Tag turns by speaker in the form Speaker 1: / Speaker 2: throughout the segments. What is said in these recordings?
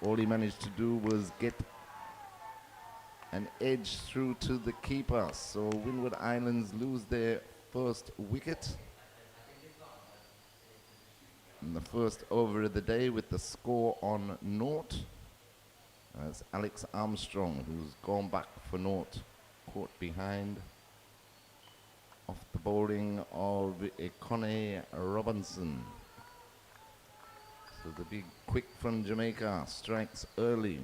Speaker 1: All he managed to do was get an edge through to the keeper. So Windward Islands lose their first wicket in the first over of the day with the score on naught. That's Alex Armstrong, who's gone back for naught, caught behind off the bowling of Connie Robinson. So the big quick from Jamaica strikes early.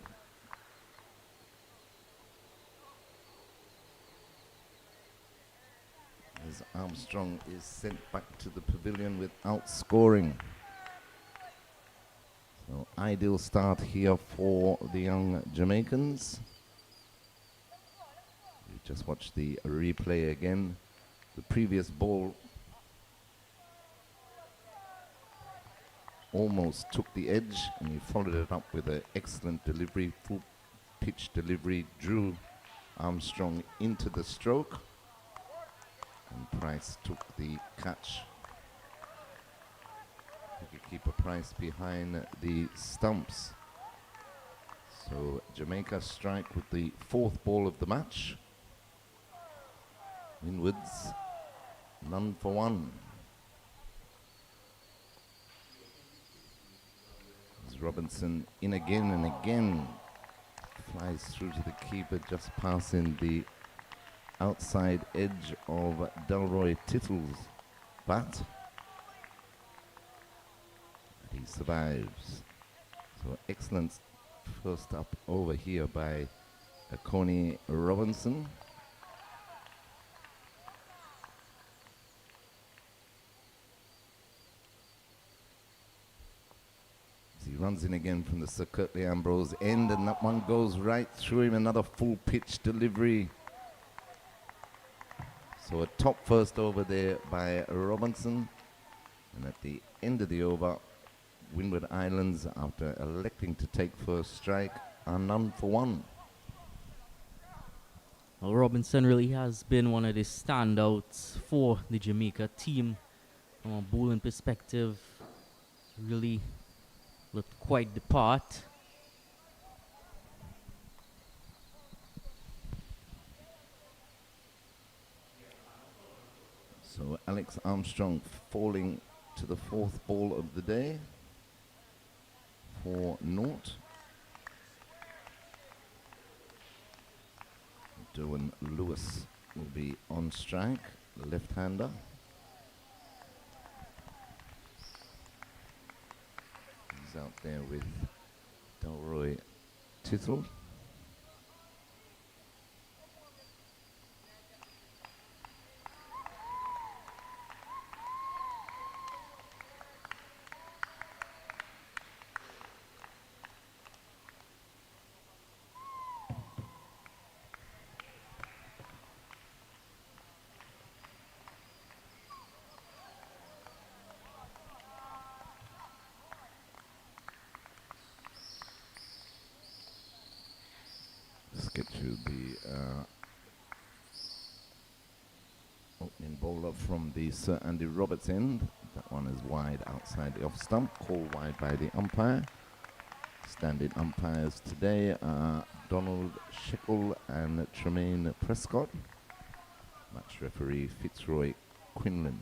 Speaker 1: As Armstrong is sent back to the pavilion without scoring. So ideal start here for the young Jamaicans. You just watch the replay again. The previous ball almost took the edge, and he followed it up with an excellent delivery, full pitch delivery, drew Armstrong into the stroke, and Price took the catch. Wicketkeeper Price behind the stumps. So Jamaica strike with the fourth ball of the match. Windwards, none for one. As Robinson in again and again, flies through to the keeper, just passing the outside edge of Delroy Tittle's bat. He survives. So excellent first up over here by Connie Robinson. He runs in again from the Sir Curtly Ambrose end, and that one goes right through him. Another full pitch delivery. So a top first over there by Robinson, and at the end of the over, Windward Islands, after electing to take first strike, are none for one.
Speaker 2: Well, Robinson really has been one of the standouts for the Jamaica team. From a bowling perspective, really looked quite the part.
Speaker 1: So Alex Armstrong falling to the fourth ball of the day for naught. Derwin Lewis will be on strike, left-hander. He's out there with Delroy Tittle. Let's get to the opening bowler from the Sir Andy Roberts end. That one is wide outside the off stump, called wide by the umpire. Standing umpires today are Donald Sheckle and Tremaine Prescott. Match referee Fitzroy Quinlan.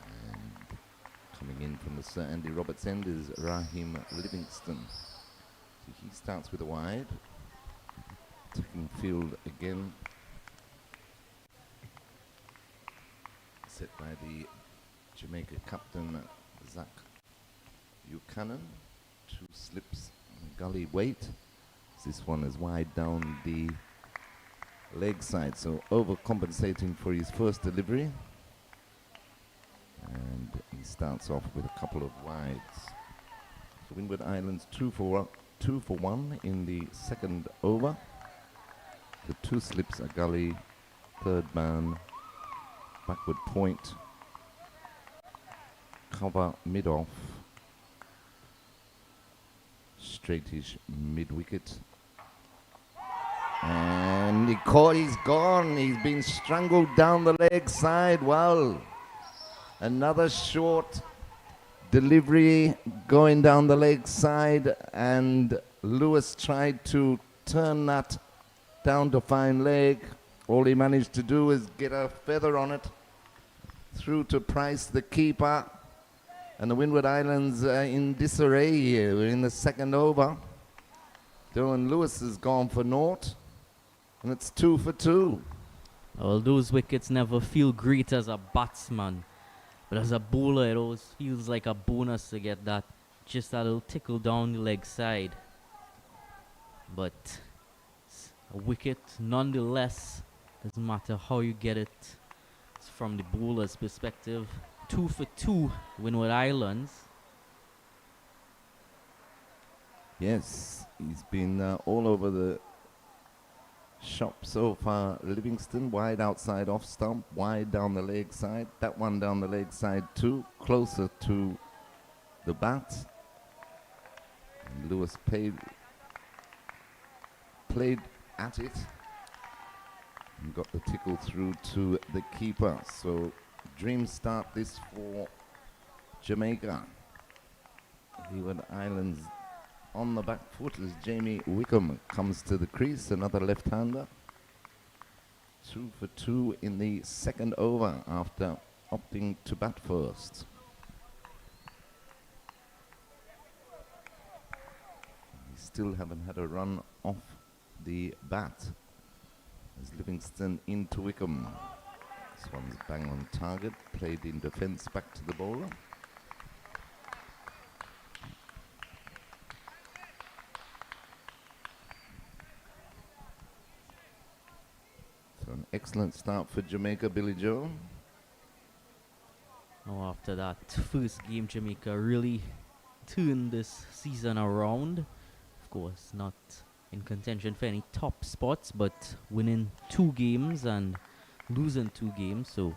Speaker 1: And coming in from the Sir Andy Roberts end is Raheem Livingston. So he starts with a wide. Taking field again. Set by the Jamaica captain Zach Buchanan. Two slips gully weight. This one is wide down the leg side, so overcompensating for his first delivery. And he starts off with a couple of wides. So Windward Islands 2 for 1 in the second over. The two slips a gully, third man, backward point, cover mid-off, straightish mid-wicket. And he's gone. He's been strangled down the leg side. Well, another short Delivery going down the leg side, and Lewis tried to turn that down to fine leg. All he managed to do is get a feather on it. Through to Price, the keeper. And the Windward Islands in disarray here. We're in the second over. Dylan Lewis has gone for naught. And it's 2 for 2.
Speaker 2: Well, those wickets never feel great as a batsman. But as a bowler, it always feels like a bonus to get that. Just a little tickle down the leg side. But a wicket, nonetheless, doesn't matter how you get it. It's from the bowler's perspective. 2 for 2, Windward Islands.
Speaker 1: Yes, he's been all over the shop so far. Livingston, wide outside off stump, wide down the leg side. That one down the leg side too, closer to the bat. And Lewis played at it and got the tickle through to the keeper. So dream start this for Jamaica. Leeward Islands on the back foot as Jamie Wickham comes to the crease, another left-hander. 2 for 2 in the second over after opting to bat first. We still haven't had a run off the bat as Livingston into Wickham. This one's bang on target, played in defence back to the bowler. So an excellent start for Jamaica, Billy Joe.
Speaker 2: Oh, after that first game, Jamaica really turned this season around. Of course, not in contention for any top spots, but winning 2 games and losing 2 games, so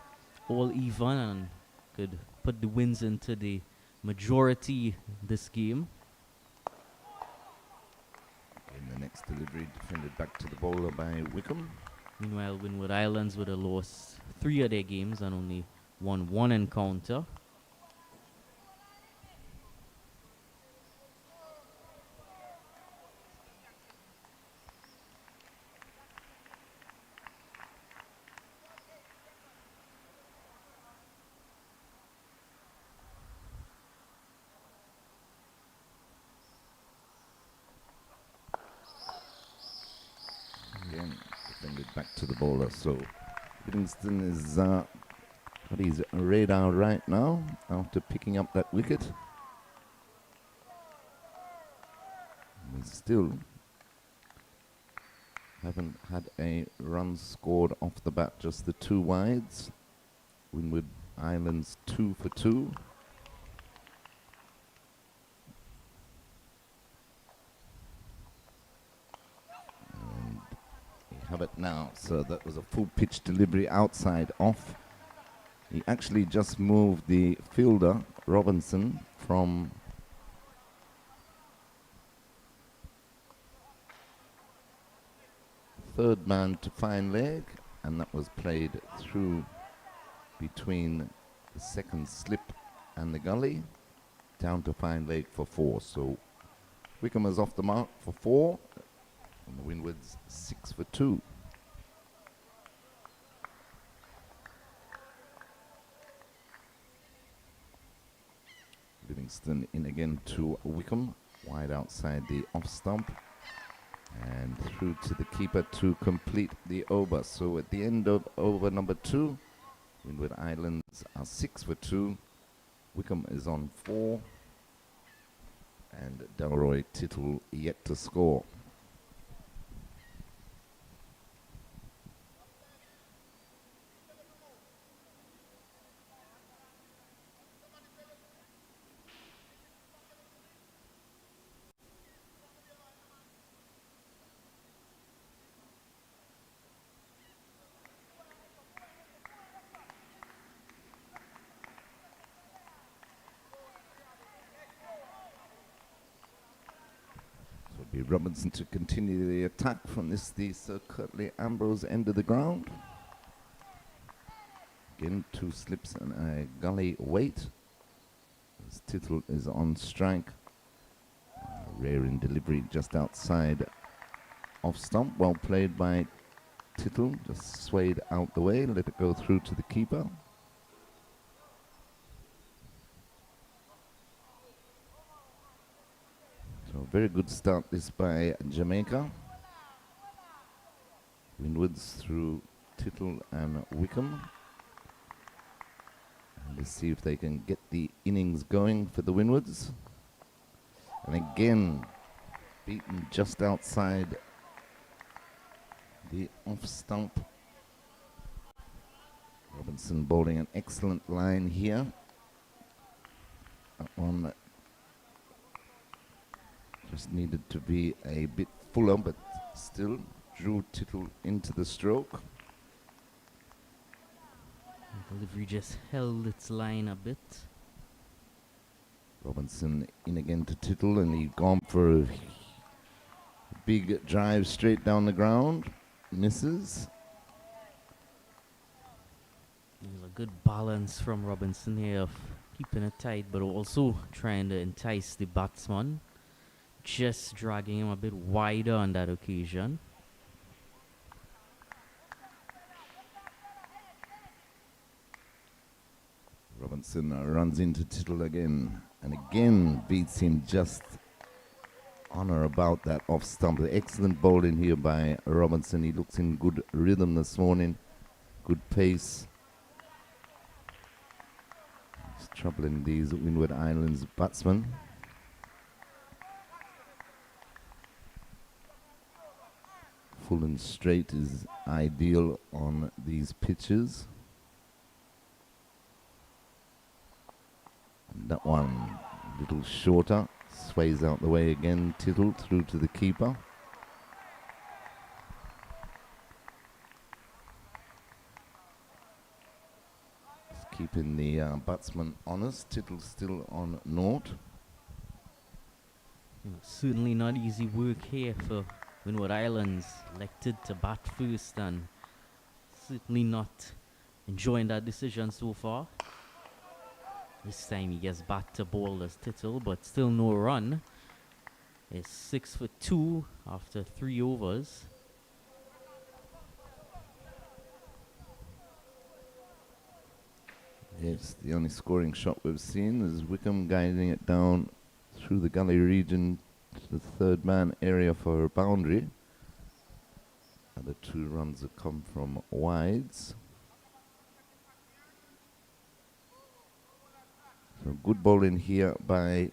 Speaker 2: all even, and could put the wins into the majority this game.
Speaker 1: In the next delivery, defended back to the bowler by Wickham.
Speaker 2: Meanwhile, Windward Islands would have lost 3 of their games and only won 1 encounter.
Speaker 1: Again, defended back to the bowler. So Livingston is got his radar right now after picking up that wicket. We still haven't had a run scored off the bat, just the 2 wides. Windward Islands 2 for 2. And we have it now. So that was a full pitch delivery outside off. He actually just moved the fielder, Robinson, from third man to fine leg, and that was played through between the second slip and the gully, down to fine leg for 4. So Wickham is off the mark for 4, and the Windwards 6 for 2. Livingston in again to Wickham, wide outside the off stump, and through to the keeper to complete the over. So at the end of over number 2, Windward Islands are 6 for 2. Wickham is on 4, and Delroy Tittle yet to score. Robinson to continue the attack from the Sir Curtly Ambrose end of the ground. Again, 2 slips and a gully weight. As Tittle is on strike. Rare in delivery just outside off stump. Well played by Tittle. Just swayed out the way. Let it go through to the keeper. So very good start this by Jamaica. Windwards through Tittle and Wickham. And let's see if they can get the innings going for the Windwards. And again, beaten just outside the off stump. Robinson bowling an excellent line here. That one just needed to be a bit fuller, but still drew Tittle into the stroke.
Speaker 2: Delivery just held its line a bit.
Speaker 1: Robinson in again to Tittle, and he'd gone for a big drive straight down the ground. Misses.
Speaker 2: There's a good balance from Robinson here of keeping it tight, but also trying to entice the batsman. Just dragging him a bit wider on that occasion.
Speaker 1: Robinson runs into Tittle again, and again beats him just on or about that off stump. The excellent bowling here by Robinson. He looks in good rhythm this morning. Good pace. He's troubling these Windward Islands batsmen. Full and straight is ideal on these pitches. And that one a little shorter. Sways out the way again. Tittle through to the keeper. Just keeping the batsman honest. Tittle still on naught.
Speaker 2: Certainly not easy work here for Windward Islands. Elected to bat first and certainly not enjoying that decision so far. This time he gets back to bowl as Tittle, but still no run. It's 6 for 2 after 3 overs.
Speaker 1: Yes, the only scoring shot we've seen is Wickham guiding it down through the gully region to the third man area for a boundary. Other 2 runs have come from wides. So good bowling here by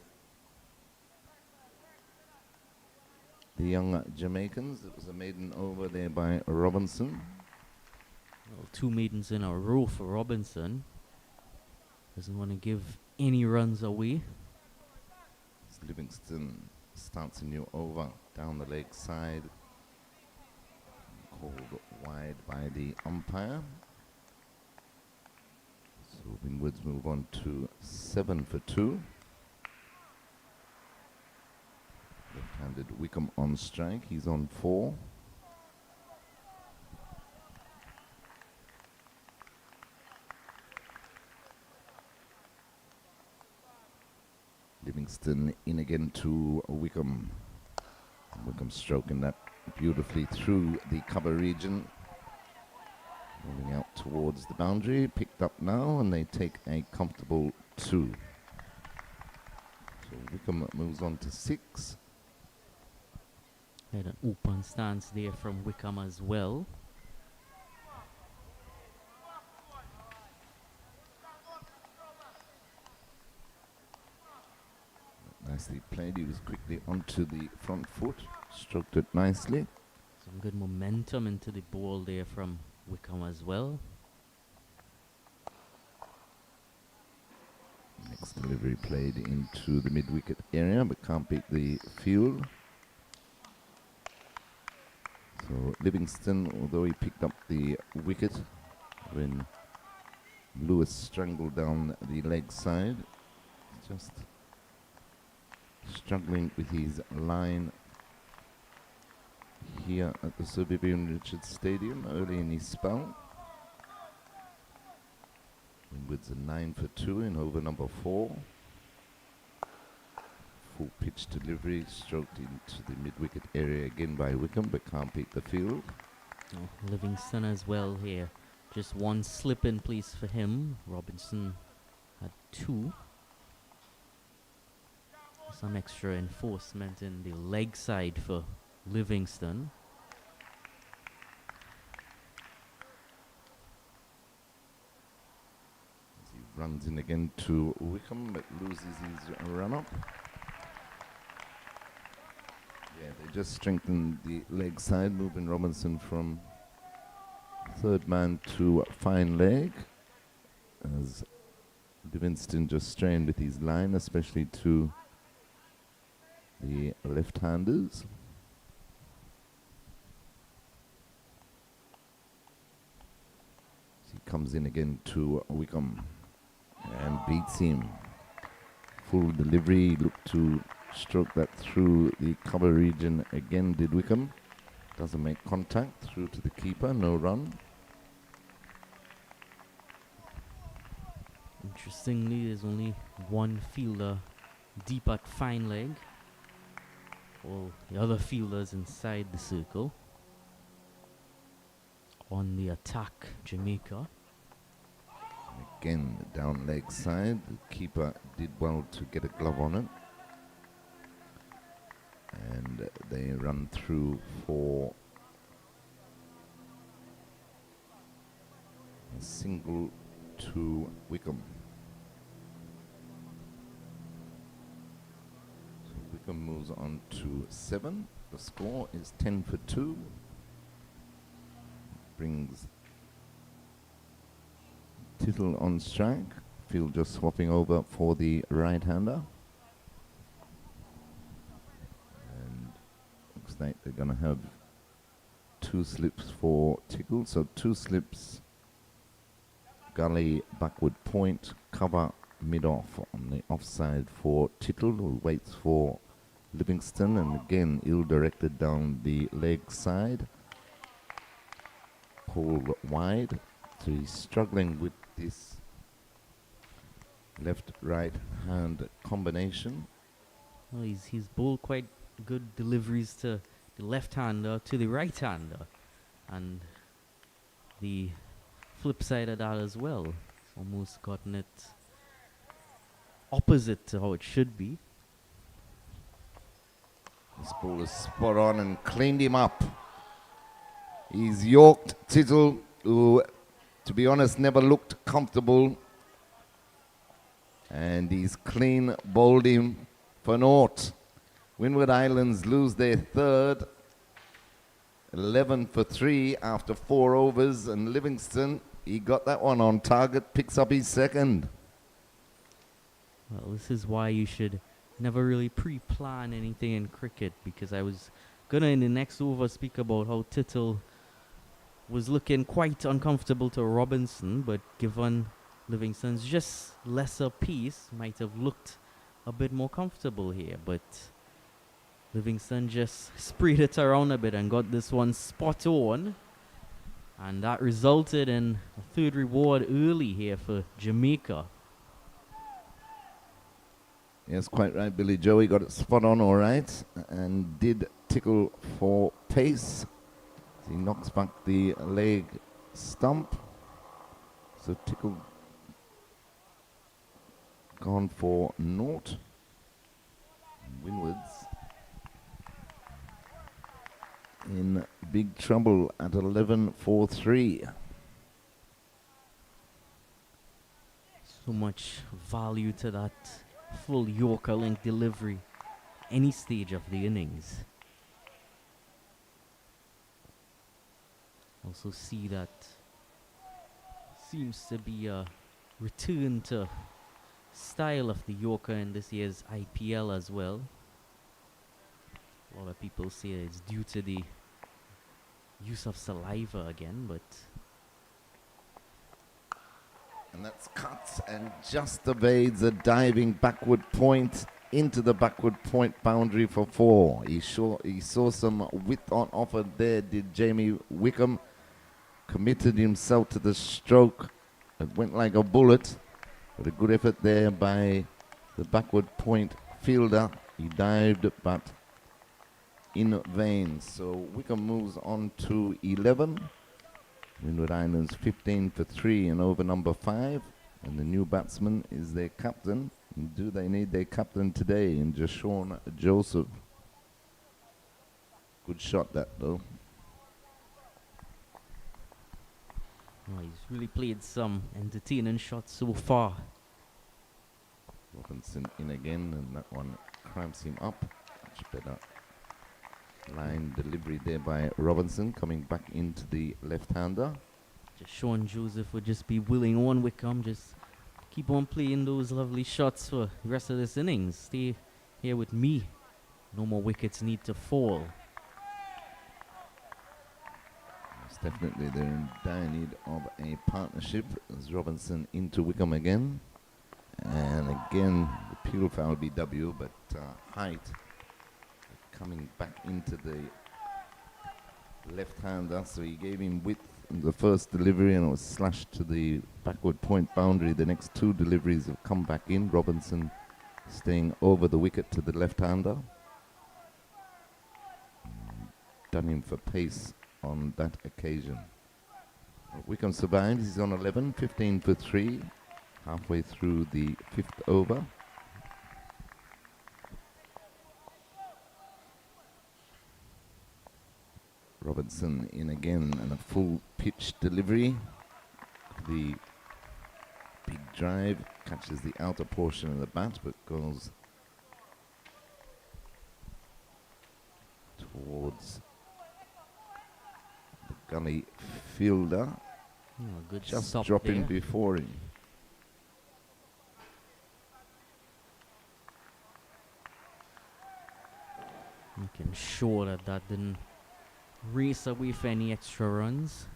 Speaker 1: the young Jamaicans. It was a maiden over there by Robinson.
Speaker 2: Well, 2 maidens in a row for Robinson. Doesn't want to give any runs away.
Speaker 1: Livingston starts a new over down the leg side. Called wide by the umpire. So Windwards move on to 7 for 2. Left-handed Wickham on strike. He's on 4. Livingston in again to Wickham. Wickham stroking that beautifully through the cover region. Moving out towards the boundary, picked up now, and they take a comfortable 2. So Wickham moves on to 6.
Speaker 2: Had an open stance there from Wickham as well.
Speaker 1: Nicely played. He was quickly onto the front foot, stroked it nicely.
Speaker 2: Some good momentum into the ball there from Wickham as well.
Speaker 1: Next delivery played into the mid-wicket area, but can't beat the field. So Livingston, although he picked up the wicket when Lewis strangled down the leg side, just struggling with his line here at the Sir Vivian Richards Stadium early in his spell. Windwards a 9 for 2 in over number 4. Full pitch delivery, stroked into the mid-wicket area again by Wickham, but can't beat the field.
Speaker 2: Oh, Livingston as well here. Just one slip in place for him. Robinson had 2. Some extra enforcement in the leg side for Livingston.
Speaker 1: As he runs in again to Wickham, but loses his run-up. Yeah, they just strengthened the leg side, moving Robinson from third man to fine leg, as Livingston just strained with his line, especially to the left-handers. He comes in again to Wickham and beats him. Full delivery, looked to stroke that through the cover region again, did Wickham. Doesn't make contact, through to the keeper, no run.
Speaker 2: Interestingly, there's only one fielder deep at fine leg. All the other fielders inside the circle. On the attack, Jamaica.
Speaker 1: Again, the down leg side. The keeper did well to get a glove on it. And they run through for a single to Wickham. So Wickham moves on to 7. The score is 10 for 2. Brings Tittle on strike. Field just swapping over for the right-hander. Looks like they're going to have 2 slips for Tickle. So 2 slips, gully, backward point, cover, mid-off on the offside for Tittle, who waits for Livingston, and again ill-directed down the leg side. Pulled wide, so he's struggling with this left-right hand combination.
Speaker 2: Well, he's bowled quite good deliveries to the left-hander, to the right-hander, and the flip side of that as well. Almost gotten it opposite to how it should be.
Speaker 1: This ball is spot on and cleaned him up. He's yorked Tittle, who, to be honest, never looked comfortable, and he's clean bowled him for naught. Windward Islands lose their third, 11 for 3 after 4 overs, and Livingston, he got that one on target, picks up his second.
Speaker 2: Well, this is why you should never really pre-plan anything in cricket, because I was gonna in the next over speak about how Tittle was looking quite uncomfortable to Robinson, but given Livingston's just lesser piece, might have looked a bit more comfortable here, but Livingston just spread it around a bit and got this one spot on, and that resulted in a third reward early here for Jamaica.
Speaker 1: Yes, quite right, Billy Joe. He got it spot on all right, and did tickle for pace. He knocks back the leg stump. So tickle gone for naught. Windwards in big trouble at 11 for 3.
Speaker 2: So much value to that full Yorker link delivery any stage of the innings. Also see that seems to be a return to style of the Yorker in this year's IPL as well. A lot of people say it's due to the use of saliva again, but
Speaker 1: and that's cut and just evades a diving backward point into the backward point boundary for 4. He saw some width on offer there, did Jamie Wickham. Committed himself to the stroke. It went like a bullet, but a good effort there by the backward point fielder. He dived, but in vain. So Wickham moves on to 11. Windward Islands 15 for 3 and over number 5. And the new batsman is their captain. And do they need their captain today in Jashawn Joseph? Good shot that though.
Speaker 2: Oh, he's really played some entertaining shots so far.
Speaker 1: Robinson in again, and that one cramps him up. Much better line delivery there by Robinson, coming back into the left-hander.
Speaker 2: Just Sean Joseph would just be willing on Wickham, just keep on playing those lovely shots for the rest of this innings. Stay here with me. No more wickets need to fall.
Speaker 1: Yes, definitely they're in dire need of a partnership as Robinson into Wickham again. And again, the peel foul BW, but height coming back into the left-hander, so he gave him width in the first delivery and it was slashed to the backward point boundary. The next two deliveries have come back in. Robinson staying over the wicket to the left-hander. Done him for pace on that occasion. Wickham survived. He's on 11, 15 for 3. Halfway through the 5th over. Robinson in again and a full pitch delivery. The big drive catches the outer portion of the bat but goes towards the gully fielder.
Speaker 2: Oh, good
Speaker 1: just
Speaker 2: stop
Speaker 1: dropping
Speaker 2: there.
Speaker 1: before him.
Speaker 2: Making sure that that didn't race away for any extra runs.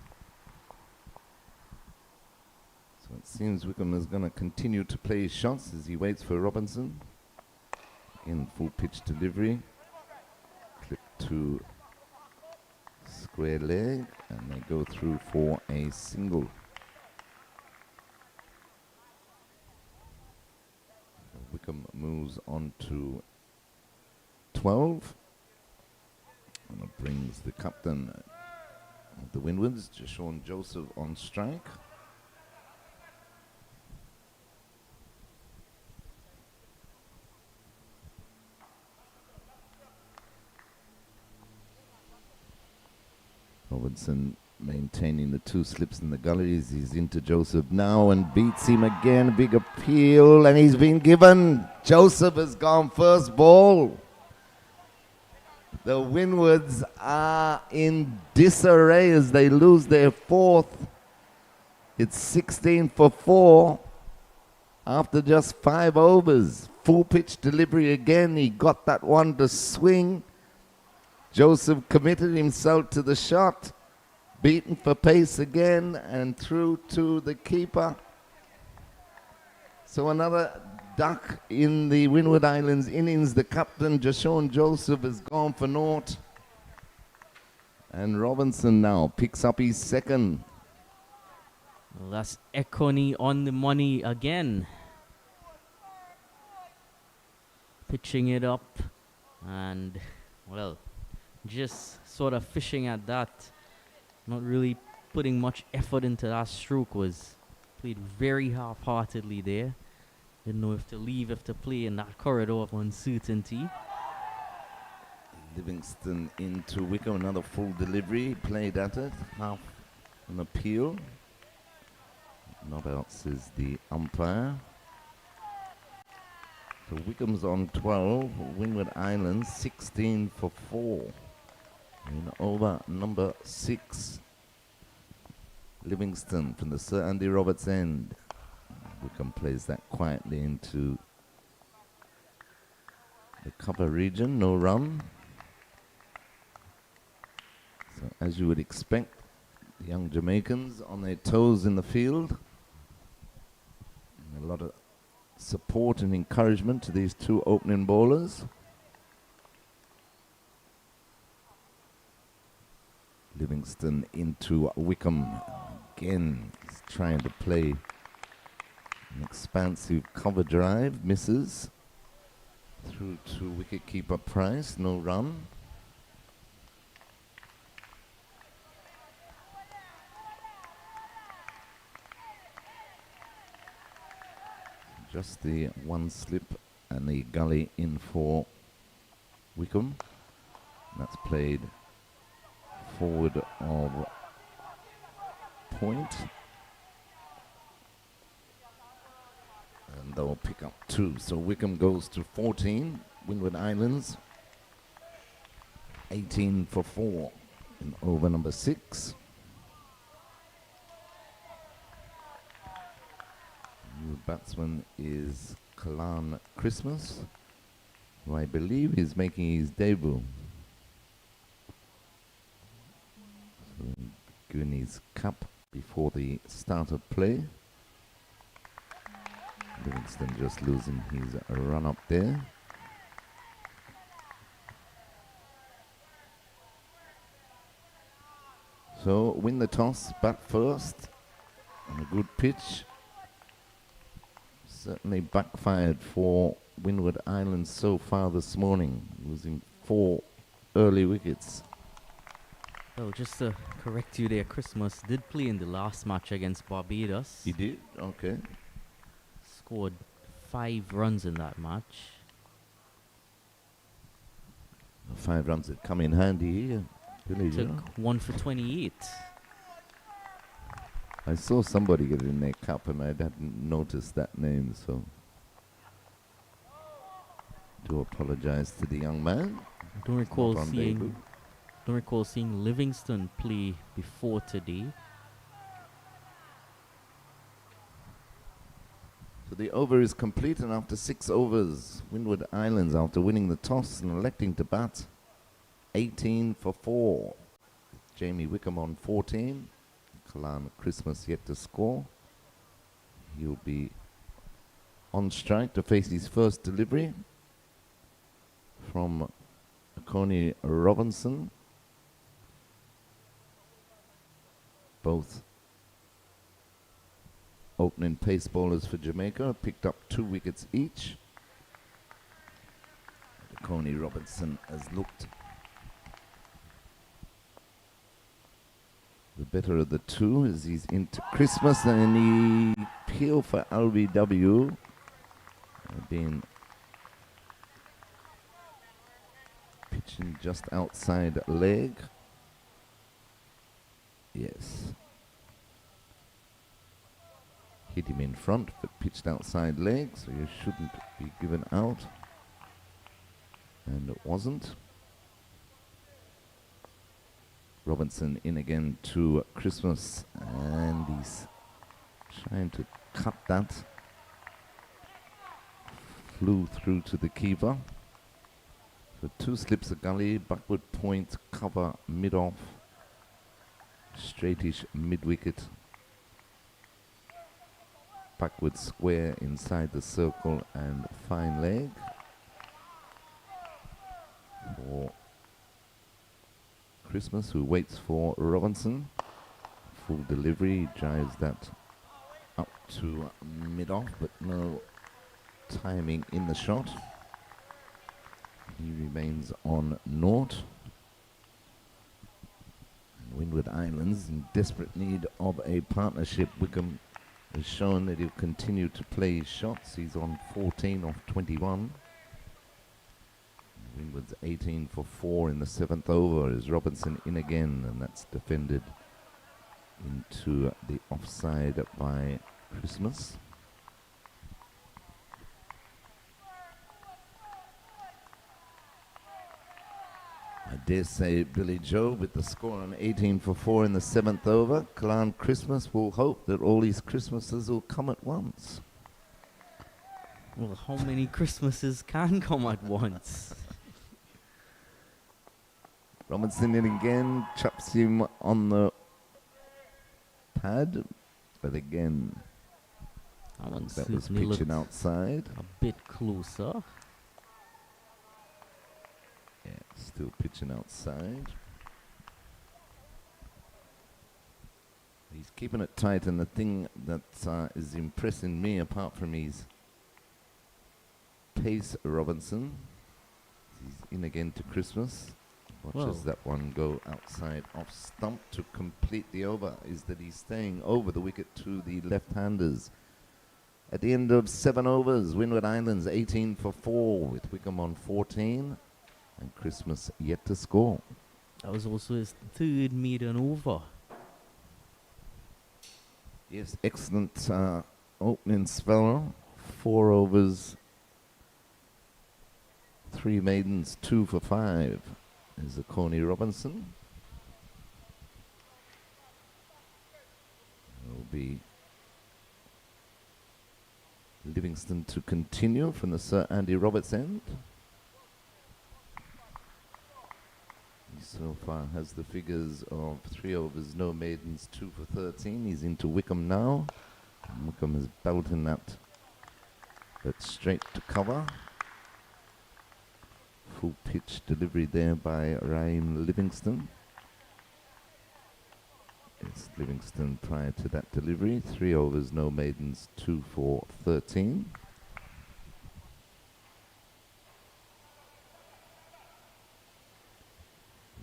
Speaker 1: So it seems Wickham is going to continue to play his shots as he waits for Robinson. In full pitch delivery. Clip to square leg and they go through for a single. Wickham moves on to 12. And it brings the captain of the Windwards, Jashawn Joseph, on strike. Robinson maintaining the two slips in the gullies. He's into Joseph now and beats him again. Big appeal and he's been given. Joseph has gone first ball. The Windwards are in disarray as they lose their 4th. It's 16 for 4 after just 5 overs. Full pitch delivery again. He got that one to swing. Joseph committed himself to the shot. Beaten for pace again and through to the keeper. So another duck in the Windward Islands innings. The captain, Jashawn Joseph, has gone for naught. And Robinson now picks up his 2nd.
Speaker 2: Well, that's Ekoni on the money again. Pitching it up and, well, just sort of fishing at that. Not really putting much effort into that stroke. Was played very half-heartedly there. Didn't know if to leave, if to play in that corridor of uncertainty.
Speaker 1: Livingston into Wickham, another full delivery. Played at it, half an appeal. Not out, says the umpire. So Wickham's on 12, Windward Islands 16 for 4. In over number 6, Livingston from the Sir Andy Roberts end. Wickham plays that quietly into the cover region, no run. So as you would expect, the young Jamaicans on their toes in the field. And a lot of support and encouragement to these two opening bowlers. Livingston into Wickham again. He's trying to play an expansive cover drive, misses. Through to wicket-keeper Price, no run. Just the one slip and the gully in for Wickham. That's played forward of point. And they'll pick up 2. So Wickham goes to 14. Windward Islands 18 for 4 in over number 6. New batsman is Kalan Christmas, who I believe is making his debut. So given his cap before the start of play. Livingston just losing his run up there. So win the toss, bat first, on a good pitch. Certainly backfired for Windward Islands so far this morning, losing 4 early wickets.
Speaker 2: Oh, just to correct you there, Christmas did play in the last match against Barbados.
Speaker 1: He did? Okay.
Speaker 2: Scored 5 runs in that match.
Speaker 1: 5 runs that come in handy here. Billy,
Speaker 2: Took 1 for 28.
Speaker 1: I saw somebody get it in their cup and I hadn't noticed that name, so do apologize to the young man.
Speaker 2: I don't recall seeing Livingston play before today.
Speaker 1: So the over is complete, and after 6 overs, Windward Islands, after winning the toss and electing to bat, 18 for 4. Jamie Wickham on 14. Kalan Christmas yet to score. He'll be on strike to face his first delivery from Connie Robinson. Both opening pace bowlers for Jamaica, picked up 2 wickets each. Connie Robinson has looked the better of the 2 as he's into Christmas, and the appeal for LBW being pitching just outside leg. Yes. Hit him in front, but pitched outside leg, so you shouldn't be given out. And it wasn't. Robinson in again to Christmas, and he's trying to cut that. Flew through to the keeper. So 2 slips of gully, backward point, cover mid-off, straightish mid-wicket, backward square inside the circle, and fine leg for Christmas, who waits for Robinson. Full delivery, drives that up to mid-off, but no timing in the shot. He remains on naught. Windward Islands in desperate need of a partnership. Wickham has shown that he'll continue to play his shots. He's on 14 off 21. Windward's 18 for 4 in the 7th over as Robinson in again, and that's defended into the offside by Christmas. I dare say Billy Joe with the score on 18 for 4 in the 7th over. Kalan Christmas will hope that all these Christmases will come at once.
Speaker 2: Well, how many Christmases can come at once?
Speaker 1: Robinson in again, chops him on the pad, but again,
Speaker 2: That one
Speaker 1: that was
Speaker 2: certainly
Speaker 1: pitching
Speaker 2: looked
Speaker 1: outside.
Speaker 2: a bit closer.
Speaker 1: Yeah, still pitching outside. He's keeping it tight, and the thing that is impressing me, apart from his Pace Robinson. He's in again to Christmas. Watches
Speaker 2: Well.
Speaker 1: that one go outside off stump to complete the over. Is that he's staying over the wicket to the left-handers. At the end of 7 overs, Windward Islands 18 for 4 with Wickham on 14 and Christmas yet to score.
Speaker 2: That was also his third maiden over.
Speaker 1: Yes, excellent opening spell. 4 overs, 3 maidens, 2 for 5 is a Coney Robinson. It will be Livingston to continue from the Sir Andy Roberts end. He so far has the figures of 3 overs, no maidens, 2 for 13. He's into Wickham now. And Wickham is belting that straight to cover. Full pitch delivery there by Raheem Livingston. It's Livingston prior to that delivery. 3 overs, no maidens, 2 for 13.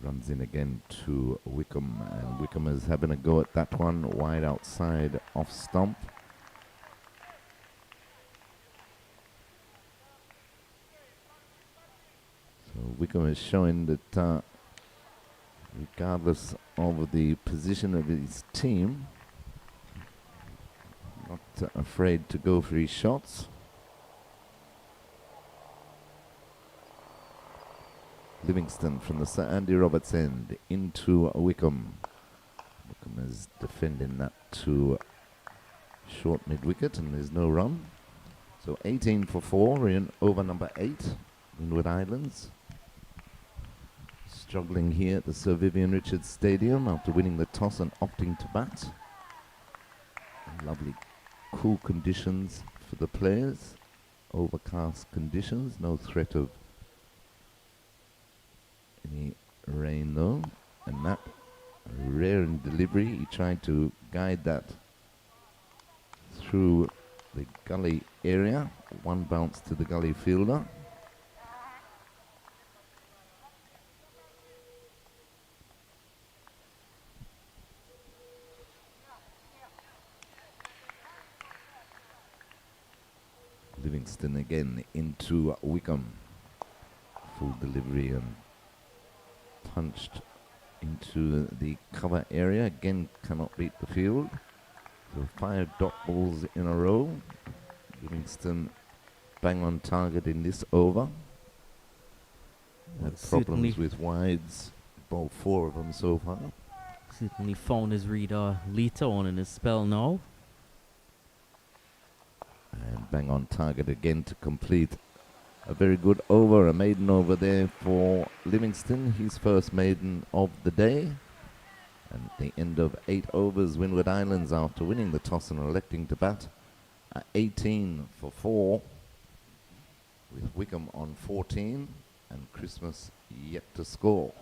Speaker 1: Runs in again to Wickham, and Wickham is having a go at that one, wide outside off stump. So Wickham is showing that regardless of the position of his team, not afraid to go for his shots. Livingston from the Sir Andy Roberts end into Wickham. Wickham is defending that to short mid-wicket and there's no run. So 18 for 4, we're in over number 8, Windward Islands. Struggling here at the Sir Vivian Richards Stadium after winning the toss and opting to bat. Lovely cool conditions for the players. Overcast conditions, no threat of any rain though. And that rare in delivery, he tried to guide that through the gully area. One bounce to the gully fielder. Livingston again into Wickham. Full delivery and punched into the cover area. Again, cannot beat the field. So 5 dot balls in a row. Livingston bang on target in this over. Had problems with wides. Ball 4 of them so far.
Speaker 2: Certainly found his reader later on in his spell now.
Speaker 1: And bang on target again to complete a very good over, a maiden over there for Livingston, his first maiden of the day. And at the end of 8 overs, Windward Islands, after winning the toss and electing to bat, are 18 for 4, with Wickham on 14 and Christmas yet to score.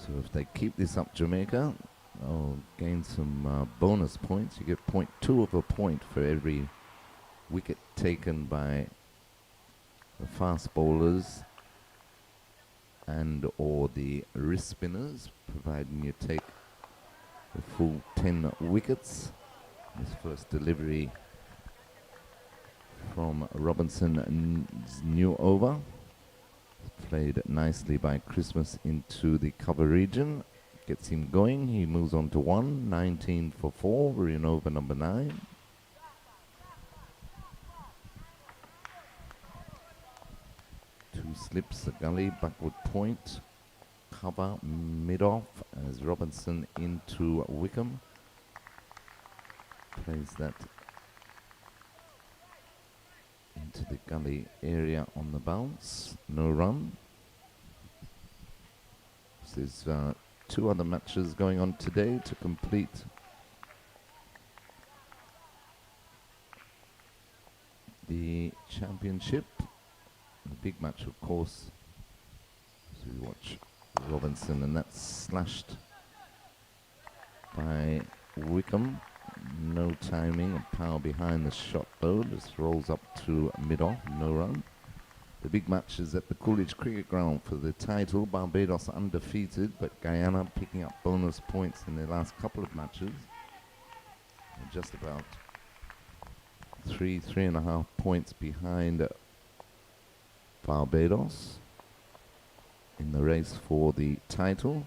Speaker 1: So if they keep this up, Jamaica, they'll gain some bonus points. You get 0.2 of a point for every wicket taken by the fast bowlers and or the wrist spinners, providing you take the full 10 wickets. This first delivery from Robinson's new over. Played nicely by Christmas into the cover region. Gets him going. He moves on to 1. 19 for 4. We're in over number 9. Two slips, a gully, backward point. Cover, mid-off as Robinson into Wickham. Plays that into the gully area on the bounce. No run. There's 2 other matches going on today to complete the championship. The big match, of course, So you watch Robinson, and that's slashed by Wickham. No timing and power behind the shot though. Just rolls up to mid-off, no run. The big match is at the Coolidge Cricket Ground for the title. Barbados undefeated, but Guyana picking up bonus points in their last couple of matches. And just about 3.5 points behind Barbados in the race for the title.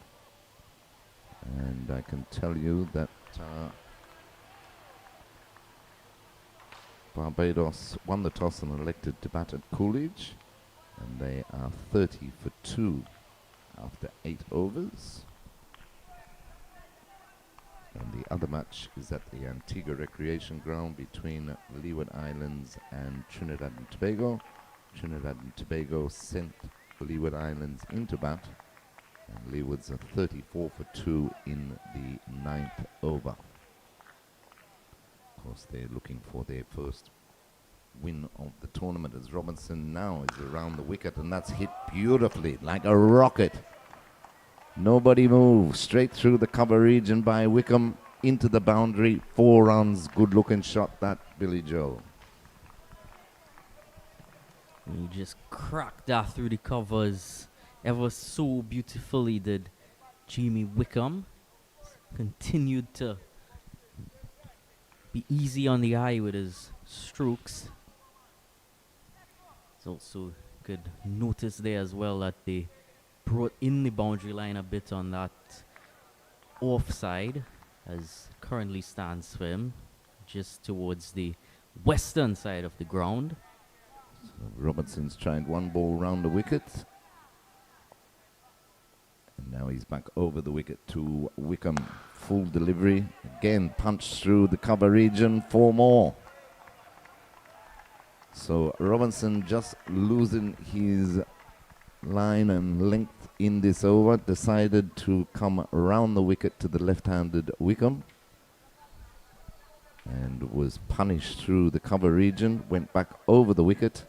Speaker 1: And I can tell you that Barbados won the toss and elected to bat at Coolidge, and they are 30 for 2 after 8 overs. And the other match is at the Antigua Recreation Ground between Leeward Islands and Trinidad and Tobago. Trinidad and Tobago sent Leeward Islands into bat, and Leewards are 34 for 2 in the 9th over. Of course, they're looking for their first win of the tournament, as Robinson now is around the wicket, and that's hit beautifully like a rocket. Nobody moves. Straight through the cover region by Wickham into the boundary. 4 runs. Good looking shot, that, Billy Joe.
Speaker 2: He just cracked that through the covers ever so beautifully, did Jamie Wickham. Continued to be easy on the eye with his strokes. It's also good notice there as well that they brought in the boundary line a bit on that offside, as currently stands for him just towards the western side of the ground.
Speaker 1: So Robinson's tried one ball round the wicket, and now he's back over the wicket to Wickham. Full delivery, again punched through the cover region, 4 more. So Robinson just losing his line and length in this over, decided to come around the wicket to the left-handed Wickham and was punished through the cover region, went back over the wicket,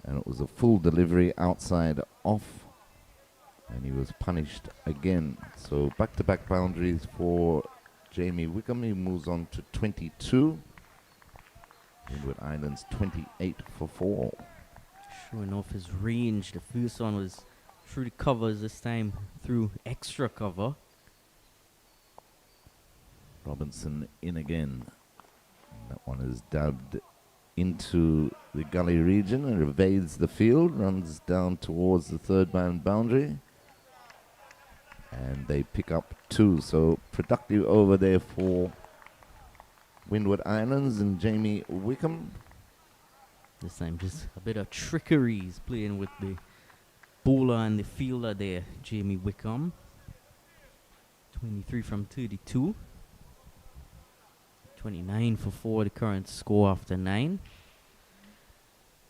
Speaker 1: and it was a full delivery outside off, and he was punished again. So back-to-back boundaries for Jamie Wickham. He moves on to 22. Windward Islands 28 for 4.
Speaker 2: Showing off his range. The first one was through the covers, this time through extra cover.
Speaker 1: Robinson in again. That one is dubbed into the gully region and evades the field, runs down towards the third man boundary, and they pick up 2. So productive over there for Windward Islands and Jamie Wickham.
Speaker 2: This time just a bit of trickery. He's playing with the bowler and the fielder there, Jamie Wickham. 23 from 32. 29 for 4, the current score after 9.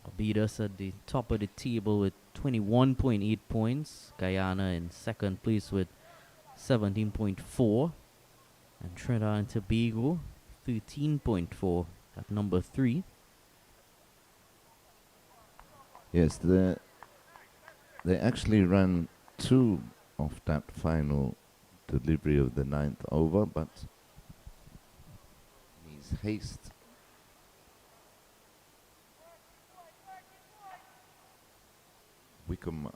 Speaker 2: Barbados at the top of the table with 21.8 points. Guyana in second place with 17.4. And Trinidad and Tobago 13.4 at number 3.
Speaker 1: Yes, they actually ran 2 of that final delivery of the 9th over, but his haste Wickham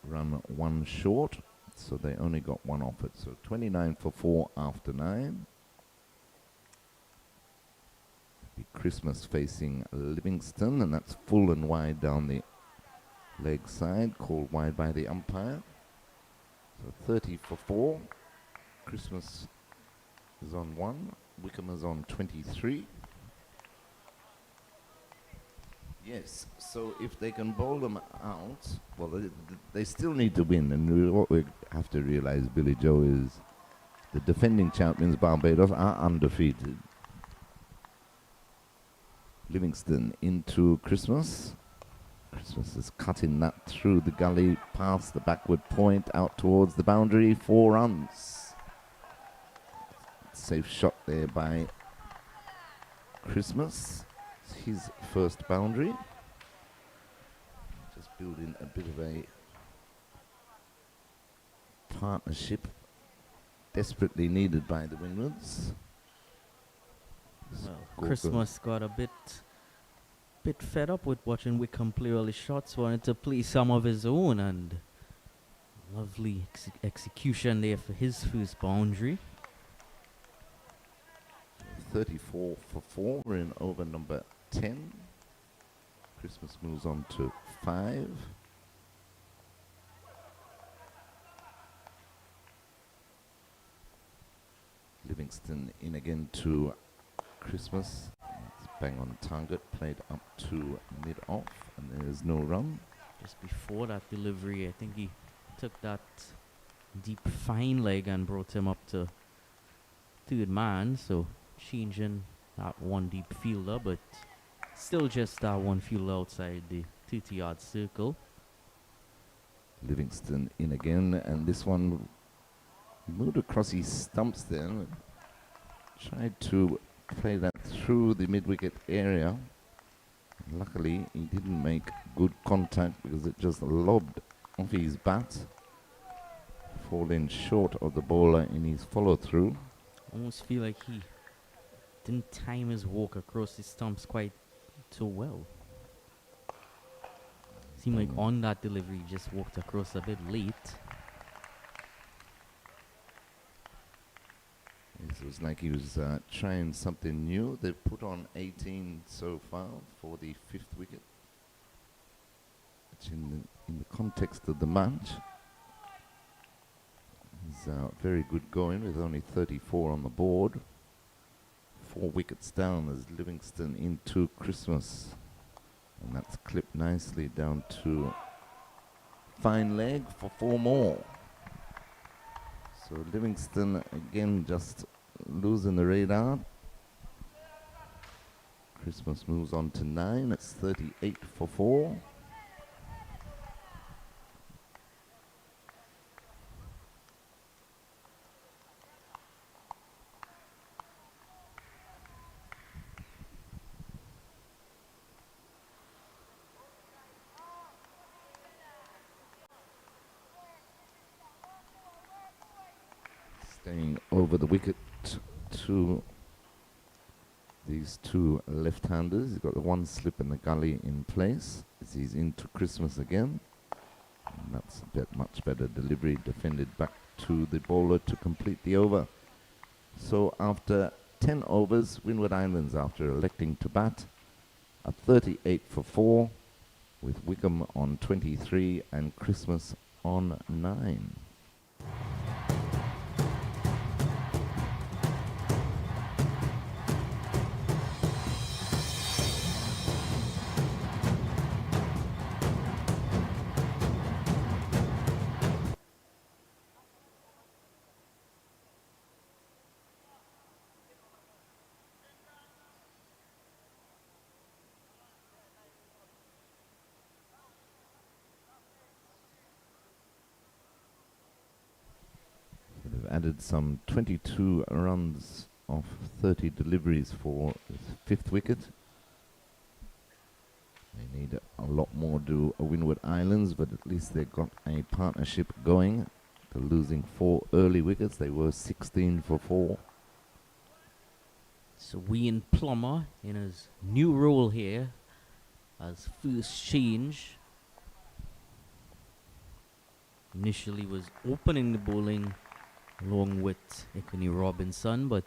Speaker 1: run 1 short, so they only got 1 off it. So 29 for 4 after 9. Christmas facing Livingston, and that's full and wide down the leg side, called wide by the umpire. So 30 for 4. Christmas is on 1. Wickham is on 23. Yes, so if they can bowl them out, well, they still need to win. And what we have to realize, Billy Joe, is the defending champions, Barbados, are undefeated. Livingston into Christmas. Christmas is cutting that through the gully, past the backward point, out towards the boundary. 4 runs. Safe shot there by Christmas. It's his first boundary. Just building a bit of a partnership desperately needed by the Windwards.
Speaker 2: Well, Christmas got a bit fed up with watching Wickham play all his shots, wanted to play some of his own, and lovely execution there for his first boundary.
Speaker 1: 34 for 4. We're in over number 10. Christmas moves on to 5. Livingston in again to Christmas. It's bang on target, played up to mid-off, and there is no run.
Speaker 2: Just before that delivery, I think he took that deep fine leg and brought him up to third man, so changing that one deep fielder, but still just that one fielder outside the 30-yard circle.
Speaker 1: Livingston in again, and this one moved across his stumps there. Tried to play that through the mid-wicket area. Luckily, he didn't make good contact because it just lobbed off his bat, falling short of the bowler in his follow-through.
Speaker 2: Almost feel like he didn't time his walk across his stumps quite so well. Seemed like on that delivery he just walked across a bit late.
Speaker 1: It was like he was trying something new. They've put on 18 so far for the 5th wicket, which in the context of the match is very good going with only 34 on the board. 4 wickets down as Livingston into Christmas, and that's clipped nicely down to fine leg for 4 more. So Livingston again just losing the radar. Christmas moves on to 9. It's 38 for 4. Staying over the wicket to these 2 left-handers. He's got the one slip in the gully in place as he's into Christmas again. And that's a much better delivery, defended back to the bowler to complete the over. So after 10 overs, Windward Islands, after electing to bat, are 38 for 4, with Wickham on 23 and Christmas on 9. They've added some 22 runs off 30 deliveries for the 5th wicket. They need a lot more to Windward Islands, but at least they've got a partnership going. They're losing 4 early wickets. They were 16 for 4.
Speaker 2: So Plumber in his new role here as first change. Initially was opening the bowling along with Anthony Robinson, but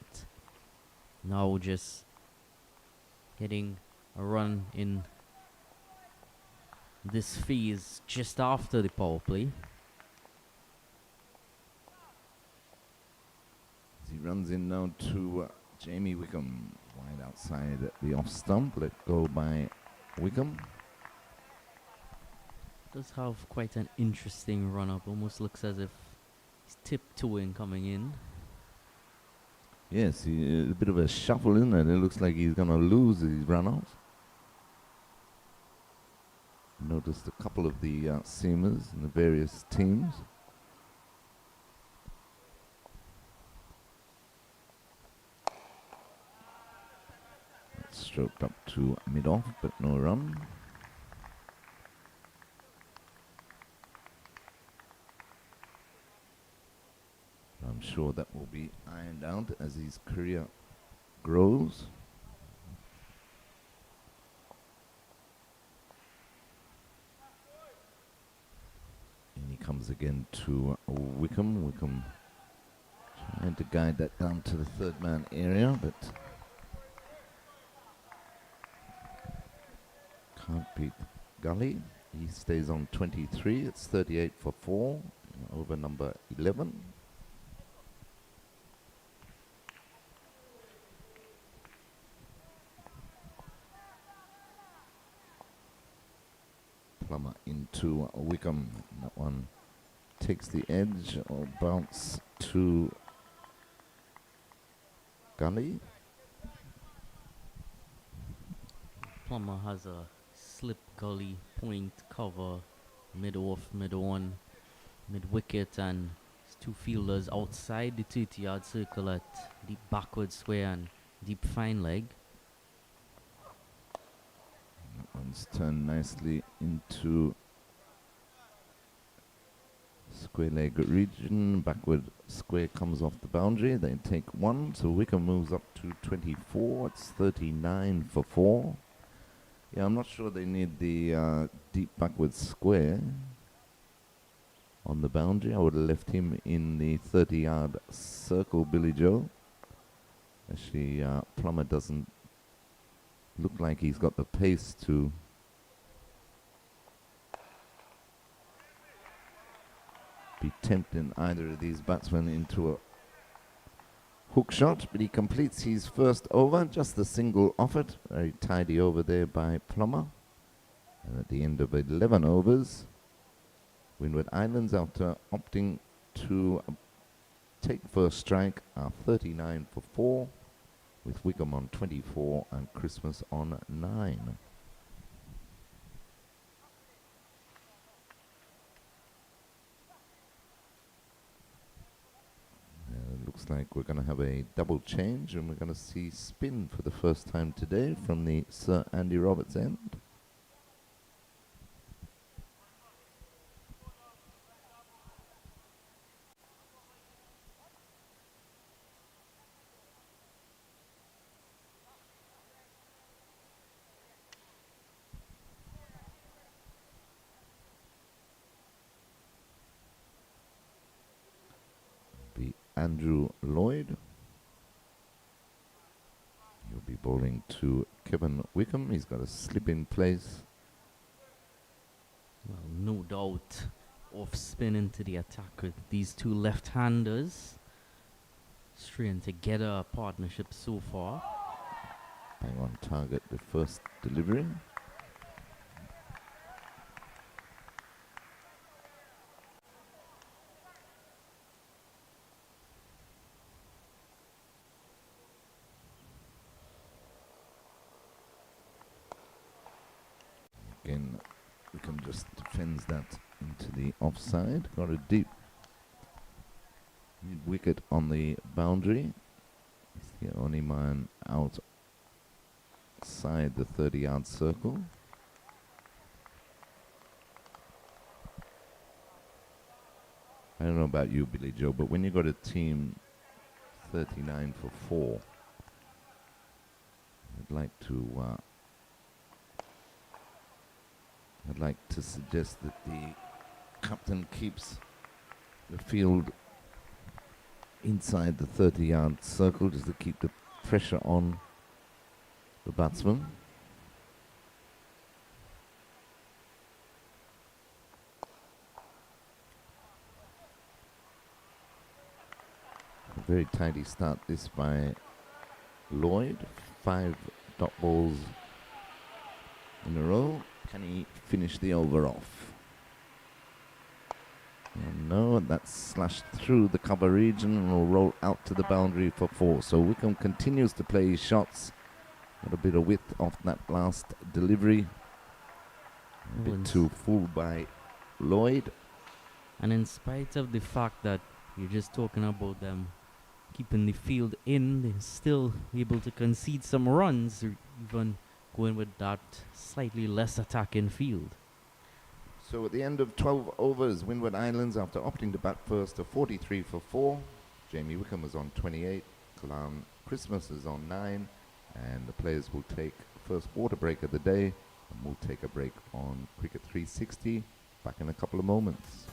Speaker 2: now just getting a run in this phase just after the power play.
Speaker 1: As he runs in now to Jamie Wickham, wide outside the off stump, let go by Wickham.
Speaker 2: Does have quite an interesting run up, almost looks as if he's tiptoeing coming in.
Speaker 1: Yes, a bit of a shuffle in there. It looks like he's going to lose his run-outs. Noticed a couple of the seamers in the various teams. That's stroked up to mid-off, but no run. I'm sure that will be ironed out as his career grows. And he comes again to Wickham. Wickham trying to guide that down to the third man area, but can't beat Gully. He stays on 23. It's 38 for 4 over number 11. Plumber into Wickham. That one takes the edge or bounce to Gully.
Speaker 2: Plumber has a slip gully point cover mid-off, mid-on, mid-wicket, and his two fielders outside the 30-yard circle at deep backward square and deep fine leg.
Speaker 1: That one's turned nicely into square leg region. Backward square comes off the boundary. They take 1, so Wickham moves up to 24. It's 39 for 4. Yeah, I'm not sure they need the deep backward square on the boundary. I would have left him in the 30-yard circle, Billy Joe. Actually, Plumber doesn't look like he's got the pace to be tempting either of these batsmen into a hook shot, but he completes his first over, just a single off it. Very tidy over there by Plumber. And at the end of 11 overs, Windward Islands, after opting to take first strike, are 39 for 4, with Wickham on 24 and Christmas on 9. Looks like we're going to have a double change, and we're going to see spin for the first time today from the Sir Andy Roberts end. Andrew Lloyd. He'll be bowling to Kevin Wickham. He's got a slip in place.
Speaker 2: Well, no doubt off spin into the attack with these two left-handers. Stringing together a partnership so far.
Speaker 1: Bang on target, the first delivery. Again, Wickham just defends that into the offside. Got a deep mid-wicket on the boundary. He's the only man outside the 30-yard circle. I don't know about you, Billy Joe, but when you got a team 39 for 4, I'd like to suggest that the captain keeps the field inside the 30-yard circle just to keep the pressure on the batsman. A very tidy start this by Lloyd. 5 dot balls in a row. Can he finish the over off? No, that's slashed through the cover region and will roll out to the boundary for 4. So Wickham continues to play his shots. Got a bit of width off that last delivery. A bit too full by Lloyd.
Speaker 2: And in spite of the fact that you're just talking about them keeping the field in, they're still able to concede some runs, or even going with that slightly less attacking field.
Speaker 1: So at the end of 12 overs, Windward Islands, after opting to bat first, are 43 for 4. Jamie Wickham was on 28. Clown Christmas is on 9. And the players will take first water break of the day. And we'll take a break on Cricket 360. Back in a couple of moments.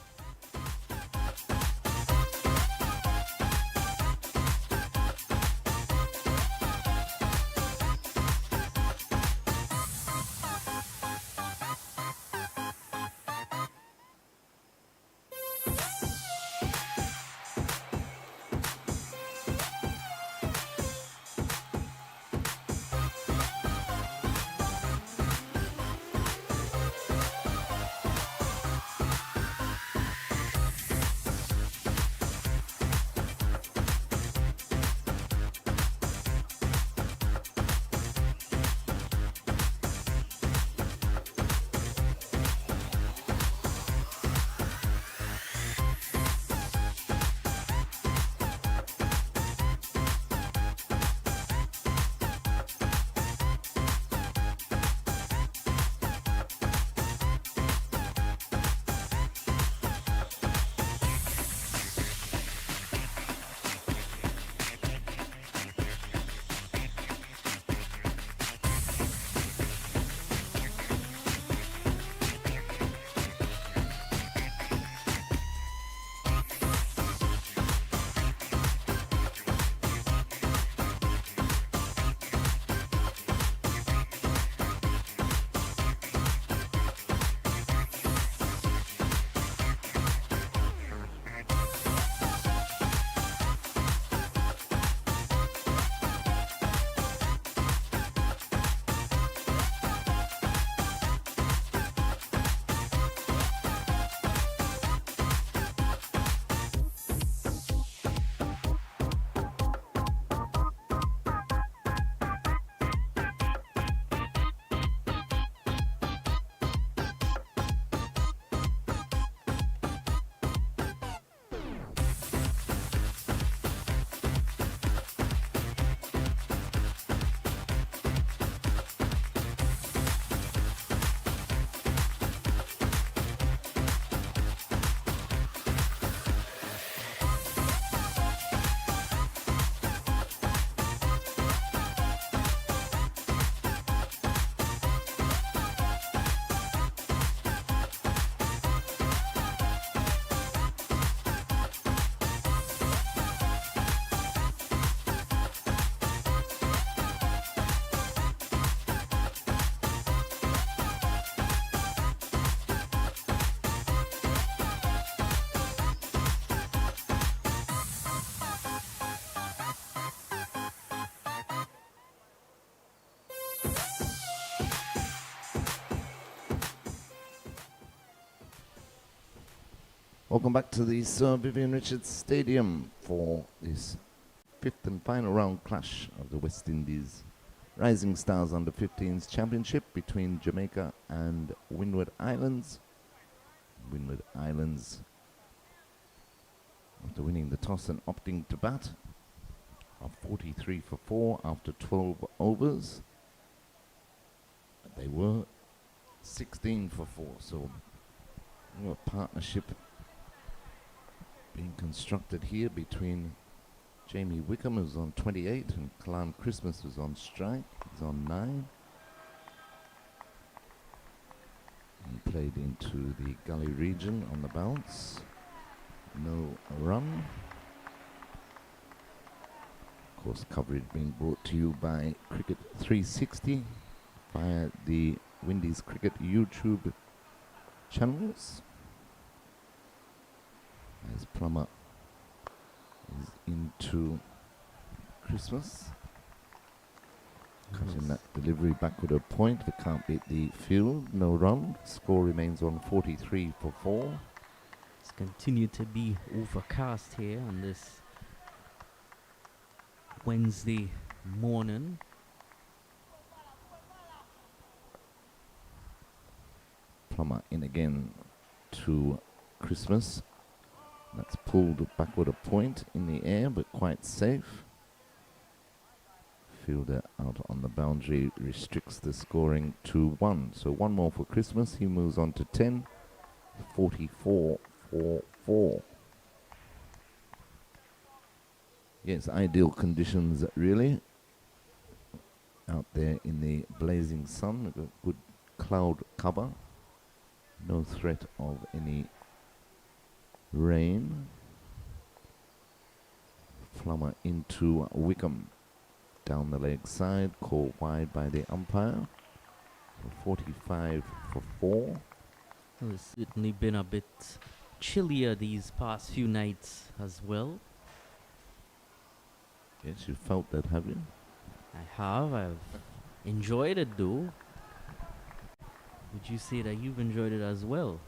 Speaker 1: Welcome back to the Sir Vivian Richards Stadium for this fifth and final round clash of the West Indies Rising Stars Under 15s Championship between Jamaica and Windward Islands. Windward Islands, after winning the toss and opting to bat, are 43 for 4 after 12 overs. But they were 16 for 4, so a partnership being constructed here between Jamie Wickham, who's on 28, and Clown Christmas, who's on strike. He's on 9. And played into the gully region on the bounce. No run. Of course, coverage being brought to you by Cricket 360 via the Windies Cricket YouTube channels. As Plumber is into Christmas. Cutting that delivery back with a point, but can't beat the field. No run. Score remains on 43 for 4.
Speaker 2: It's continued to be overcast here on this Wednesday morning.
Speaker 1: Plumber in again to Christmas. That's pulled backward a point in the air, but quite safe. fielder out on the boundary restricts the scoring to 1. So one more for Christmas. He moves on to 10. 44-4-4. Yes, ideal conditions really. Out there in the blazing sun, we've got good cloud cover. No threat of any rain. Plumber into Wickham. Down the leg side, called wide by the umpire. 45 for 4.
Speaker 2: Well, it's certainly been a bit chillier these past few nights as well.
Speaker 1: Yes, you felt that, have you?
Speaker 2: I have. I've enjoyed it though. Would you say that you've enjoyed it as well?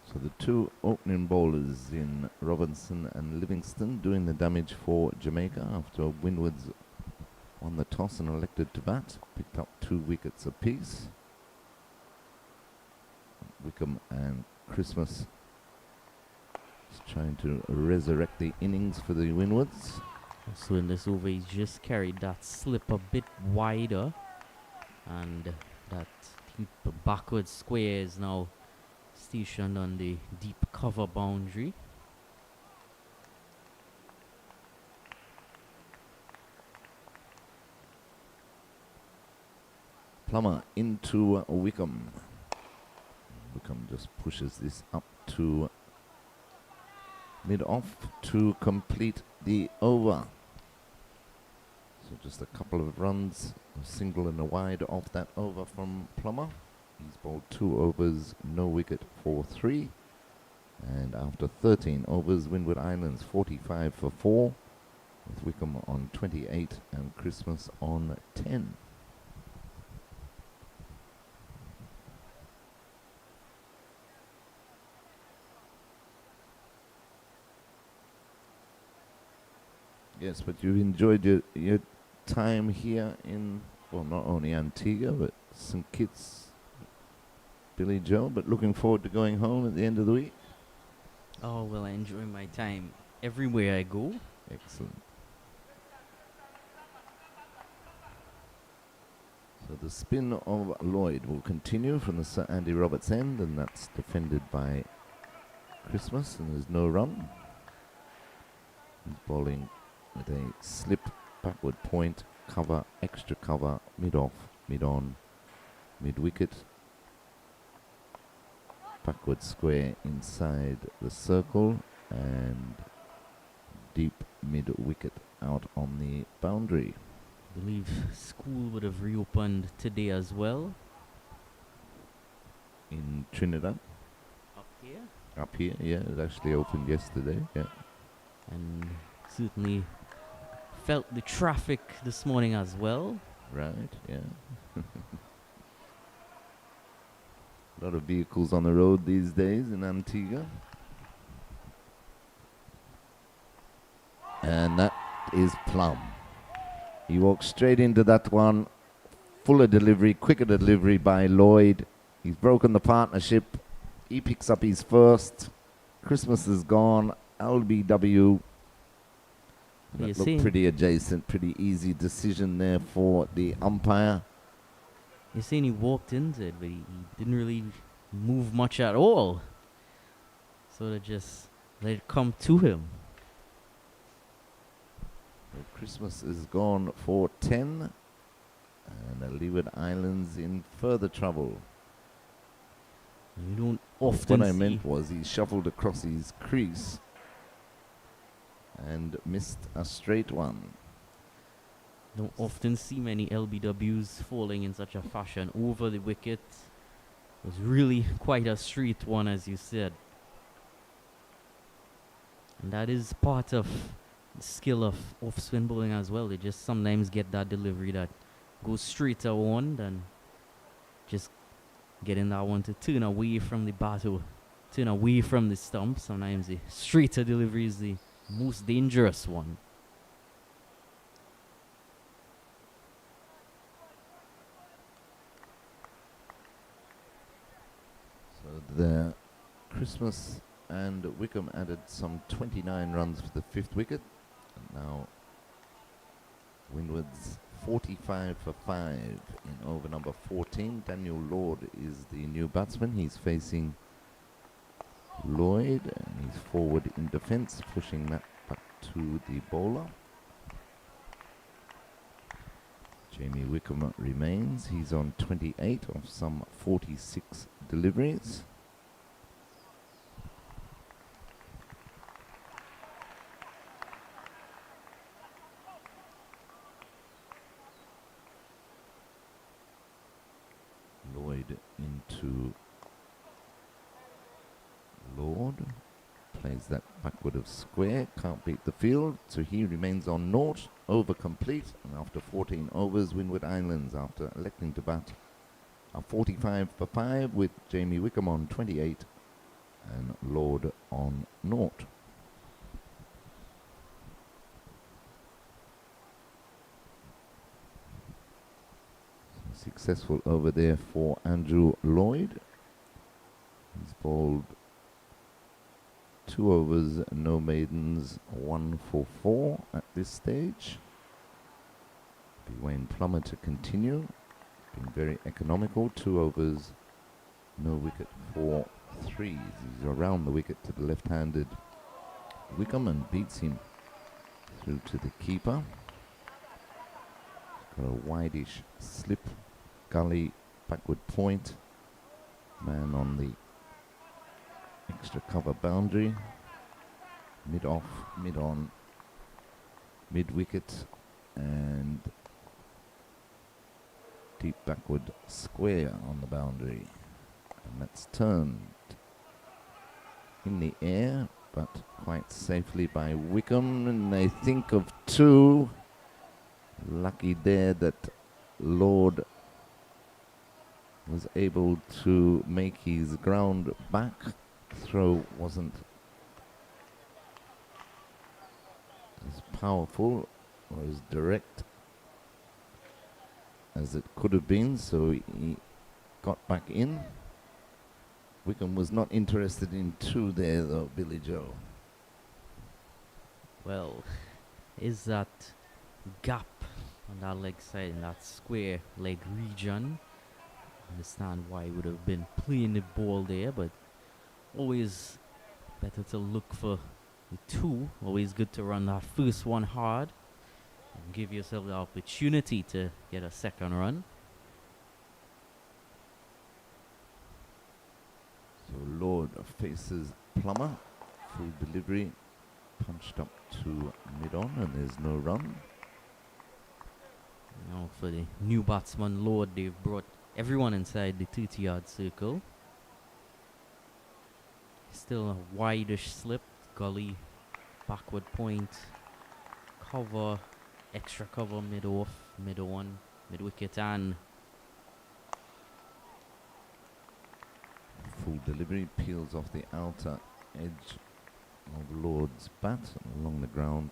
Speaker 1: So the two opening bowlers in Robinson and Livingston doing the damage for Jamaica after Windwards won the toss and elected to bat. Picked up 2 wickets apiece. Wickham and Christmas is trying to resurrect the innings for the Windwards.
Speaker 2: So in this over, he's just carried that slip a bit wider, and that deep backward square is now stationed on the deep cover boundary.
Speaker 1: Plumber into Wickham. Wickham just pushes this up to mid-off to complete the over. So just a couple of runs, a single and a wide off that over from Plumber. He's bowled 2 overs, no wicket for 3. And after 13 overs, Windward Islands 45 for 4, with Wickham on 28 and Christmas on 10. Yes, but you've enjoyed your time here in, well, not only Antigua, but St. Kitts, Billy Joe, but looking forward to going home at the end of the week.
Speaker 2: Oh, well, I enjoy my time everywhere I go.
Speaker 1: Excellent. So the spin of Lloyd will continue from the Sir Andy Roberts end, and that's defended by Christmas, and there's no run. He's bowling with a slip, backward point, cover, extra cover, mid-off, mid-on, mid-wicket. Backward square inside the circle, and deep mid-wicket out on the boundary.
Speaker 2: I believe school would have reopened today as well.
Speaker 1: In Trinidad?
Speaker 2: Up here?
Speaker 1: Up here, yeah, it actually opened yesterday, yeah.
Speaker 2: And certainly felt the traffic this morning as well.
Speaker 1: Right, yeah. A lot of vehicles on the road these days in Antigua. And that is Plum. He walks straight into that one. Fuller delivery, quicker delivery by Lloyd. He's broken the partnership. He picks up his first. Christmas is gone. LBW. That looked pretty adjacent, pretty easy decision there for the umpire.
Speaker 2: You're saying he walked into it, but he didn't really move much at all. So they just let it come to him.
Speaker 1: Well, Christmas is gone for 10. And the Leeward Islands in further trouble.
Speaker 2: You don't often
Speaker 1: What I meant was he shuffled across his crease and missed a straight one.
Speaker 2: Don't often see many LBWs falling in such a fashion over the wicket. It was really quite a straight one, as you said. And that is part of the skill of off-spin bowling as well. They just sometimes get that delivery that goes straighter on than just getting that one to turn away from the battle, turn away from the stump. Sometimes the straighter delivery is the most dangerous one.
Speaker 1: the Christmas, and Wickham added some 29 runs for the 5th wicket. And now Windwards 45 for 5 in over number 14. Daniel Lloyd is the new batsman. He's facing Lloyd, and he's forward in defence, pushing that back to the bowler. Jamie Wickham remains. He's on 28 of some 46 deliveries. Lloyd into Lord. Plays that backward of square. Can't beat the field. So he remains on naught. Over complete. And after 14 overs, Windward Islands, after electing to bat, are 45 for 5 with Jamie Wickham on 28 and Lord on naught. Successful over there for Andrew Lloyd. He's bowled 2 overs, no maidens, 1 for 4 at this stage. Wayne Plumber to continue. Been very economical. 2 overs, no wicket for 3. He's around the wicket to the left-handed Wickham and beats him through to the keeper. Got a wideish slip, gully, backward point. Man on the extra cover boundary. Mid-off, mid-on, mid-wicket, and deep backward square on the boundary. And that's turned in the air, but quite safely by Wickham. And they think of 2. Lucky there that Lord was able to make his ground back. Throw wasn't as powerful or as direct as it could have been, so he got back in. Wickham was not interested in 2 there though, Billy Joe.
Speaker 2: Well, is that gap on that leg side in that square leg region? I understand why he would have been playing the ball there, but always better to look for the 2. Always good to run that first one hard and give yourself the opportunity to get a second run.
Speaker 1: So Lord faces Plumber. Full delivery, punched up to mid-on, and there's no run.
Speaker 2: Now for the new batsman Lord, they've brought everyone inside the 30-yard circle. Still a wideish slip, gully, backward point, cover, extra cover, mid-off, mid-on, mid-wicket, and
Speaker 1: Full delivery, peels off the outer edge of Lord's bat along the ground.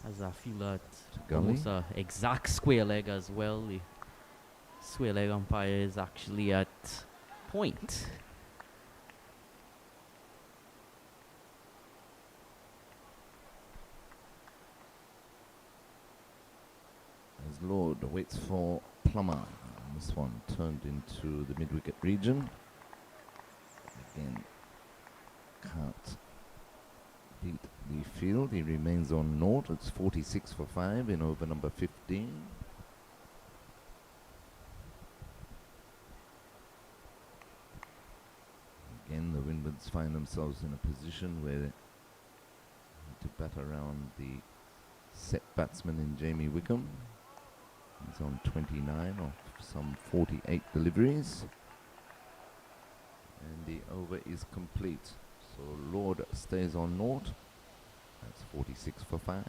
Speaker 2: as I feel that
Speaker 1: Gully.
Speaker 2: almost a exact square leg as well. The square leg umpire is actually at point.
Speaker 1: As Lord waits for Plumber. This one turned into the mid-wicket region. Again, can't beat the field. He remains on naught. It's 46 for 5 in over number 15. Again, the Windwards find themselves in a position where they need to bat around the set batsman in Jamie Wickham. He's on 29 of some 48 deliveries. And the over is complete. So Lord stays on naught. That's 46 for 5.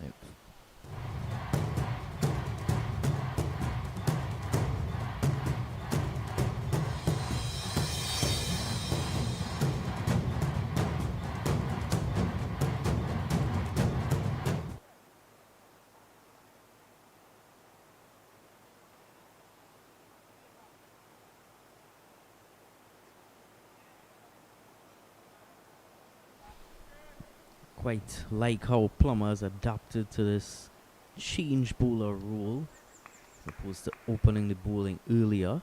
Speaker 2: Quite like how Plumber has adapted to this change bowler rule, as opposed to opening the bowling earlier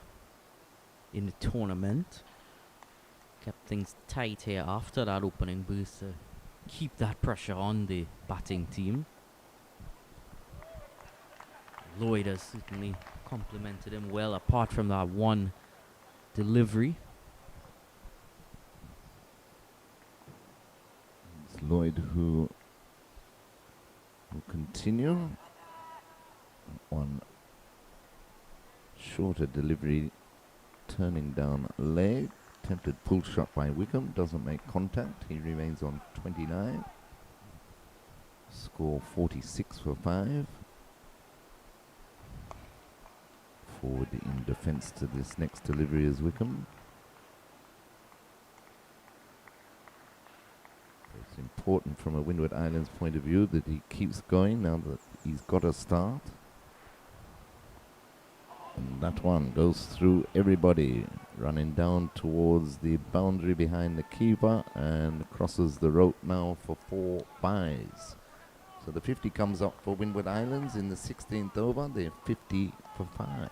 Speaker 2: in the tournament. Kept things tight here after that opening burst to keep that pressure on the batting team. Lloyd has certainly complimented him well, apart from that one delivery.
Speaker 1: It's Lloyd who will continue. One shorter delivery, turning down leg. Attempted pull shot by Wickham, doesn't make contact. He remains on 29. Score 46 for 5. Forward in defence to this next delivery is Wickham. It's important from a Windward Islands point of view that he keeps going now that he's got a start. And that one goes through everybody, running down towards the boundary behind the keeper and crosses the rope now for 4 byes. So the 50 comes up for Windward Islands in the 16th over. They're 50 for 5.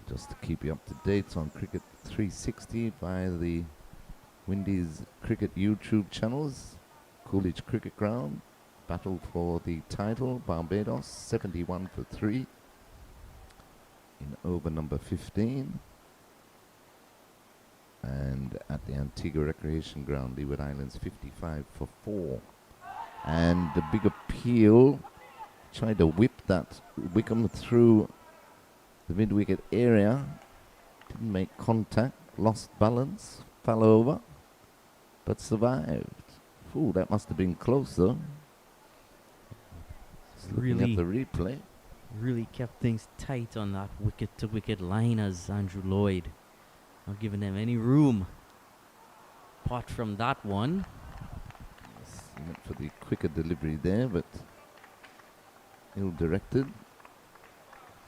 Speaker 1: Just to keep you up to date on Cricket 360 via the Windies Cricket YouTube channels. Coolidge Cricket Ground. Battle for the title, Barbados 71 for 3 in over number 15. And at the Antigua Recreation Ground, Leeward Islands 55 for 4. And the big appeal, tried to whip that Wickham through the mid-wicket area, didn't make contact, lost balance, fell over, but survived. Ooh, that must have been close though. Looking at the replay.
Speaker 2: Really kept things tight on that wicket-to-wicket line as Andrew Lloyd. Not giving them any room. Apart from that one.
Speaker 1: Yes, he went for the quicker delivery there, but ill-directed.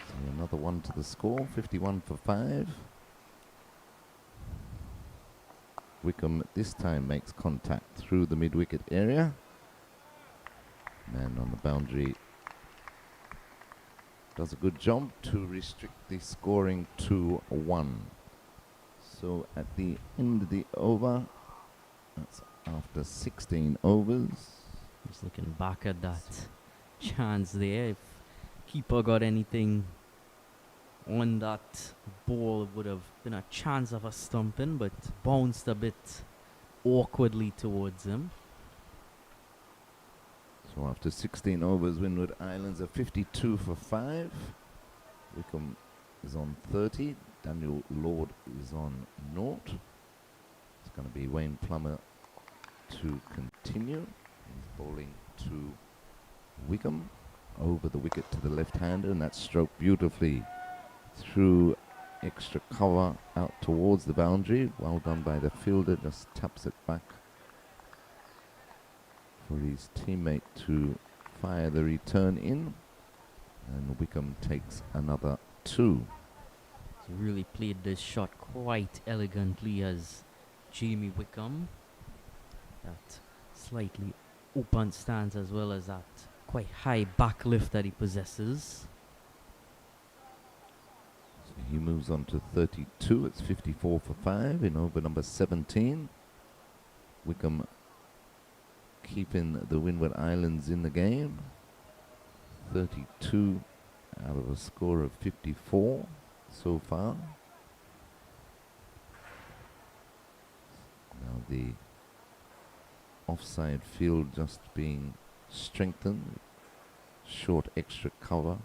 Speaker 1: So another one to the score, 51 for 5. Wickham this time makes contact through the mid-wicket area. Man on the boundary does a good job to restrict the scoring to 1. So at the end of the over, that's after 16 overs.
Speaker 2: Just looking back at that chance there. If keeper got anything on that ball, it would have been a chance of a stumping, but bounced a bit awkwardly towards him.
Speaker 1: So after 16 overs, Windward Islands are 52 for 5. Wickham is on 30. Daniel Lloyd is on 0. It's going to be Wayne Plumber to continue. He's bowling to Wickham over the wicket to the left-hander, and that's stroked beautifully through extra cover out towards the boundary. Well done by the fielder, just taps it back for his teammate to fire the return in, and Wickham takes another 2.
Speaker 2: So really played this shot quite elegantly as Jamie Wickham. That slightly open stance as well as that quite high back lift that he possesses.
Speaker 1: So he moves on to 32. It's 54 for 5 in over number 17. Wickham keeping the Windward Islands in the game. 32 out of a score of 54 so far. Now the offside field just being strengthened. Short extra cover,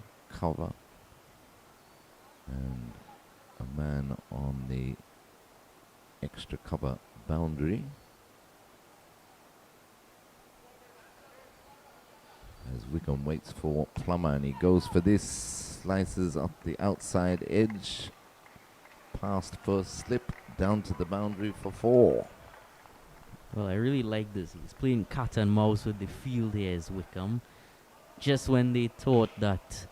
Speaker 1: and a man on the extra cover boundary. As Wickham waits for Plumber, and he goes for this, slices up the outside edge, past first slip, down to the boundary for 4.
Speaker 2: Well, I really like this. He's playing cat and mouse with the field here as Wickham. Just when they thought that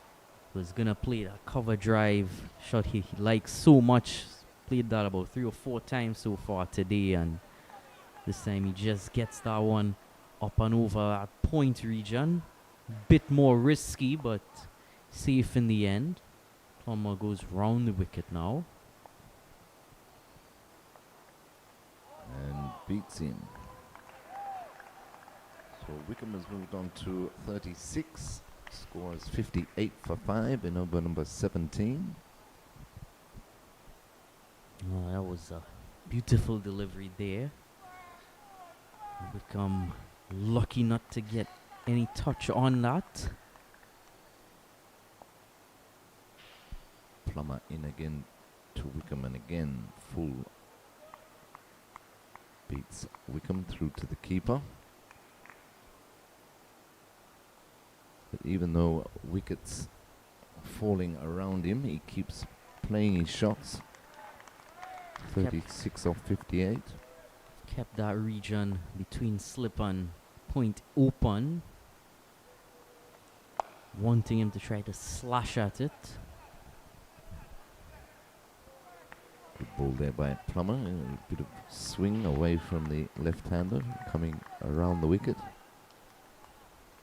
Speaker 2: he was going to play that cover drive shot he likes so much, played that about 3 or 4 times so far today, and This time he just gets that one up and over at point region. Bit more risky, but safe in the end. Plumber goes round the wicket now.
Speaker 1: And beats him. So Wickham has moved on to 36. Score is 58 for 5 in over number 17.
Speaker 2: Oh, that was a beautiful delivery there. Wickham lucky not to get any touch on that.
Speaker 1: Plumber in again to Wickham, and again full beats Wickham through to the keeper. But even though wickets falling around him, he keeps playing his shots. 36 off 58.
Speaker 2: Kept that region between slip and point open, wanting him to try to slash at it.
Speaker 1: Good ball there by Plumber. A bit of swing away from the left-hander coming around the wicket.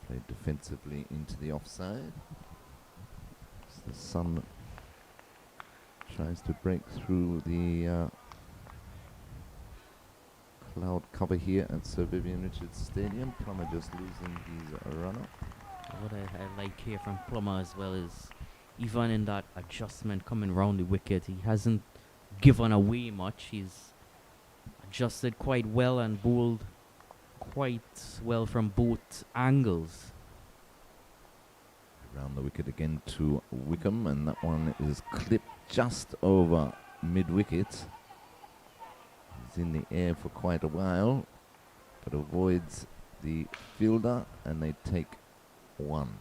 Speaker 1: Played defensively into the offside. As the sun tries to break through the cloud cover here at Sir Vivian Richards Stadium. Plumber just losing his runner.
Speaker 2: What I like here from Plumber as well is even in that adjustment coming round the wicket, he hasn't given away much. He's adjusted quite well and bowled quite well from both angles.
Speaker 1: Around the wicket again to Wickham, and that one is clipped just over mid-wicket. He's in the air for quite a while, but avoids the fielder, and they take one.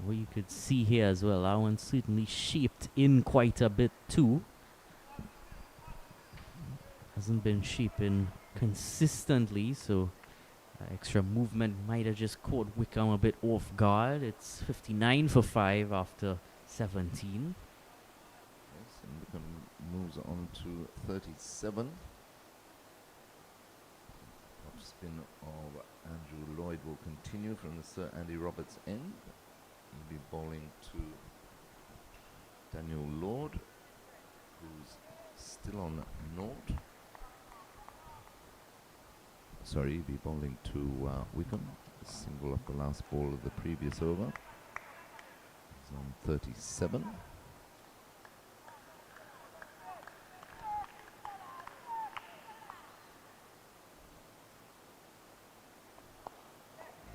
Speaker 2: What you could see here as well, that one certainly shaped in quite a bit too. Hasn't been shaping consistently, so extra movement might have just caught Wickham a bit off guard. It's 59 for 5 after 17.
Speaker 1: Yes, and Wickham moves on to 37. Off spin of Andrew Lloyd will continue from the Sir Andy Roberts end. He'll be bowling to Daniel Lloyd, who's still on naught. Sorry, he'll be bowling to Wickham, a single off the last ball of the previous over. He's on 37.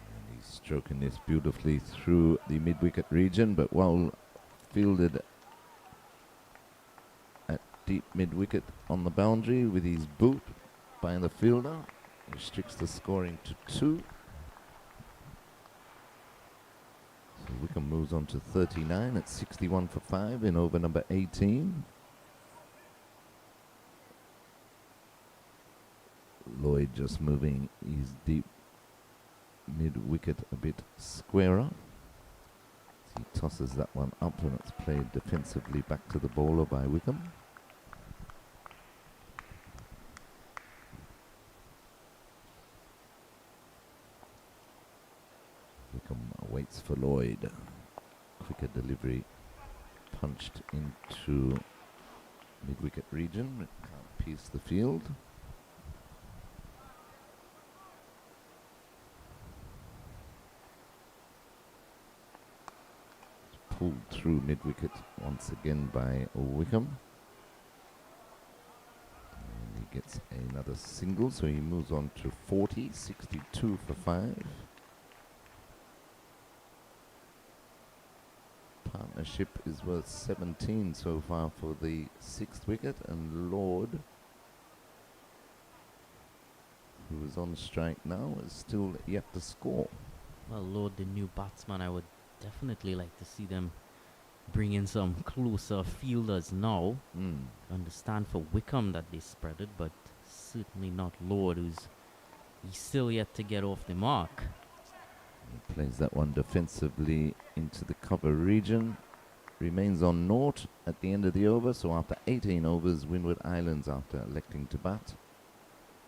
Speaker 1: And he's stroking this beautifully through the mid-wicket region, but well fielded at deep mid-wicket on the boundary with his boot by the fielder. Restricts the scoring to 2. So Wickham moves on to 39 at 61 for 5 in over number 18. Lloyd just moving his deep mid-wicket a bit squarer. He tosses that one up, and it's played defensively back to the bowler by Wickham. Wickham waits for Lloyd. Quicker delivery punched into mid-wicket region. It can't pierce the field. It's pulled through mid-wicket once again by Wickham. And he gets another single, so he moves on to 40, 62 for 5. Partnership is worth 17 so far for the 6th wicket, and Lloyd, who is on strike now, is still yet to score.
Speaker 2: Well, Lloyd, the new batsman, I would definitely like to see them bring in some closer fielders now. Understand for Wickham that they spread it, but certainly not Lloyd, he's still yet to get off the mark.
Speaker 1: He plays that one defensively into the cover region. Remains on naught at the end of the over, so after 18 overs, Windward Islands, after electing to bat,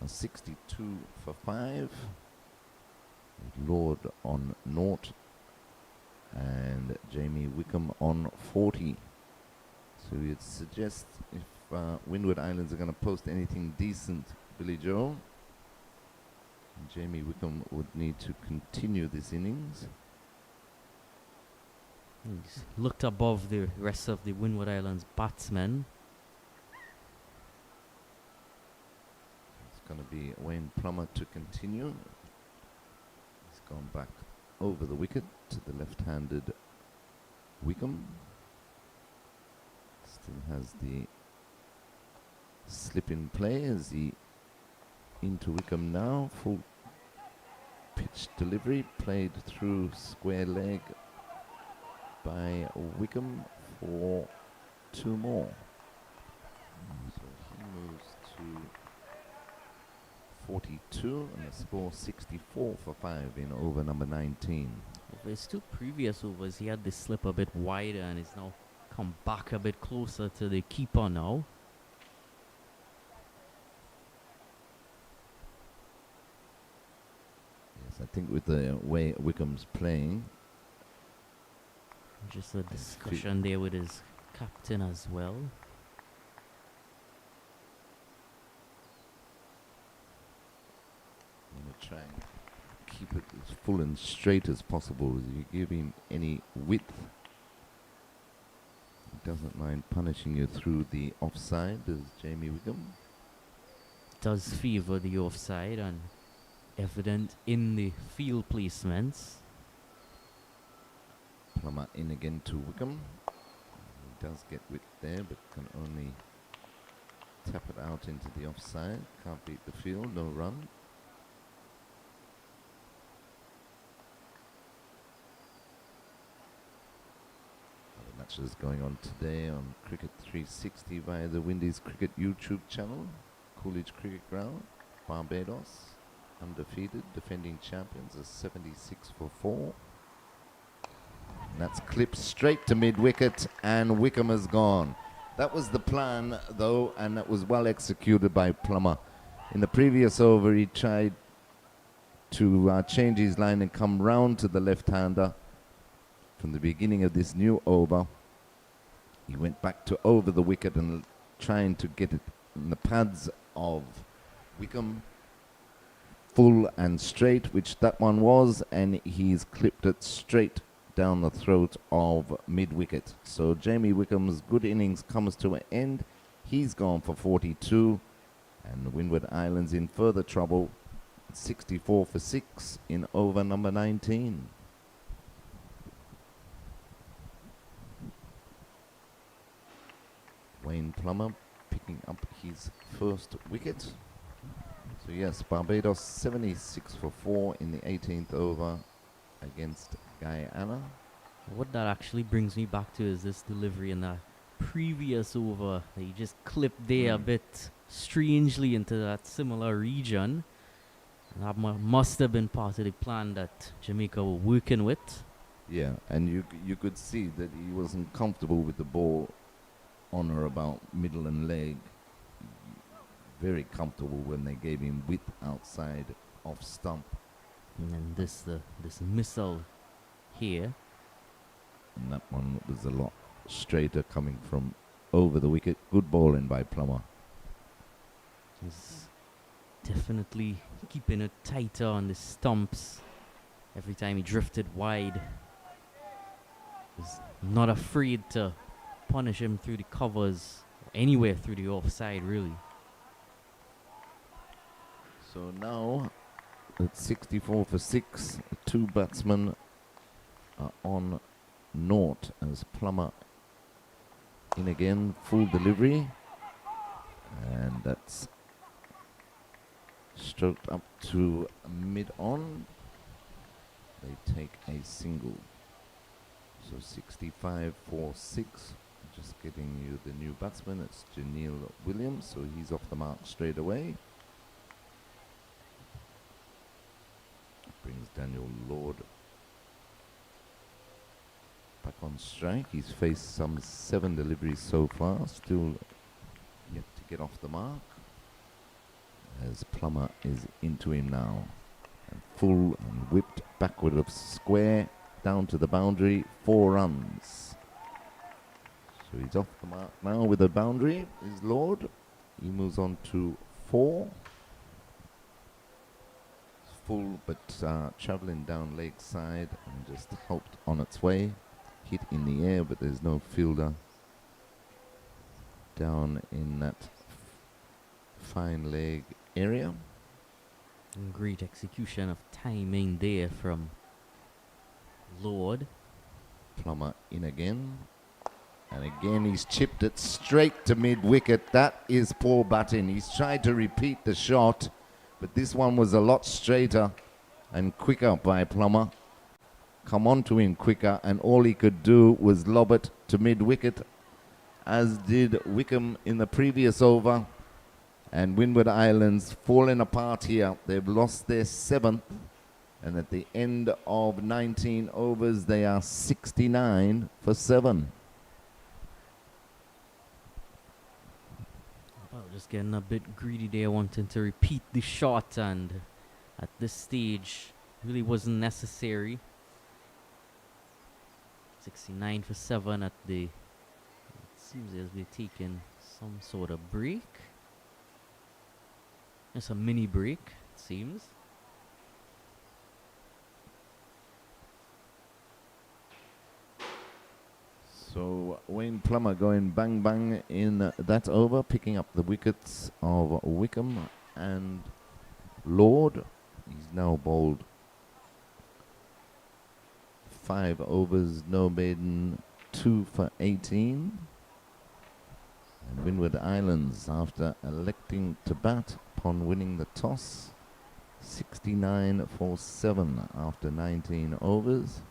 Speaker 1: a 62 for 5. Lloyd on 0 and Jamie Wickham on 40. So you'd suggest if Windward Islands are going to post anything decent, Billy Joe, Jamie Wickham would need to continue this innings.
Speaker 2: He's looked above the rest of the Windward Islands batsmen.
Speaker 1: It's going to be Wayne Plumber to continue. He's gone back over the wicket to the left-handed Wickham. Still has the slip in play as he into Wickham now. Full pitch delivery played through square leg by Wickham for 2 more. So he moves to 42 and the score 64 for 5 in over number 19.
Speaker 2: Over his 2 previous overs, he had this slip a bit wider and he's now come back a bit closer to the keeper now.
Speaker 1: Yes, I think with the way Wickham's playing,
Speaker 2: just a discussion there with his captain as well.
Speaker 1: I'm going to try and keep it as full and straight as possible. As you give him any width, he doesn't mind punishing you through the offside, does Jamie Wickham.
Speaker 2: Does favour the offside and evident in the field placements.
Speaker 1: Plumber in again to Wickham. He does get width there, but can only tap it out into the offside. Can't beat the field, no run. The matches going on today on Cricket 360 via the Windies Cricket YouTube channel. Coolidge Cricket Ground, Barbados, undefeated, defending champions, a 76 for 4. And that's clipped straight to mid-wicket, and Wickham has gone. That was the plan, though, and that was well executed by Plumber. In the previous over, he tried to change his line and come round to the left-hander. From the beginning of this new over, he went back to over the wicket and trying to get it in the pads of Wickham, full and straight, which that one was, and he's clipped it straight down the throat of mid-wicket. So Jamie Wickham's good innings comes to an end. He's gone for 42, and the Windward Islands in further trouble. 64 for 6 in over number 19. Wayne Plumber picking up his first wicket. So yes, Barbados 76 for 4 in the 18th over against Guyana.
Speaker 2: What that actually brings me back to is this delivery in the previous over that he just clipped there a bit strangely into that similar region. And that must have been part of the plan that Jamaica were working with.
Speaker 1: Yeah, and you could see that he wasn't comfortable with the ball on or about middle and leg. Very comfortable when they gave him width outside off stump.
Speaker 2: And then this missile here.
Speaker 1: And that one was a lot straighter coming from over the wicket. Good bowling by Plumber.
Speaker 2: He's definitely keeping it tighter on the stumps every time he drifted wide. He's not afraid to punish him through the covers, anywhere through the offside, really.
Speaker 1: So now, at 64 for 6, the 2 batsmen are on naught as Plumber in again, full delivery. And that's stroked up to mid-on. They take a single. So 65 for 6. Just getting you the new batsman. It's Janeel Williams, so he's off the mark straight away. Brings Daniel Lloyd back on strike. He's faced some 7 deliveries so far, still yet to get off the mark. as Plumber is into him now. And full and whipped backward of square down to the boundary. 4 runs. So he's off the mark now with a boundary, is Lloyd. He moves on to 4. Full but travelling down leg side and just helped on its way. Hit in the air, but there's no fielder down in that fine leg area.
Speaker 2: And great execution of timing there from Lloyd.
Speaker 1: Plumber in again. And again he's chipped it straight to mid-wicket. That is poor batting. He's tried to repeat the shot, but this one was a lot straighter and quicker by Plumber. Come on to him quicker, and all he could do was lob it to mid-wicket, as did Wickham in the previous over. And Windward Islands falling apart here. They've lost their 7th, and at the end of 19 overs they are 69 for 7.
Speaker 2: Well, just getting a bit greedy there, wanting to repeat the shot, and at this stage really wasn't necessary. 69 for 7 at the... It seems as we're taking some sort of break. It's a mini break, it seems.
Speaker 1: So Wayne Plummer going bang bang in that over, picking up the wickets of Wickham and Lloyd. He's now bowled 5 overs, no maiden, 2 for 18. And Windward Islands, after electing to bat upon winning the toss, 69 for 7 after 19 overs.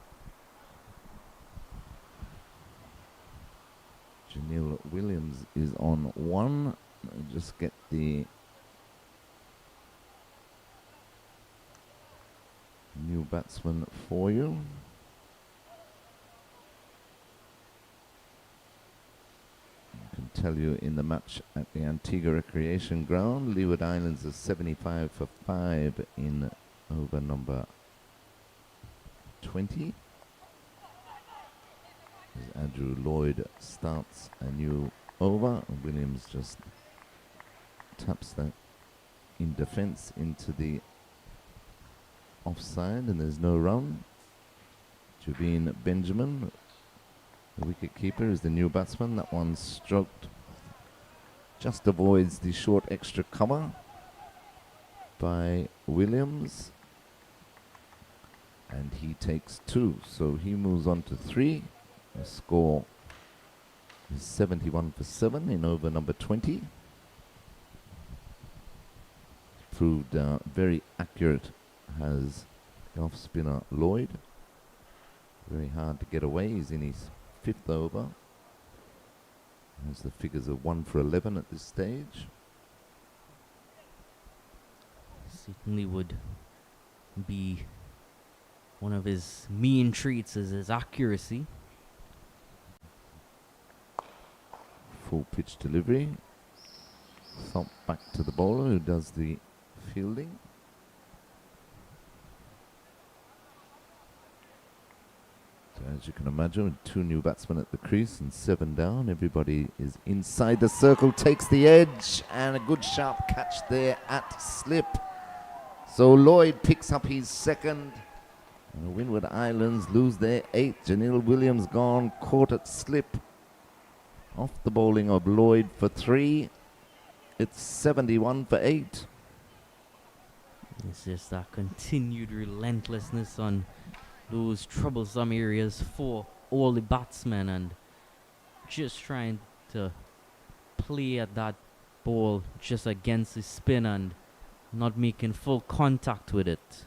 Speaker 1: Janelle Williams is on 1. Let me just get the new batsman for you. I can tell you in the match at the Antigua Recreation Ground, Leeward Islands is 75 for 5 in over number 20. As Andrew Lloyd starts a new over, and Williams just taps that in defence into the offside, and there's no run. Javine Benjamin, the wicket keeper, is the new batsman. That one stroked, just avoids the short extra cover by Williams, and he takes 2, so he moves on to 3. The score is 71 for 7 in over number 20. Proved very accurate, has the off spinner Lloyd. Very hard to get away. He's in his 5th over. As the figures are 1 for 11 at this stage.
Speaker 2: Certainly would be one of his main traits is his accuracy.
Speaker 1: Full pitch delivery. Thump back to the bowler who does the fielding. So as you can imagine, with 2 new batsmen at the crease and 7 down, everybody is inside the circle, takes the edge, and a good sharp catch there at slip. So Lloyd picks up his 2nd. And the Windward Islands lose their 8th. Janelle Williams gone, caught at slip. Off the bowling of Lloyd for 3. It's 71 for 8.
Speaker 2: It's just that continued relentlessness on those troublesome areas for all the batsmen, and just trying to play at that ball just against the spin and not making full contact with it.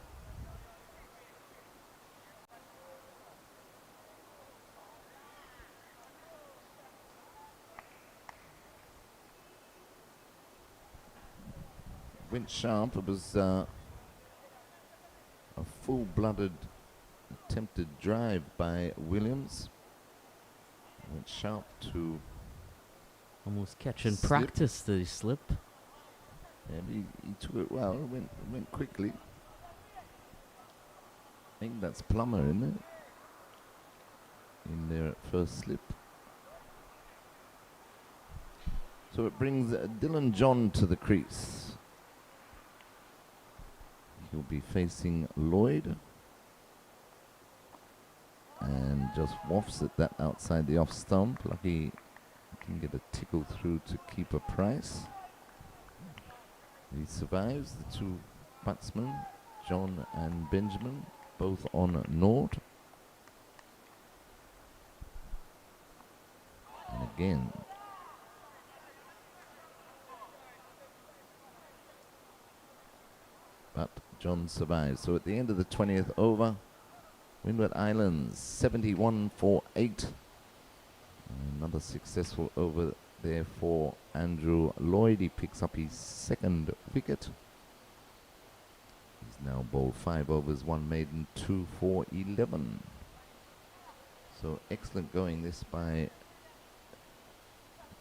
Speaker 1: Went sharp. It was a full-blooded attempted drive by Williams. Went sharp to
Speaker 2: Almost catching
Speaker 1: slip.
Speaker 2: practice the slip.
Speaker 1: Yeah, but he took it well. Went quickly. I think that's Plumber, isn't it? In their first slip. So it brings Dylan John to the crease. He'll be facing Lloyd. And just wafts at that outside the off stump. Lucky can get a tickle through to keeper Price. He survives. The two batsmen, John and Benjamin, both on naught. And again, but John survives. So at the end of the 20th over, Windward Islands 71 for 8. Another successful over there for Andrew Lloyd. He picks up his second wicket. He's now bowled 5 overs, 1 maiden, 2 for 11. So excellent going this by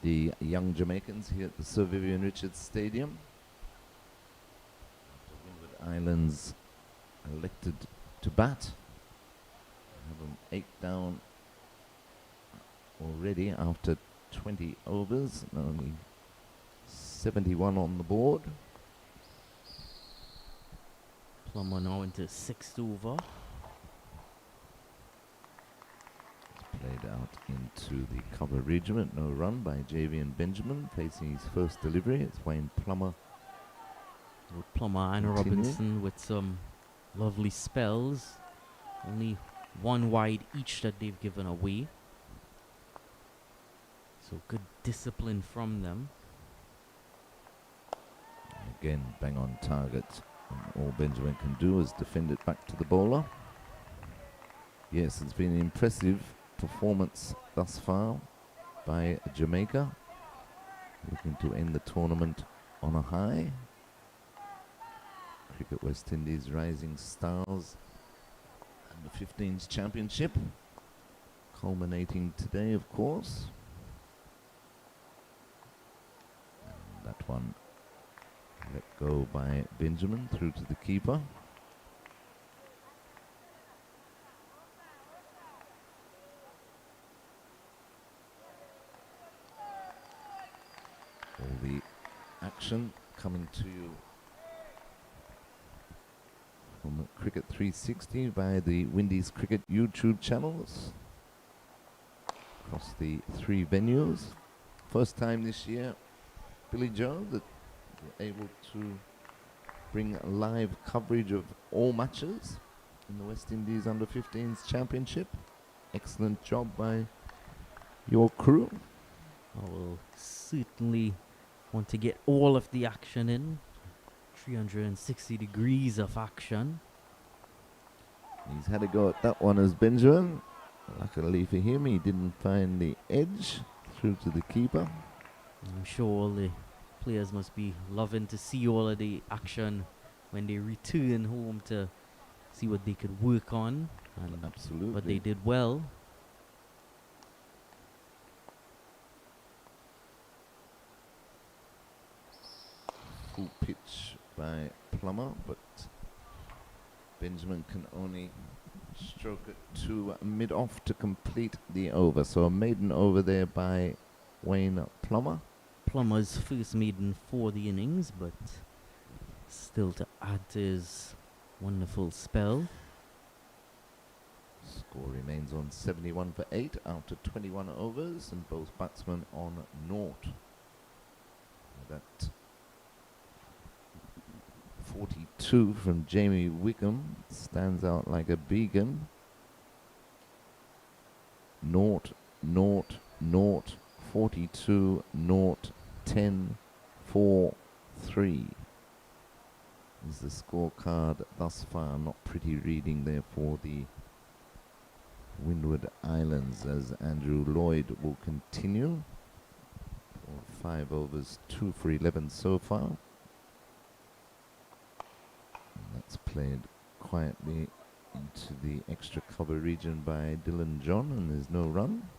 Speaker 1: the young Jamaicans here at the Sir Vivian Richards Stadium. Windward Islands elected to bat. Have them 8 down already after 20 overs, and only 71 on the board.
Speaker 2: Plumber now into 6th over.
Speaker 1: It's played out into the cover regiment. No run by JV and Benjamin, facing his first delivery. It's Wayne Plummer.
Speaker 2: With Plumber and Robinson with some lovely spells. Only 1 wide each that they've given away. So good discipline from them.
Speaker 1: And again, bang on target. And all Benjamin can do is defend it back to the bowler. Yes, it's been an impressive performance thus far by Jamaica. Looking to end the tournament on a high. Cricket West Indies Rising Stars Under 15s Championship. Culminating today, of course. That one let go by Benjamin through to the keeper. All the action coming to you from Cricket 360 via the Windies Cricket YouTube channels across the 3 venues. First time this year, Billy Joe, that we're able to bring live coverage of all matches in the West Indies Under 15s Championship. Excellent job by your crew.
Speaker 2: I will certainly want to get all of the action in. 360 degrees of action.
Speaker 1: He's had a go at that one as Benjamin. Luckily for him, he didn't find the edge through to the keeper.
Speaker 2: I'm sure all the players must be loving to see all of the action when they return home to see what they could work on. And
Speaker 1: Absolutely.
Speaker 2: but they did well.
Speaker 1: Full pitch by Plumber, but Benjamin can only stroke it to mid-off to complete the over. So a maiden over there by Wayne Plumber.
Speaker 2: Plummer's first maiden for the innings, but still to add to his wonderful spell.
Speaker 1: Score remains on 71 for 8 after 21 overs, and both batsmen on naught. That 42 from Jamie Wickham stands out like a beacon. Naught, naught, naught, 42, naught, 10, 4, 3 is the scorecard thus far. Not pretty reading there for the Windward Islands, as Andrew Lloyd will continue for 5 overs, 2 for 11 so far. And that's played quietly into the extra cover region by Dylan John, and there's no run.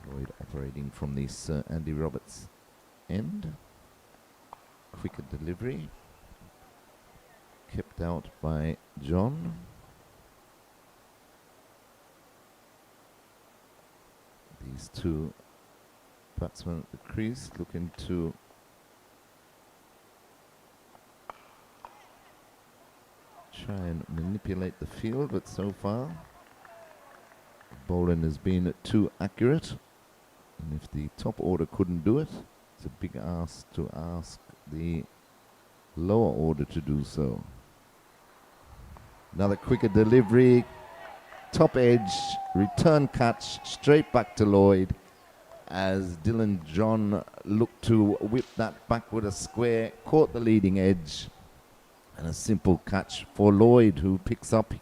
Speaker 1: Lloyd operating from the Sir Andy Roberts end. quicker delivery. Kept out by John. These two batsmen at the crease looking to try and manipulate the field, but so far the bowling has been too accurate, and if the top order couldn't do it, it's a big ask to ask the lower order to do so. Another quicker delivery, top edge, return catch straight back to Lloyd as Dylan John looked to whip that back with a square, caught the leading edge, and a simple catch for Lloyd, who picks up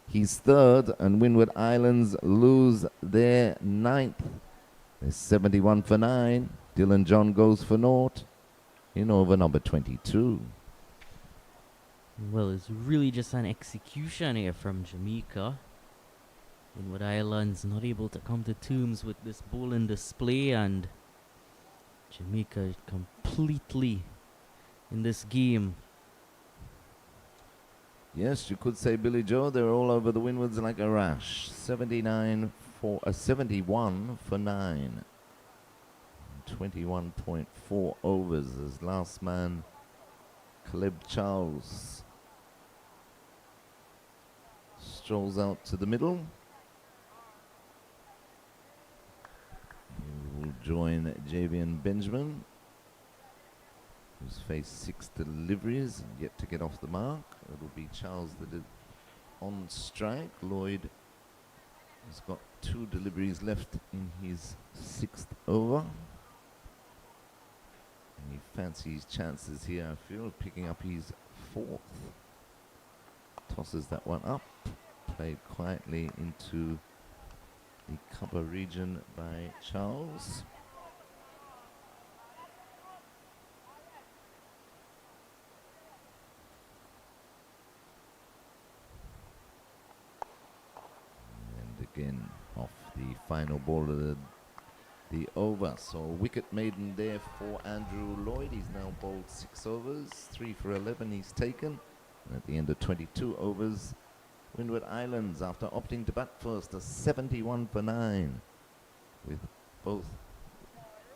Speaker 1: his third, and Windward Islands lose their ninth. They're 71 for 9. Dylan John goes for naught in over number 22.
Speaker 2: Well, it's really just an execution here from Jamaica. Windward Islands not able to come to terms with this bowling display, and Jamaica completely in this game.
Speaker 1: Yes, you could say, Billy Joe, they're all over the Windwards like a rash. 71 for 9. 21.4 overs as last man Caleb Charles strolls out to the middle. He will join Javian Benjamin, who's faced 6 deliveries and yet to get off the mark. It'll be Charles that is on strike. Lloyd has got 2 deliveries left in his 6th over. And he fancies chances here, I feel, of picking up his 4th. Tosses that one up, played quietly into the cover region by Charles. Again off the final ball of the over. So wicket maiden there for Andrew Lloyd. He's now bowled 6 overs, 3 for 11 he's taken. And at the end of 22 overs, Windward Islands, after opting to bat first, are 71 for 9, with both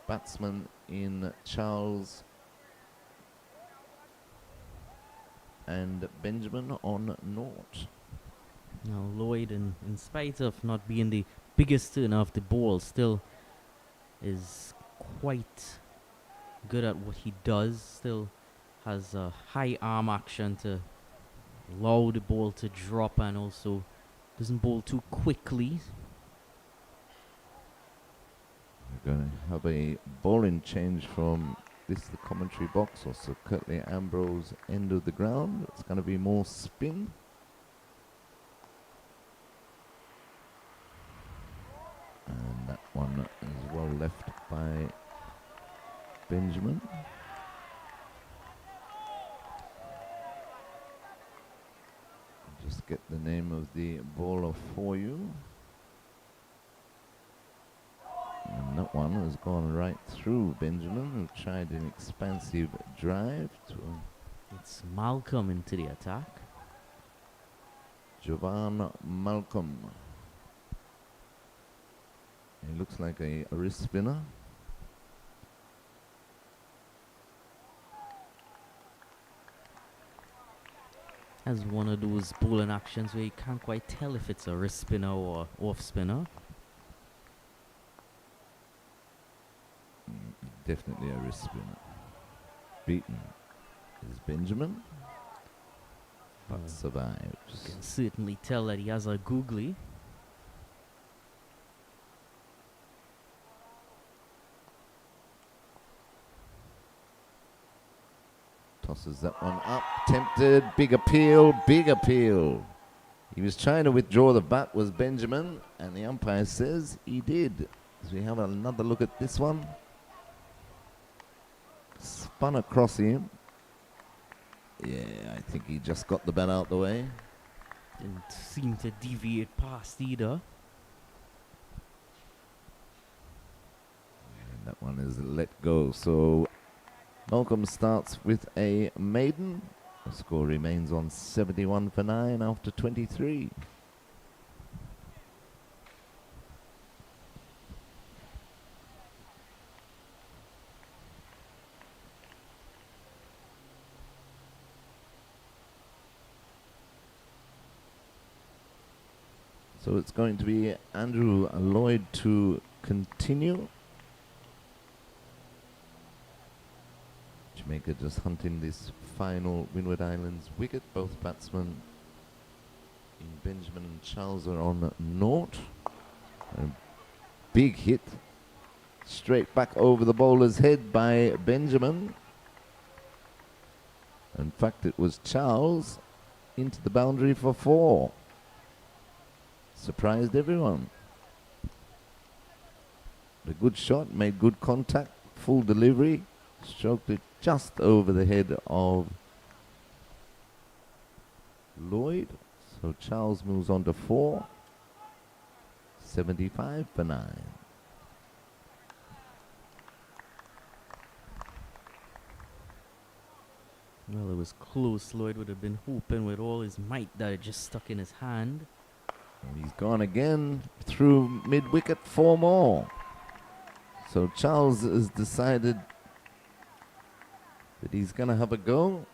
Speaker 1: batsmen in Charles and Benjamin on naught.
Speaker 2: Now Lloyd, in spite of not being the biggest turner of the ball, still is quite good at what he does. Still has a high arm action to allow the ball to drop, and also doesn't bowl too quickly.
Speaker 1: We're going to have a bowling change from the commentary box, or Sir Curtly Ambrose end of the ground. It's going to be more spin. And that one is well left by Benjamin. Just get the name of the bowler for you. And that one has gone right through Benjamin, who tried an expansive drive to...
Speaker 2: It's Malcolm into the attack.
Speaker 1: Jovan Malcolm. He looks like a wrist spinner.
Speaker 2: Has one of those bowling actions where you can't quite tell if it's a wrist spinner or off spinner.
Speaker 1: Definitely a wrist spinner. Beaten is Benjamin, but survives.
Speaker 2: You can certainly tell that he has a googly.
Speaker 1: Tosses that one up, tempted, big appeal, big appeal. He was trying to withdraw the bat, was Benjamin, and the umpire says he did. So we have another look at this one. Spun across him. Yeah, I think he just got the bat out the way.
Speaker 2: Didn't seem to deviate past either.
Speaker 1: And that one is let go. So Malcolm starts with a maiden. The score remains on 71 for 9 after 23. So it's going to be Andrew Lloyd to continue. Jamaica just hunting this final Windward Islands wicket. Both batsmen in Benjamin and Charles are on naught. A big hit. Straight back over the bowler's head by Benjamin. In fact, it was Charles into the boundary for 4. Surprised everyone. A good shot, made good contact, full delivery, stroked it just over the head of Lloyd. So Charles moves on to 4. 75 for 9.
Speaker 2: Well, it was close. Lloyd would have been hooping with all his might that it just stuck in his hand.
Speaker 1: And he's gone again through mid-wicket, 4 more. So Charles has decided that he's going to have a go,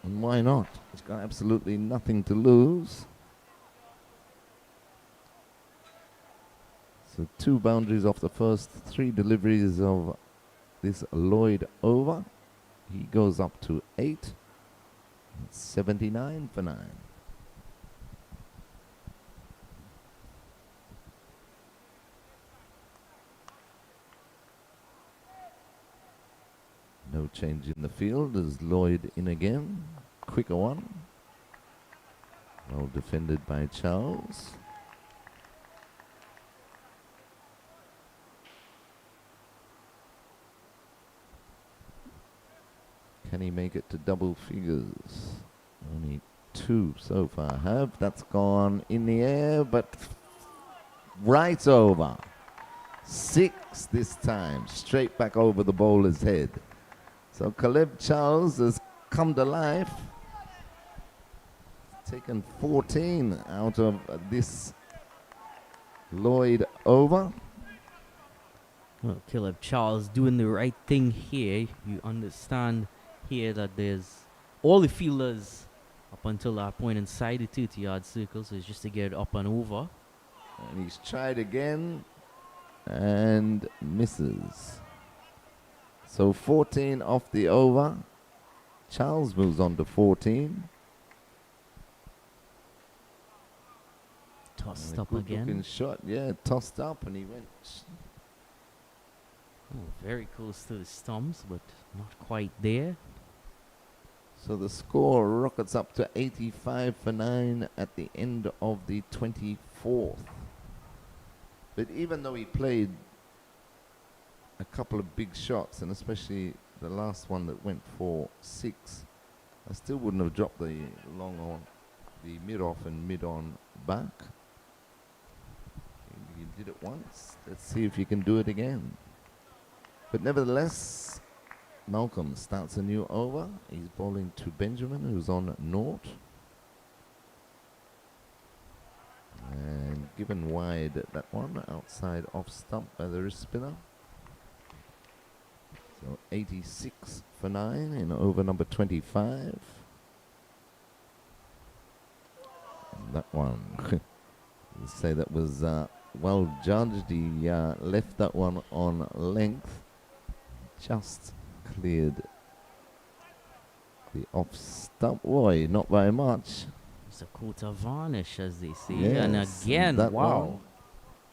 Speaker 1: and why not? He's got absolutely nothing to lose. So 2 boundaries off the first 3 deliveries of this Lloyd over. He goes up to 8. 79 for 9. No change in the field as Lloyd in again. Quicker one. Well defended by Charles. Can he make it to double figures? Only 2 so far have. That's gone in the air, but right over. 6 this time. Straight back over the bowler's head. So Caleb Charles has come to life. Taken 14 out of this Lloyd over.
Speaker 2: Well, Caleb Charles doing the right thing here. You understand here that there's all the fielders up until that point inside the 30-yard circle, so it's just to get it up and over.
Speaker 1: And he's tried again and misses. So 14 off the over. Charles moves on to 14.
Speaker 2: Tossed
Speaker 1: And a
Speaker 2: up
Speaker 1: good looking
Speaker 2: again.
Speaker 1: shot, yeah, tossed up and he went.
Speaker 2: Oh, very close to the stumps, but not quite there.
Speaker 1: So the score rockets up to 85 for 9 at the end of the 24th. But even though he played a couple of big shots, and especially the last one that went for 6, I still wouldn't have dropped the long on, the mid-off and mid-on back. You did it once. Let's see if you can do it again. But nevertheless, Malcolm starts a new over. He's bowling to Benjamin, who's on naught. And given wide that one, outside off stump by the wrist spinner. So 86 for 9 in over number 25. And that one, we'll say that was well judged. He left that one on length. Just cleared the off stump. Boy, not by much.
Speaker 2: It's a coat of varnish, as they say.
Speaker 1: Yes,
Speaker 2: And again,
Speaker 1: that
Speaker 2: wow.
Speaker 1: one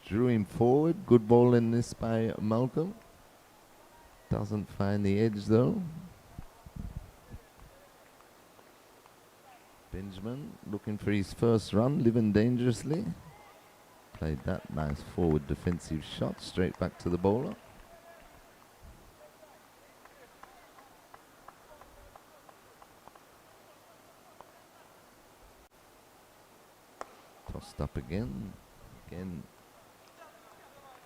Speaker 1: drew him forward. Good ball in this by Malcolm. Doesn't find the edge though. Benjamin looking for his first run, living dangerously. Played that nice forward defensive shot straight back to the bowler. Tossed up again. Again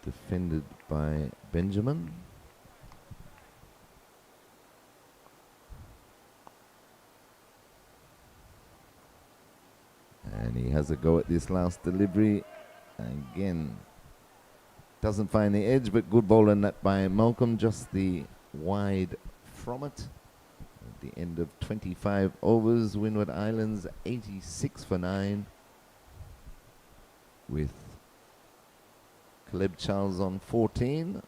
Speaker 1: defended by Benjamin. And he has a go at this last delivery. Again, doesn't find the edge, but good ball in that by Malcolm, just the wide from it. At the end of 25 overs, Windward Islands 86 for 9, with Caleb Charles on 14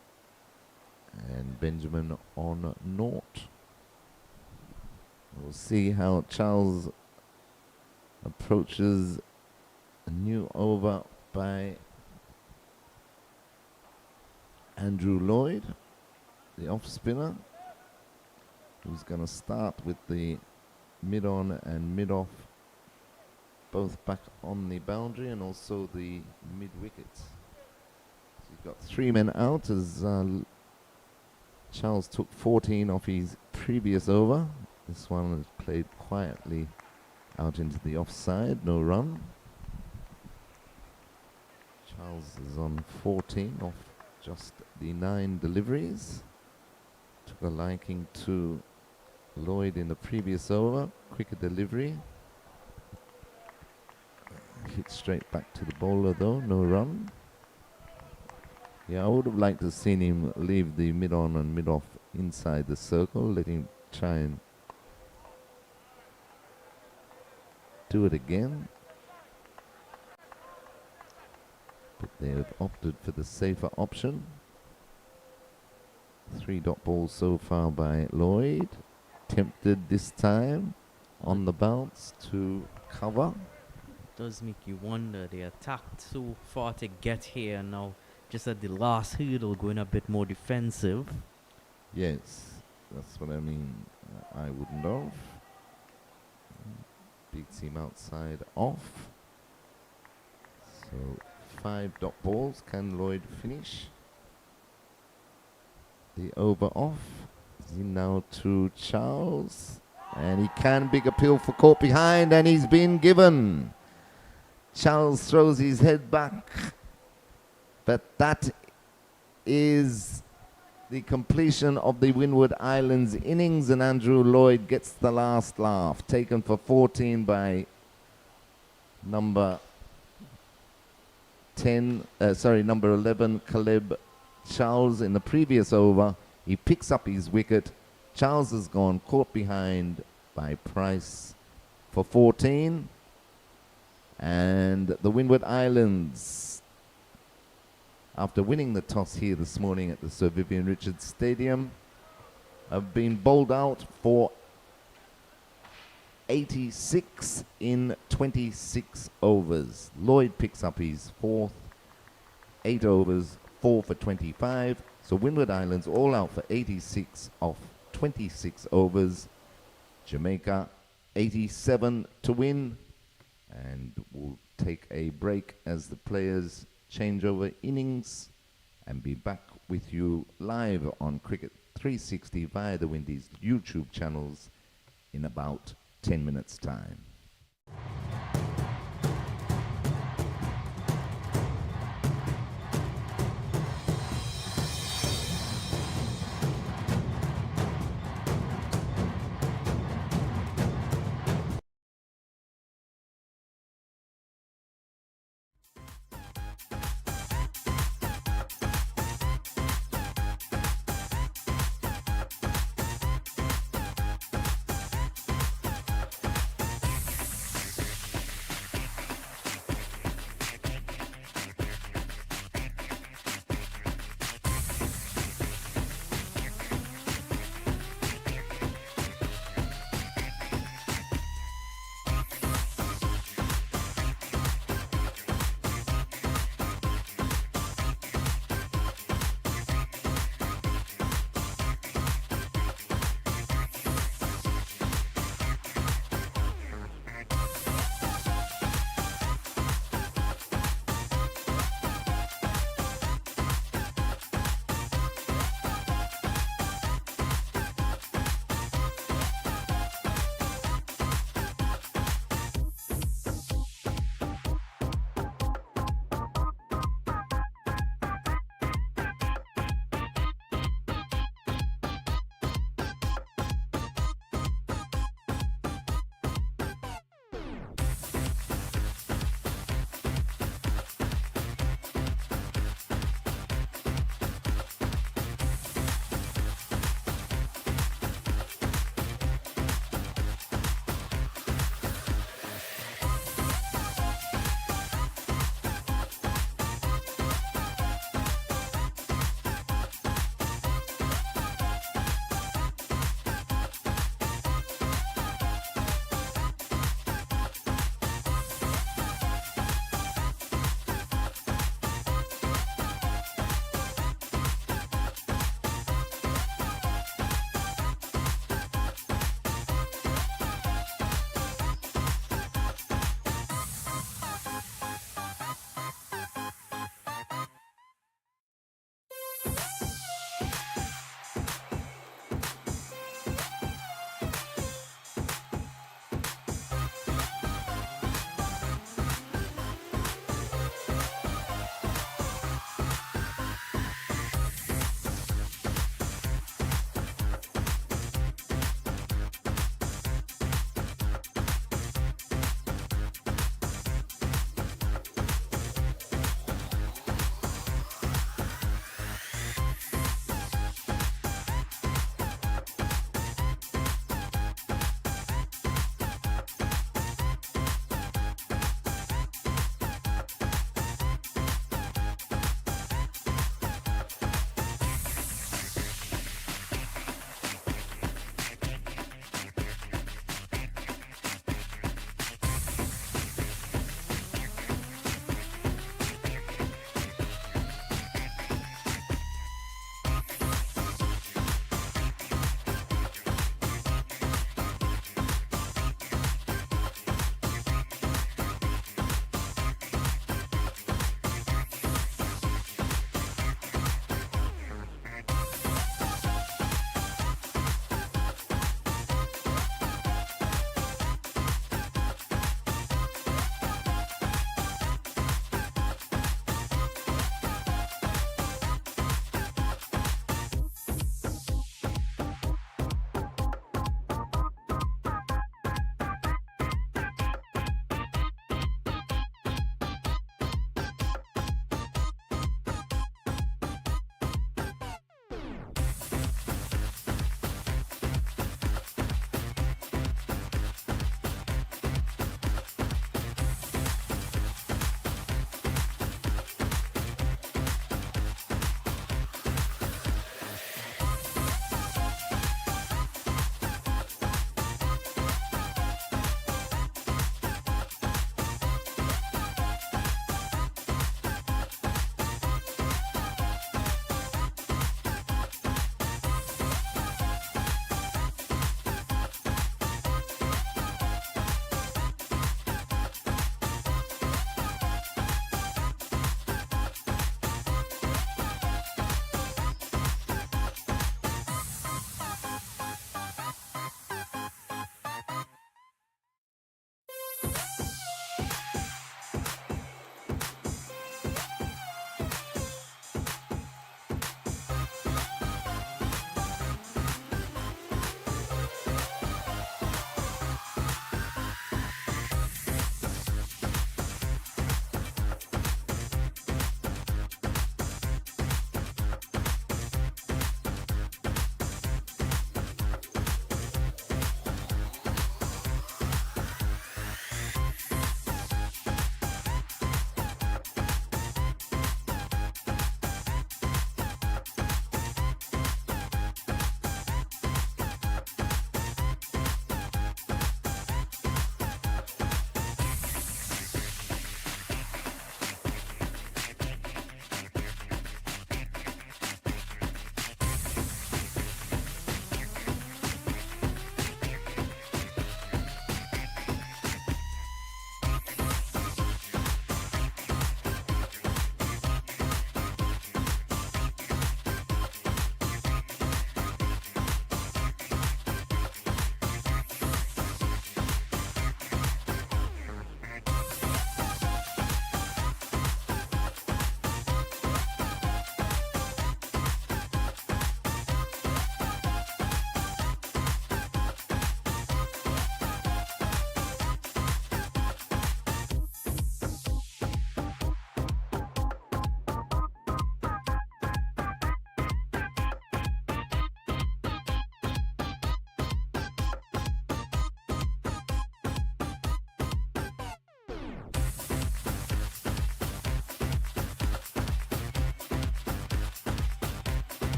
Speaker 1: and Benjamin on 0. We'll see how Charles approaches a new over by Andrew Lloyd, the off spinner, who's going to start with the mid on and mid off, both back on the boundary and also the mid wickets. So he's got 3 men out as Charles took 14 off his previous over. This one is played quietly out into the offside, no run. Charles is on 14 off just the 9 deliveries. Took a liking to Lloyd in the previous over. Quicker delivery. Hit straight back to the bowler though, no run. Yeah, I would have liked to have seen him leave the mid on and mid off inside the circle, let him try and do it again. But they have opted for the safer option. 3 dot balls so far by Lloyd. Tempted this time on the bounce to cover.
Speaker 2: Does make you wonder, they attacked so far to get here, now just at the last hurdle going a bit more defensive.
Speaker 1: Yes, that's what I mean. I wouldn't have. Beats him outside off. So 5 dot balls. Can Lloyd finish the over off? Is he now to Charles? And he can. Big appeal for caught behind, and he's been given. Charles throws his head back, but that is the completion of the Windward Islands innings, and Andrew Lloyd gets the last laugh, taken for 14 by number 11, Caleb Charles in the previous over. He picks up his wicket. Charles has gone caught behind by Price for 14. And the Windward Islands, after winning the toss here this morning at the Sir Vivian Richards Stadium, have been bowled out for 86 in 26 overs. Lloyd picks up his 4th, 8 overs, 4 for 25. So Windward Islands all out for 86 off 26 overs. Jamaica 87 to win. And we'll take a break as the players change over innings and be back with you live on Cricket 360 via the Windies YouTube channels in about 10 minutes' time.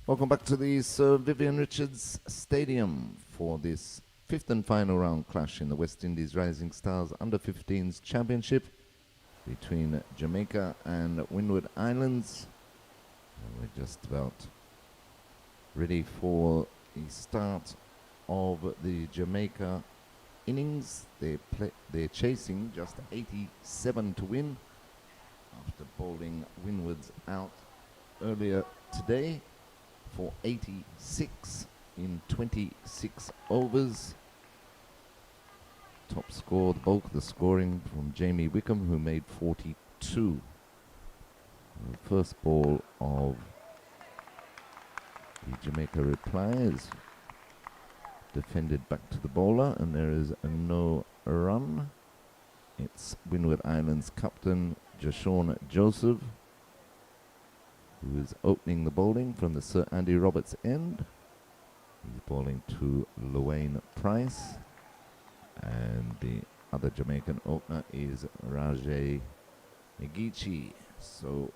Speaker 1: Welcome back to the Sir Vivian Richards Stadium for this fifth and final round clash in the West Indies Rising Stars Under-15s Championship between Jamaica and Windward Islands. And we're just about ready for the start of the Jamaica innings. They're chasing just 87 to win after bowling Windwards out earlier today for 86 in 26 overs. Top score, the bulk of the scoring from Jamie Wickham, who made 42. The first ball of the Jamaica reply is defended back to the bowler, and there is no run. It's Windward Islands captain Jashawn Joseph, who is opening the bowling from the Sir Andy Roberts end. He's bowling to Luane Price, and the other Jamaican opener is Rajay Megichi. So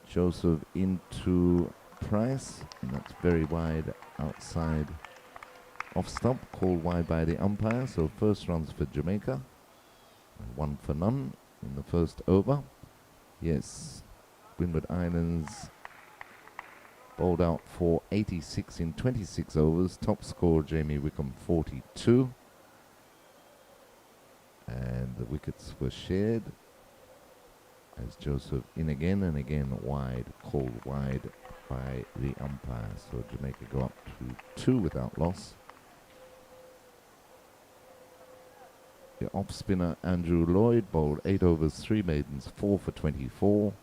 Speaker 1: Joseph into Price, and that's very wide outside off stump, called wide by the umpire. So first runs for Jamaica, and 1 for none in the first over. Yes, Windward Islands bowled out for 86 in 26 overs. Top score Jamie Wickham 42. And the wickets were shared as Joseph in again and again wide, called wide by the umpire. So Jamaica go up to 2 without loss. The off spinner Andrew Lloyd bowled 8 overs, 3 maidens, 4 for 24.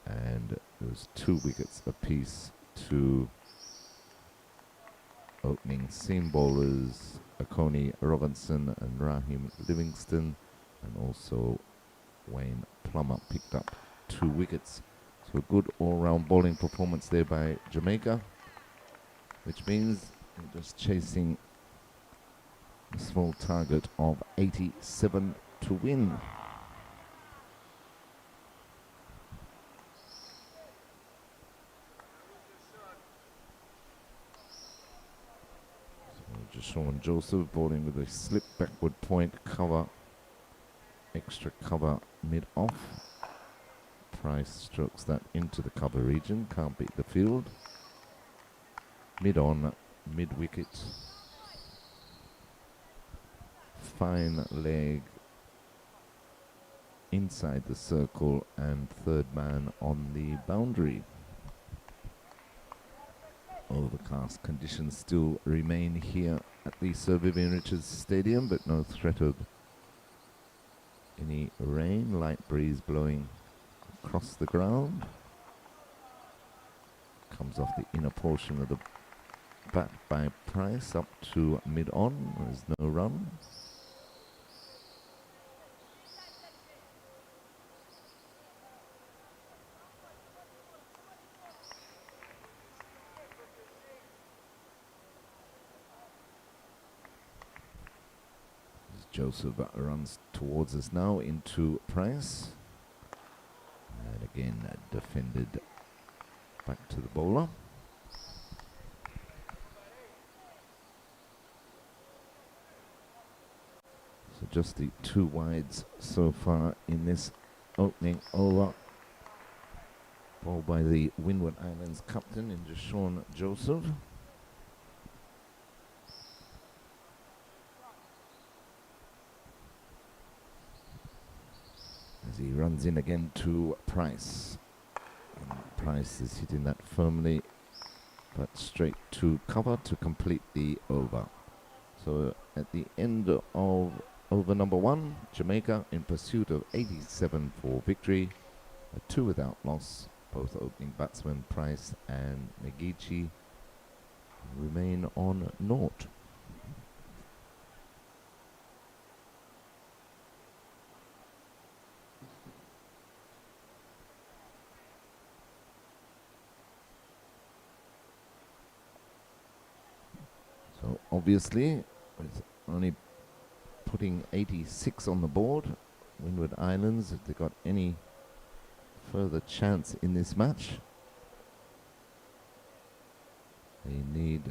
Speaker 1: And there was 2 wickets apiece to opening seam bowlers Akoni Robinson and Raheem Livingston, and also Wayne Plumber picked up 2 wickets. So a good all-round bowling performance there by Jamaica, which means they're just chasing a small target of 87 to win. Jashawn Joseph bowling with a slip backward point, cover, extra cover mid-off. Price strokes that into the cover region, can't beat the field. Mid-on, mid-wicket. Fine leg inside the circle, and third man on the boundary. Overcast conditions still remain here at the Sir Vivian Richards Stadium, but no threat of any rain. Light breeze blowing across the ground. Comes off the inner portion of the bat by Price up to mid-on. There's no run. Joseph runs towards us now into Price, and again defended back to the bowler. So just the 2 wides so far in this opening over, bowled by the Windward Islands captain in Jashawn Joseph. As he runs in again to Price. And Price is hitting that firmly, but straight to cover to complete the over. So at the end of over number 1, Jamaica in pursuit of 87 for victory. A 2 without loss. Both opening batsmen Price and Megichi remain on 0. So obviously, with only putting 86 on the board, Windward Islands, if they got any further chance in this match, They need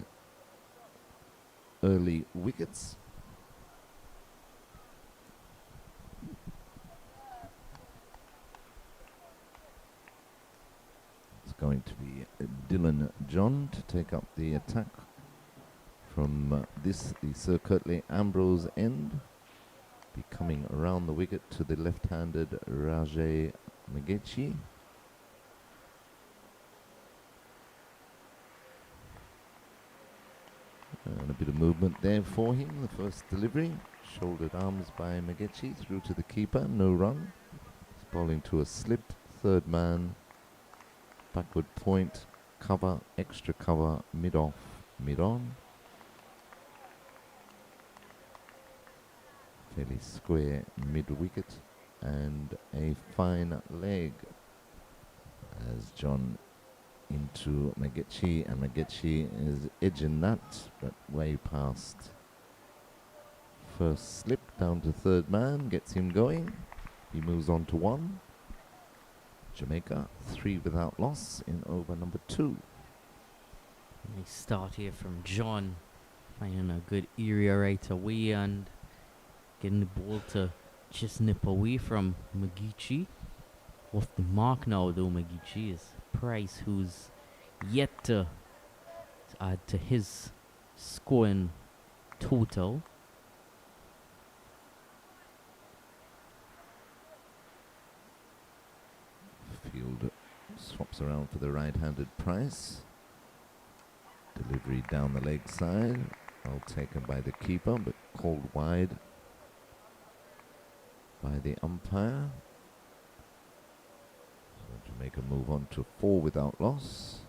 Speaker 1: early wickets. It's going to be Dylan John to take up the attack from the Sir Curtly Ambrose end. Be coming around the wicket to the left-handed Rajay Megechi. And a bit of movement there for him. The first delivery, shouldered arms by Megechi through to the keeper, no run. He's bowling to a slip, third man, backward point, cover, extra cover, mid-off, mid-on. Fairly square mid-wicket and a fine leg as John into Megechi, and Megechi is edging that, but way past first slip, down to third man, gets him going. He moves on to 1. Jamaica 3 without loss in over number 2.
Speaker 2: Nice start here from John, finding a good area right away and getting the ball to just nip away from Megechi. Off the mark now though, Megechi is Price, who's yet to add to his scoring total.
Speaker 1: Field swaps around for the right-handed Price. Delivery down the leg side, well taken by the keeper, but called wide by the umpire. So Jamaica move on to 4 without loss.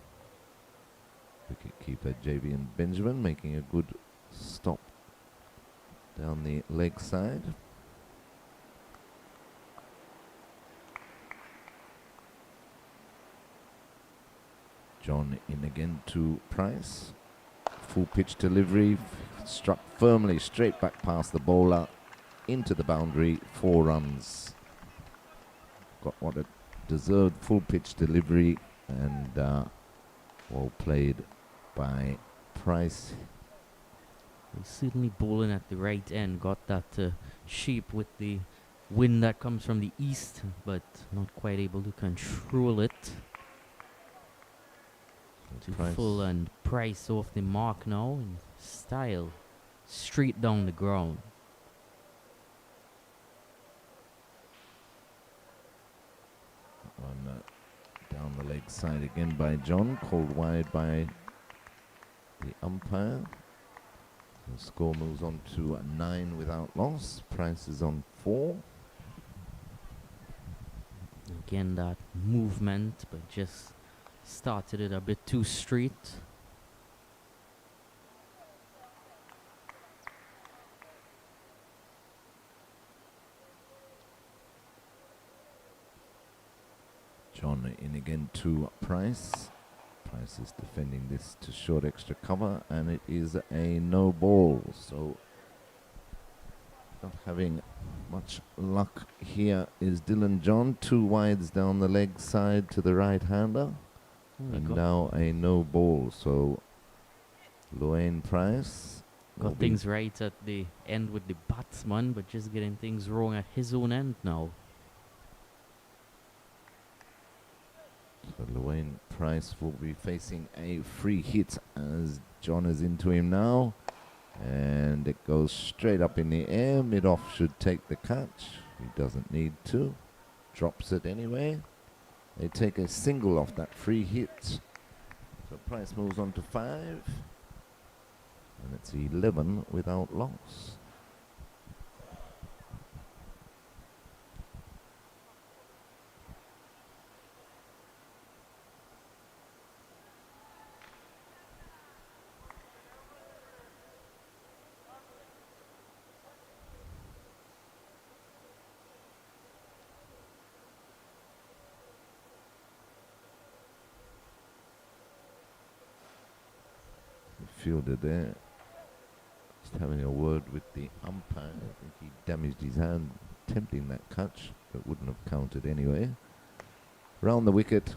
Speaker 1: Wicket keeper Javian Benjamin making a good stop down the leg side. John in again to Price. Full pitch delivery, struck firmly straight back past the bowler into the boundary, 4 runs. Got what it deserved, full pitch delivery, and well played by Price.
Speaker 2: He's certainly bowling at the right end, got that shape with the wind that comes from the east, but not quite able to control it. To full and Price off the mark now in style, straight down the ground.
Speaker 1: One down the leg side again by John, called wide by the umpire. The score moves on to 9 without loss. Price is on 4.
Speaker 2: Again, that movement, but just started it a bit too straight.
Speaker 1: John in again to Price. Price is defending this to short extra cover, and it is a no ball. So not having much luck here is Dylan John. 2 wides down the leg side to the right hander. And now a no ball. So Lloyd Price
Speaker 2: got things right at the end with the batsman, but just getting things wrong at his own end now.
Speaker 1: So Lloyd Price will be facing a free hit as John is into him now. And it goes straight up in the air. Mid-off should take the catch. He doesn't need to. Drops it anyway. They take a single off that free hit. So Price moves on to 5. And it's 11 without loss. Fielder there, just having a word with the umpire. I think he damaged his hand attempting that catch, but wouldn't have counted anyway. Round the wicket,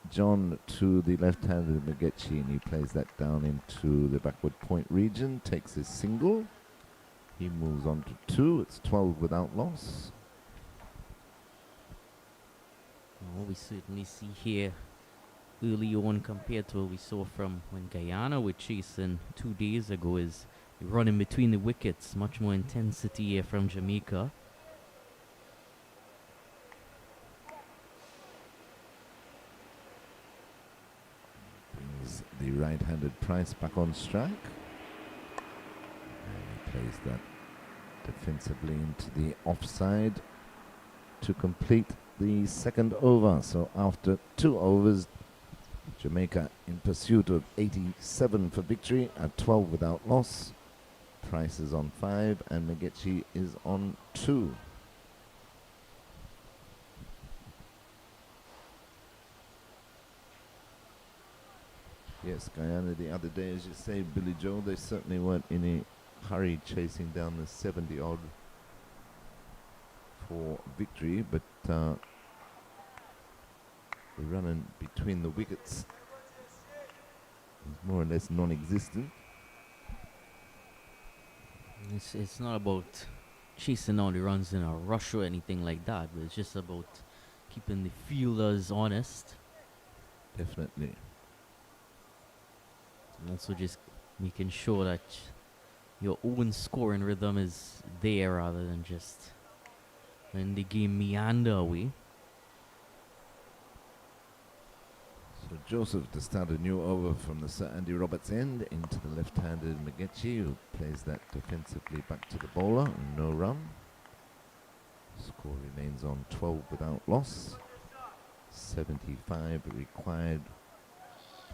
Speaker 1: John to the left-handed Magechi, and he plays that down into the backward point region, takes his single. He moves on to 2. It's 12 without loss.
Speaker 2: What we certainly see here early on compared to what we saw from when Guyana were chasing 2 days ago is running between the wickets. Much more intensity here from Jamaica.
Speaker 1: Brings the right-handed Price back on strike. And he plays that defensively into the offside to complete the second over. So after 2 overs, Jamaica in pursuit of 87 for victory at 12 without loss. Price is on 5 and Magechi is on 2. Yes, Guyana the other day, as you say, Billy Joe, they certainly weren't in a hurry chasing down the 70 odd for victory, but the running between the wickets is more or less non-existent.
Speaker 2: It's not about chasing all the runs in a rush or anything like that, but it's just about keeping the fielders honest.
Speaker 1: Definitely.
Speaker 2: And also just making sure that your own scoring rhythm is there rather than just when the game meander away.
Speaker 1: So Joseph to start a new over from the Sir Andy Roberts end into the left-handed Magechi, who plays that defensively back to the bowler. No run. Score remains on 12 without loss. 75 required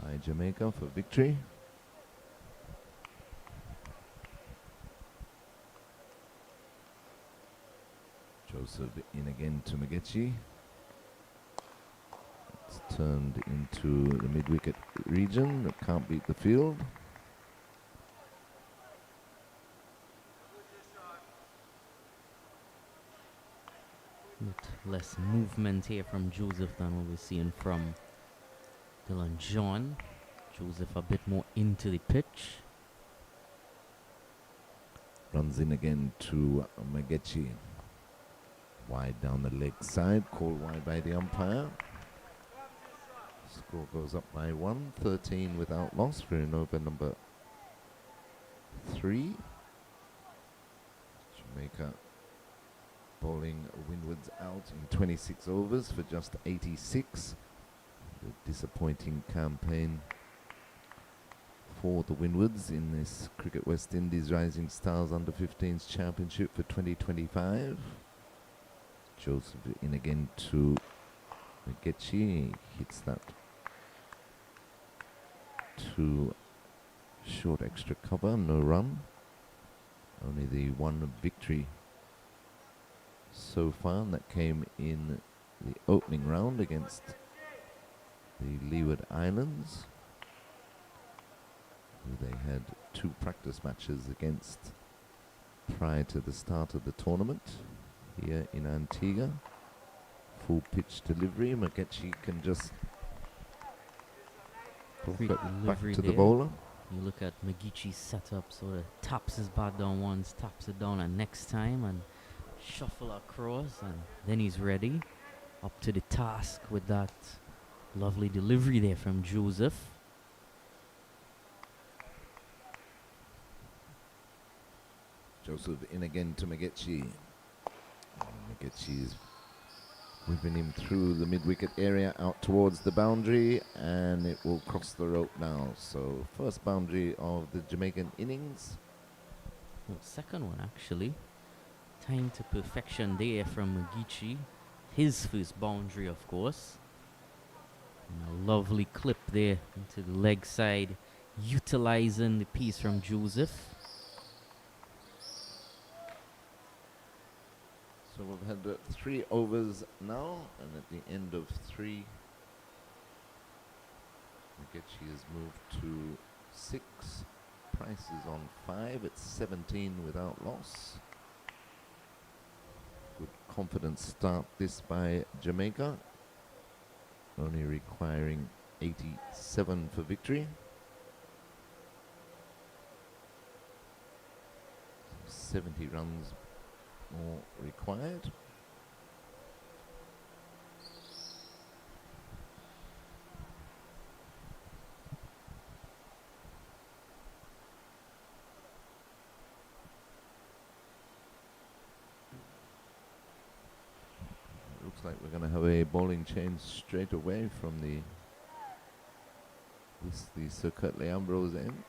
Speaker 1: by Jamaica for victory. Joseph in again to Magechi. It's turned into the mid-wicket region that can't beat the field.
Speaker 2: With less movement here from Joseph than what we're seeing from Dylan John. Joseph a bit more into the pitch.
Speaker 1: Runs in again to Magechi. Wide down the leg side, called wide by the umpire. Score goes up by 1, 13 without loss. We're in over number 3. Jamaica bowling Windwards out in 26 overs for just 86. A disappointing campaign for the Windwards in this Cricket West Indies Rising Stars Under-15s Championship for 2025. Joseph in again to Magechi. Hits that to short extra cover, no run. Only the 1 victory so far, and that came in the opening round against the Leeward Islands, who they had 2 practice matches against prior to the start of the tournament here in Antigua. Full pitch delivery. Magechi can just
Speaker 2: Great
Speaker 1: back
Speaker 2: delivery
Speaker 1: to the
Speaker 2: there.
Speaker 1: bowler.
Speaker 2: You look at Magechi's setup, sort of taps his bat down once, taps it down and next time, and shuffle across, and then he's ready. Up to the task with that lovely delivery there from Joseph.
Speaker 1: Joseph in again to Magechi. Magechi is whipping him through the mid-wicket area out towards the boundary, and it will cross the rope now. So first boundary of the Jamaican innings.
Speaker 2: Well, second one actually. Time to perfection there from Magechi. His first boundary, of course. And a lovely clip there into the leg side, utilizing the piece from Joseph.
Speaker 1: So we've had 3 overs now, and at the end of 3, Magechi has moved to 6. Price is on 5. It's 17 without loss. Good confident start this by Jamaica. only requiring 87 for victory. 70 runs more required. Looks like we're going to have a bowling change straight away from the Sir Curtly Ambrose end.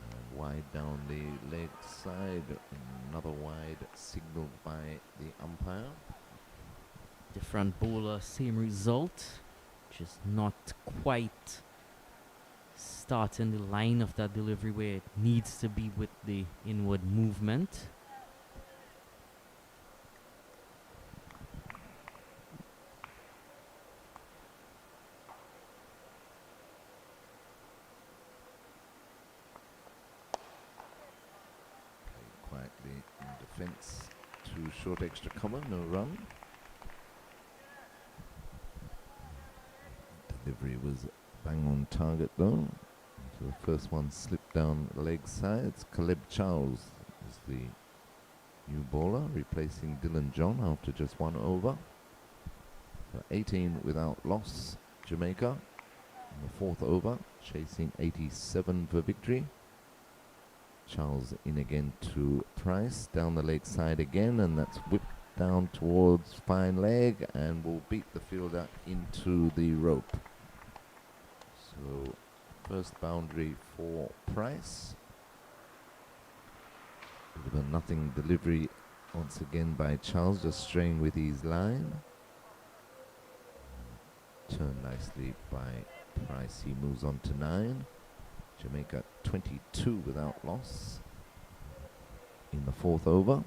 Speaker 1: And wide down the leg side, another wide signaled by the umpire.
Speaker 2: Different bowler, same result, just not quite starting the line of that delivery where it needs to be with the inward movement.
Speaker 1: Played quietly in defence, 2 short extra cover, no run. Delivery was bang on target though. So the first one slipped down the leg side. It's Caleb Charles is the new bowler, replacing Dylan John after just 1 over. So 18 without loss, Jamaica in the 4th over, chasing 87 for victory. Charles in again to Price, down the leg side again, and that's whipped down towards fine leg and will beat the fielder into the rope. So first boundary for Price. Bit of a nothing delivery once again by Charles, just straying with his line. Turned nicely by Price, he moves on to 9. Jamaica 22 without loss in the 4th over.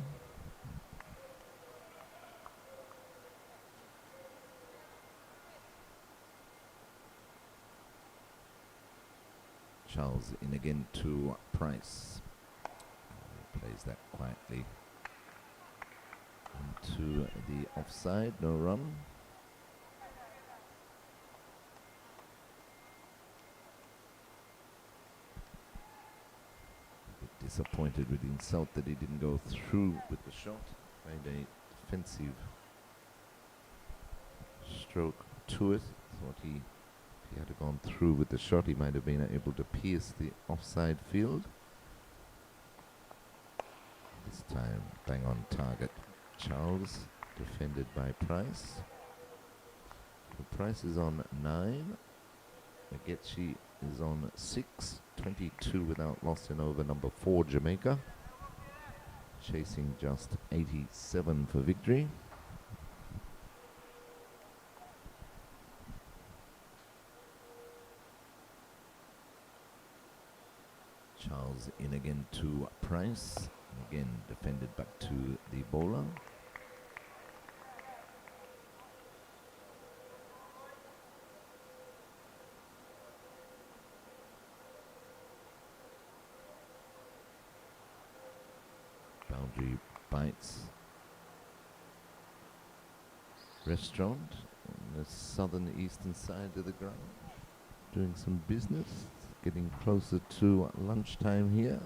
Speaker 1: Charles in again to Price. Plays that quietly into the offside, no run. A bit disappointed with himself that he didn't go through with the shot. Made a defensive stroke to it. Thought if he had gone through with the shot, he might have been able to pierce the offside field. This time, bang on target. Charles, defended by Price. The Price is on 9. Mitchi is on 6. 22 without loss in over number 4, Jamaica. Chasing just 87 for victory. Charles in again to Price. Again defended back to the bowler. Boundary bites. Restaurant on the southern eastern side of the ground. Doing some business. Getting closer to lunchtime here.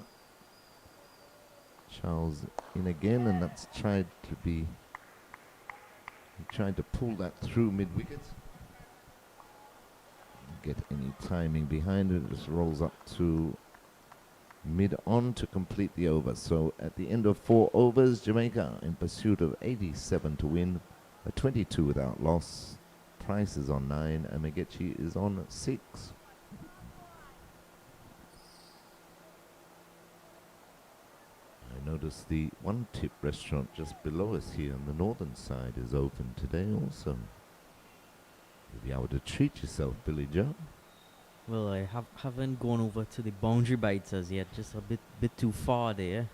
Speaker 1: Charles in again, and that's tried to be. He tried to pull that through mid-wicket. Get any timing behind it. It just rolls up to mid-on to complete the over. So at the end of 4 overs, Jamaica in pursuit of 87 to win, a 22 without loss. Price is on 9, and Mitchi is on 6. I noticed the One Tip restaurant just below us here on the northern side is open today also. You'll be able to treat yourself, Billy Joe.
Speaker 2: Well, I haven't gone over to the boundary bites as yet, just a bit too far there.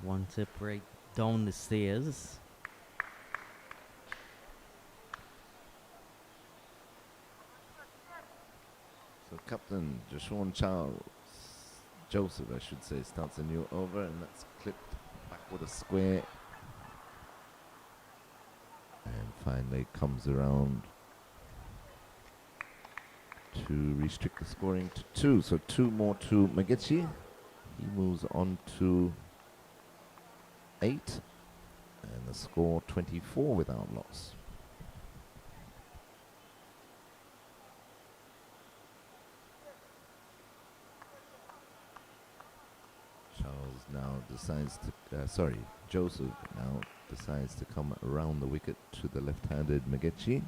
Speaker 2: One Tip right down the stairs.
Speaker 1: So Captain Joshawn Charles, Joseph I should say, starts a new over, and that's clipped back with a square. And finally comes around to restrict the scoring to 2. So 2 more to Mitchi. He moves on to 8. And the score 24 without loss. Charles now decides to, Joseph now decides to come around the wicket to the left-handed Mitchi.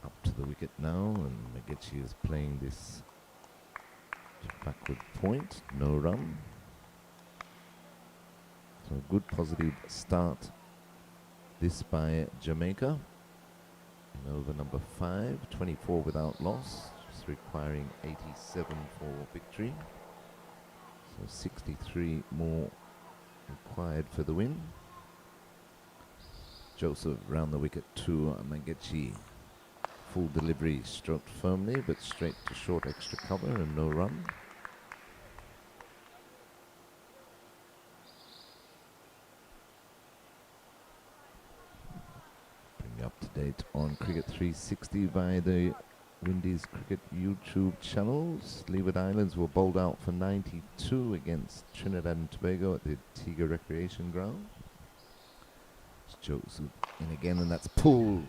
Speaker 1: Up to the wicket now, and Mitchi is playing this backward point, no run. So a good positive start this by Jamaica. In over number 5, 24 without loss, just requiring 87 for victory. So 63 more required for the win. Joseph round the wicket to Mitchi. Full delivery, stroked firmly, but straight to short extra cover and no run. Bring you up to date on Cricket 360 via the Windies Cricket YouTube channels. Leeward Islands were bowled out for 92 against Trinidad and Tobago at the Antigua Recreation Ground. It's Joseph in again, and that's pulled.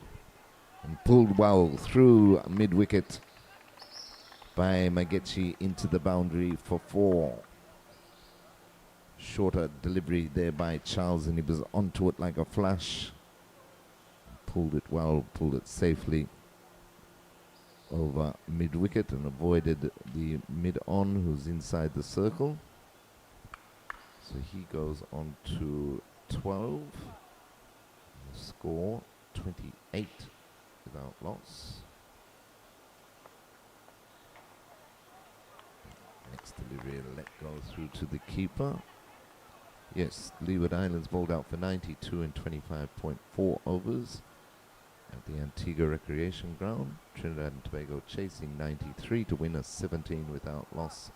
Speaker 1: And pulled well through mid-wicket by Mitchi into the boundary for 4. Shorter delivery there by Charles, and he was onto it like a flash. Pulled it well, pulled it safely over mid-wicket and avoided the mid-on who's inside the circle. So he goes on to 12. The score 28. Without loss. Next delivery, let go through to the keeper. Yes, Leeward Islands bowled out for 92 in 25.4 overs at the Antigua Recreation Ground. Trinidad and Tobago chasing 93 to win a 17 without loss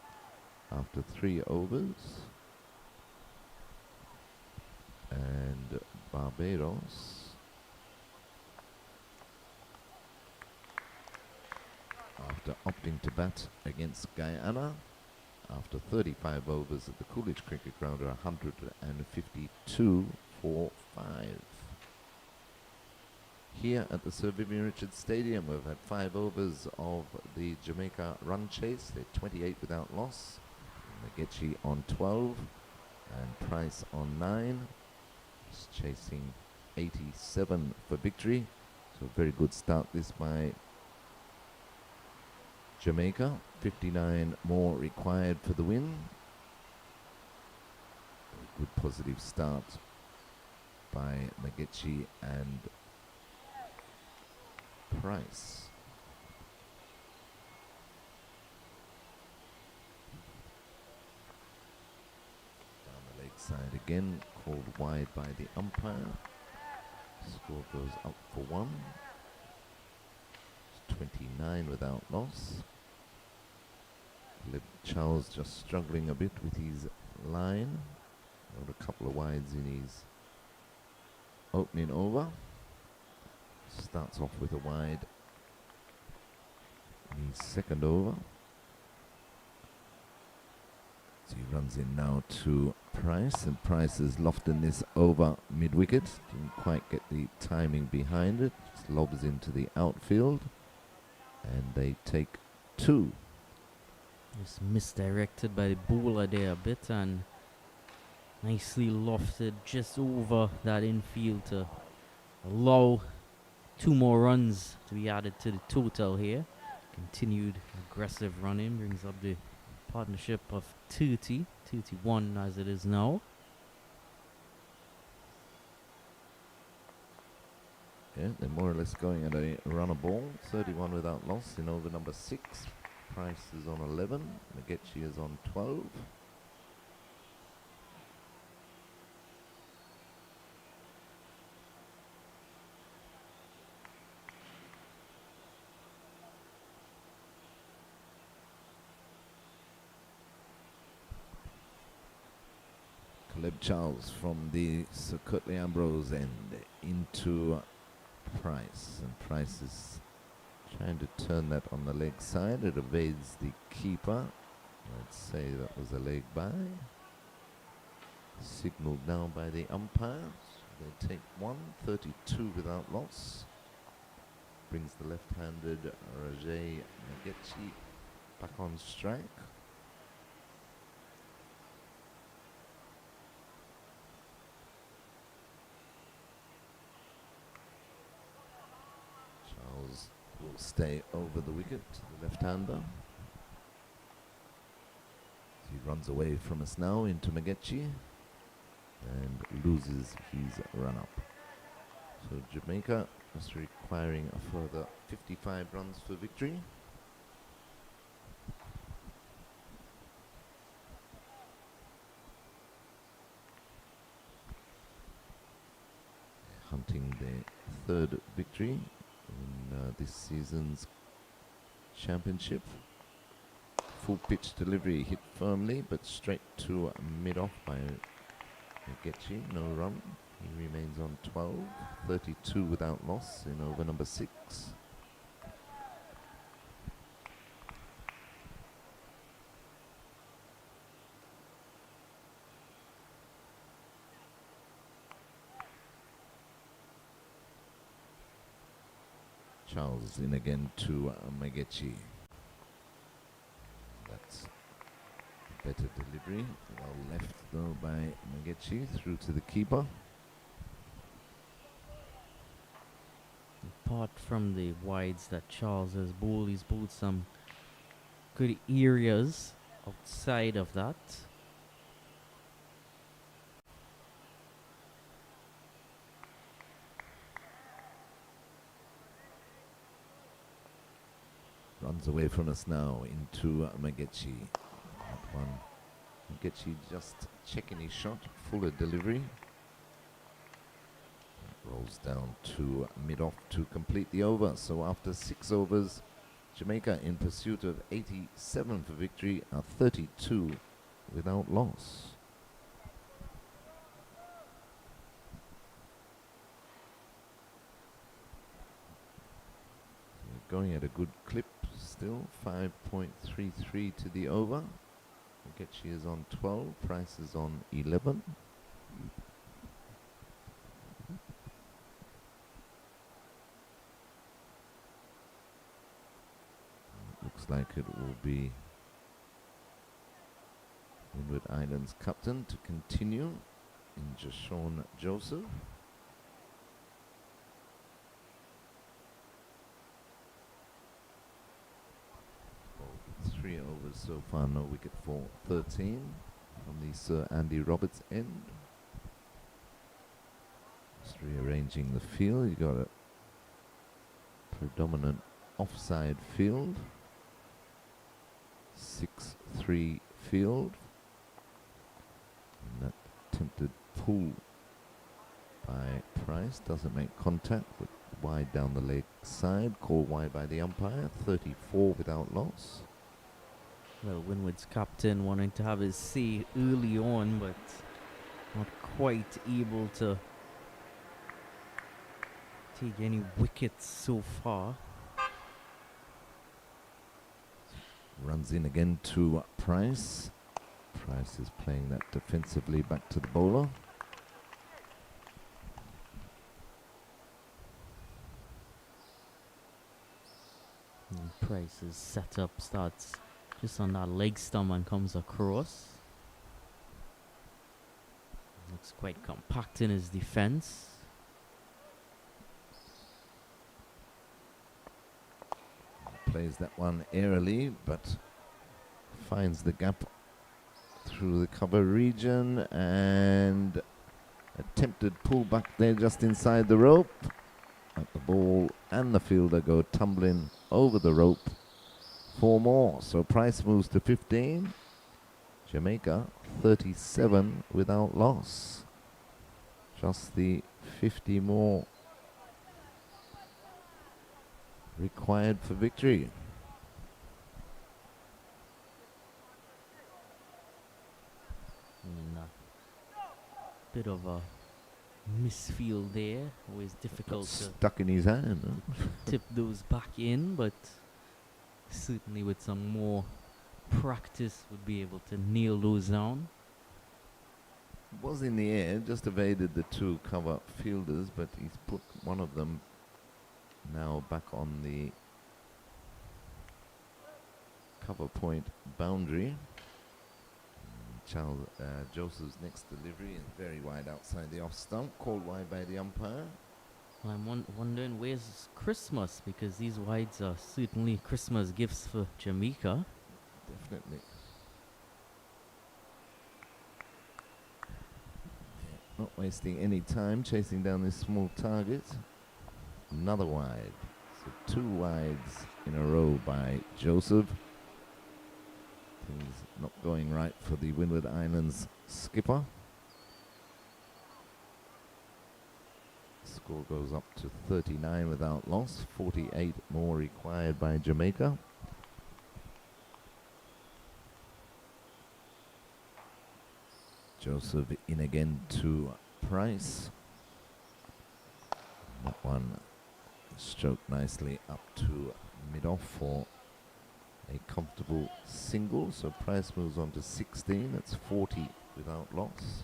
Speaker 1: after 3 overs. And Barbados after opting to bat against Guyana after 35 overs at the Coolidge Cricket Ground are 152 for 5. Here at the Sir Vivian Richards Stadium, we've had 5 overs of the Jamaica run chase. They're 28 without loss. Mitchi on 12 and Price on 9. Just chasing 87 for victory. So a very good start this by Jamaica. 59 more required for the win. A good positive start by Mitchi and Price. Down the leg side again, called wide by the umpire. Score goes up for 1. It's 29 without loss. Charles just struggling a bit with his line. Got a couple of wides in his opening over. Starts off with a wide in his second over. So he runs in now to Price, and Price is lofting this over mid-wicket. Didn't quite get the timing behind it. Just lobs into the outfield, and they take 2.
Speaker 2: Just misdirected by the bowler there a bit and nicely lofted just over that infield to allow 2 more runs to be added to the total here. Continued aggressive running brings up the partnership of 31 as it is now.
Speaker 1: Yeah, they're more or less going at a run a ball. 31 without loss in over number 6. Price is on 11. Mitchi is on 12. Caleb Charles from the Sir Curtly Ambrose end into Price, and Price is trying to turn that on the leg side. It evades the keeper. Let's say that was a leg by. Signalled now by the umpires. They take 132 without loss. Brings the left-handed Roger Magechi back on strike. Charles will stay over the wicket to the left-hander. He runs away from us now into Magechi and loses his run-up. So Jamaica is requiring a further 55 runs for victory. Hunting their third victory in this season's championship. Full pitch delivery hit firmly but straight to mid-off by Magechi, no run. He remains on 12, 32 without loss in over number 6. Charles in again to Magechi. That's better delivery. Well left though by Magechi through to the keeper.
Speaker 2: Apart from the wides that Charles has bowled, he's bowled some good areas outside of that.
Speaker 1: Runs away from us now into Magechi. That one. Magechi just checking his shot, fuller delivery. Rolls down to mid-off to complete the over. So after 6 overs, Jamaica in pursuit of 87 for victory are 32 without loss. We're going at a good clip still, 5.33 to the over. Magechi is on 12, Price is on 11. Looks like it will be Windward Island's captain to continue in Jashawn Joseph. Bowled 3 overs so far, no wicket for 13 from the Sir Andy Roberts end. Just rearranging the field, you got a predominant offside field. 6-3 field. And that attempted pull by Price doesn't make contact, but wide down the leg side, called wide by the umpire. 34 without loss.
Speaker 2: Well, Windward's captain wanting to have his say early on, but not quite able to take any wickets so far.
Speaker 1: Runs in again to Price. Price is playing that defensively back to the bowler.
Speaker 2: And Price's setup starts just on that leg stump and comes across. Looks quite compact in his defense.
Speaker 1: Plays that one airily, but finds the gap through the cover region and attempted pull back there just inside the rope. But the ball and the fielder go tumbling over the rope. 4 more, so Price moves to 15. Jamaica 37 without loss. Just the 50 more required for victory.
Speaker 2: Bit of a misfield there. Always
Speaker 1: Got
Speaker 2: difficult to
Speaker 1: stuck in his hand. Huh?
Speaker 2: tip those back in, but certainly with some more practice would be able to nail those down.
Speaker 1: Was in the air, just evaded the two cover fielders, but he's put one of them now back on the cover point boundary. Joseph's next delivery is very wide outside the off stump, called wide by the umpire.
Speaker 2: Well, I'm wondering where's Christmas, because these wides are certainly Christmas gifts for Jamaica.
Speaker 1: Definitely. Not wasting any time chasing down this small target. Another wide. So 2 wides in a row by Joseph. Things not going right for the Windward Islands skipper. Score goes up to 39 without loss. 48 more required by Jamaica. Joseph in again to Price. That one stroked nicely up to mid-off for a comfortable single. So Price moves on to 16. That's 40 without loss.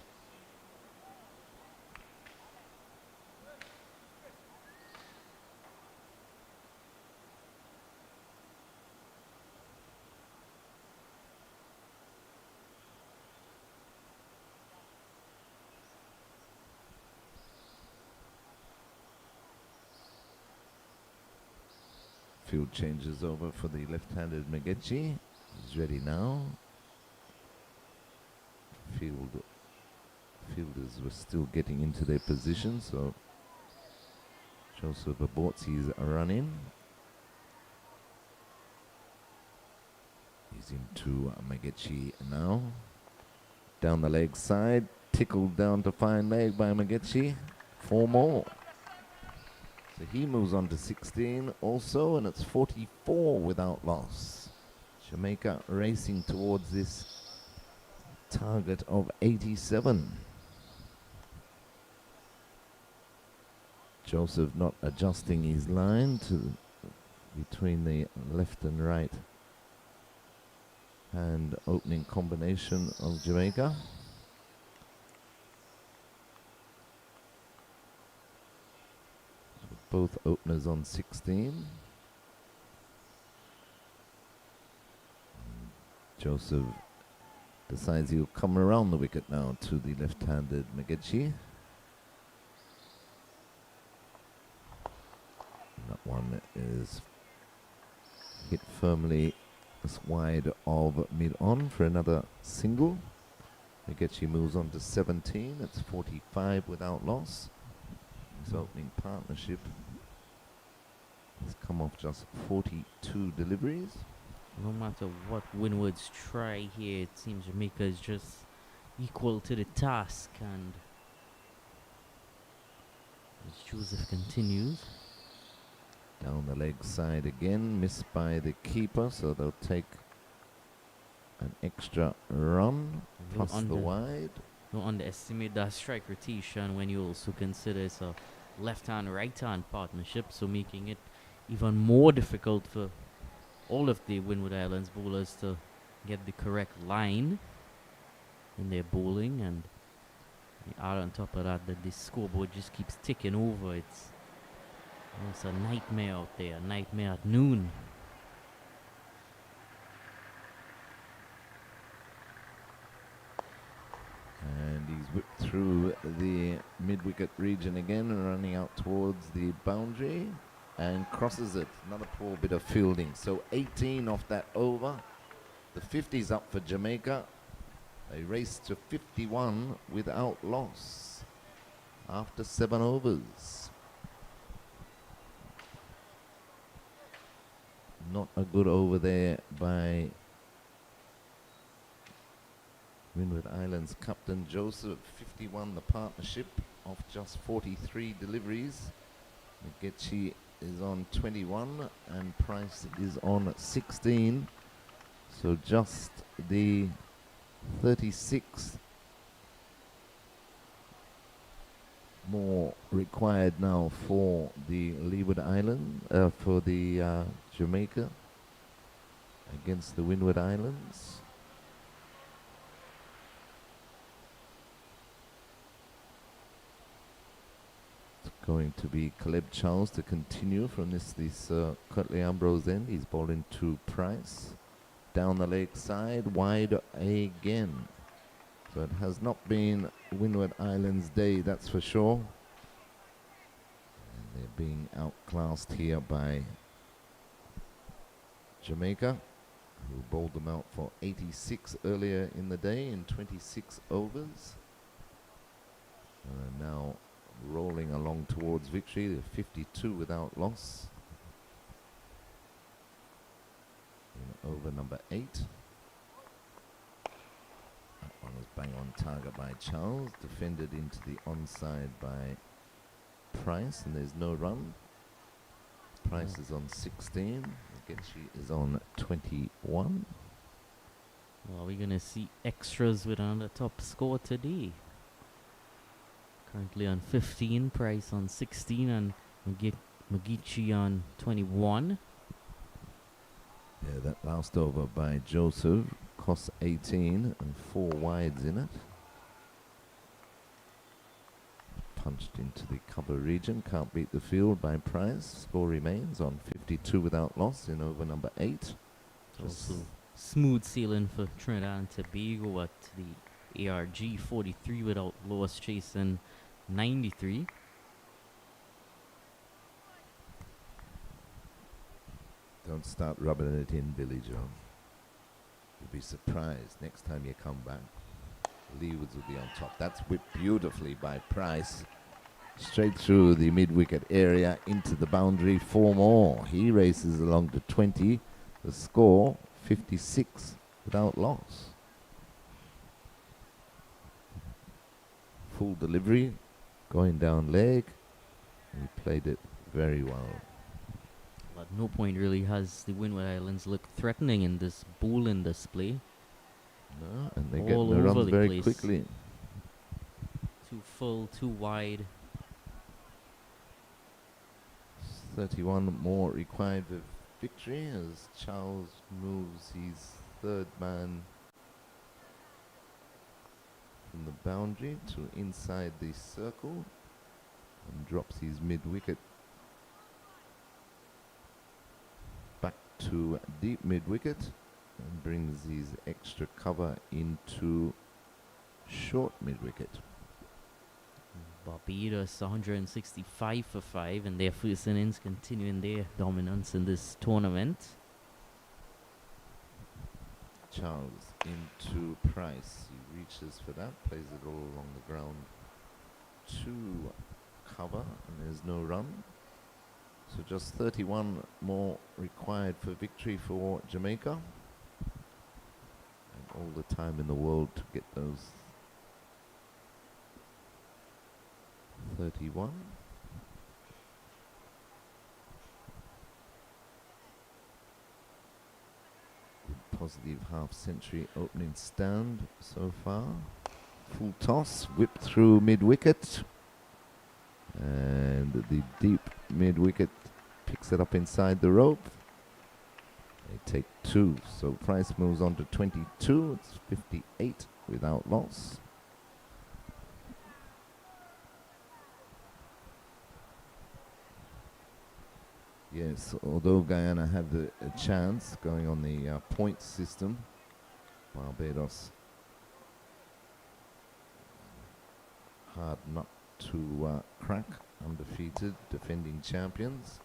Speaker 1: Field changes over for the left-handed Mitchi. He's ready now. Fielders were still getting into their position, so Joseph aborts his run in. He's into Mitchi now. Down the leg side, tickled down to fine leg by Mitchi. 4 more. So he moves on to 16 also, and it's 44 without loss. Jamaica racing towards this target of 87. Joseph not adjusting his line to between the left and right hand opening combination of Jamaica. Both openers on 16. Joseph decides he'll come around the wicket now to the left-handed Mitchi. That one is hit firmly just wide of mid-on for another single. Mitchi moves on to 17. It's 45 without loss. His opening partnership has come off just 42 deliveries.
Speaker 2: No matter what Windwards try here, it seems Jamaica is just equal to the task, and as Joseph continues.
Speaker 1: Down the leg side again, missed by the keeper, so they'll take an extra run, plus the wide.
Speaker 2: Don't underestimate that strike rotation when you also consider it's a left-hand, right-hand partnership, so making it even more difficult for all of the Windward Islands bowlers to get the correct line in their bowling. And add on top of that, the scoreboard just keeps ticking over. It's a nightmare out there, a nightmare at noon.
Speaker 1: And he's whipped through the mid-wicket region again and running out towards the boundary and crosses it. Another poor bit of fielding. So 18 off that over. The 50's up for Jamaica. They race to 51 without loss after 7 overs. Not a good over there by Windward Islands captain Joseph. 51 the partnership of just 43 deliveries. Mitchi is on 21 and Price is on 16. So just the 36th more required now for the Leeward Island, for the Jamaica against the Windward Islands. It's going to be Caleb Charles to continue from this Cutley Ambrose end. He's bowling to Price. Down the leg side, wide again. So it has not been Windward Islands' day, that's for sure. And they're being outclassed here by Jamaica, who bowled them out for 86 earlier in the day in 26 overs. And are now rolling along towards victory. They're 52 without loss. In over number 8. That one was bang on target by Charles, defended into the onside by Price, and there's no run. Price is on 16, Mitchi is on 21.
Speaker 2: Well, we're going to see extras with another top score today. Currently on 15, Price on 16, and Mitchi on 21.
Speaker 1: Yeah, that last over by Joseph costs 18 and 4 wides in it. Punched into the cover region, can't beat the field by Price. Score remains on 52 without loss in over number 8.
Speaker 2: Also smooth sailing for Trinidad and Tobago at the ARG, 43 without loss, chasing 93.
Speaker 1: Don't start rubbing it in, Billy Joe. You'll be surprised next time you come back. Leeward's will be on top. That's whipped beautifully by Price. Straight through the mid-wicket area into the boundary. 4 more. He races along to 20. The score, 56 without loss. Full delivery, going down leg. He played it very well.
Speaker 2: At no point really has the Windward Islands look threatening in this bowling display.
Speaker 1: No, and they get
Speaker 2: All
Speaker 1: the
Speaker 2: over
Speaker 1: runs
Speaker 2: the
Speaker 1: very
Speaker 2: place.
Speaker 1: quickly.
Speaker 2: Too full, too wide.
Speaker 1: 31 more required for victory as Charles moves his 3rd man from the boundary to inside the circle and drops his mid-wicket back to deep mid-wicket and brings his extra cover into short mid-wicket.
Speaker 2: Barbados 165 for 5, and their first innings continuing their dominance in this tournament.
Speaker 1: Charles into Price. He reaches for that, plays it all along the ground to cover, and there's no run. So just 31 more required for victory for Jamaica. And all the time in the world to get those 31. Good positive half-century opening stand so far. Full toss, whip through mid-wicket. And the deep mid-wicket picks it up inside the rope. They take 2. So Price moves on to 22. It's 58 without loss. Yes, although Guyana have a chance going on the point system, Barbados hard not to crack, undefeated, defending champions.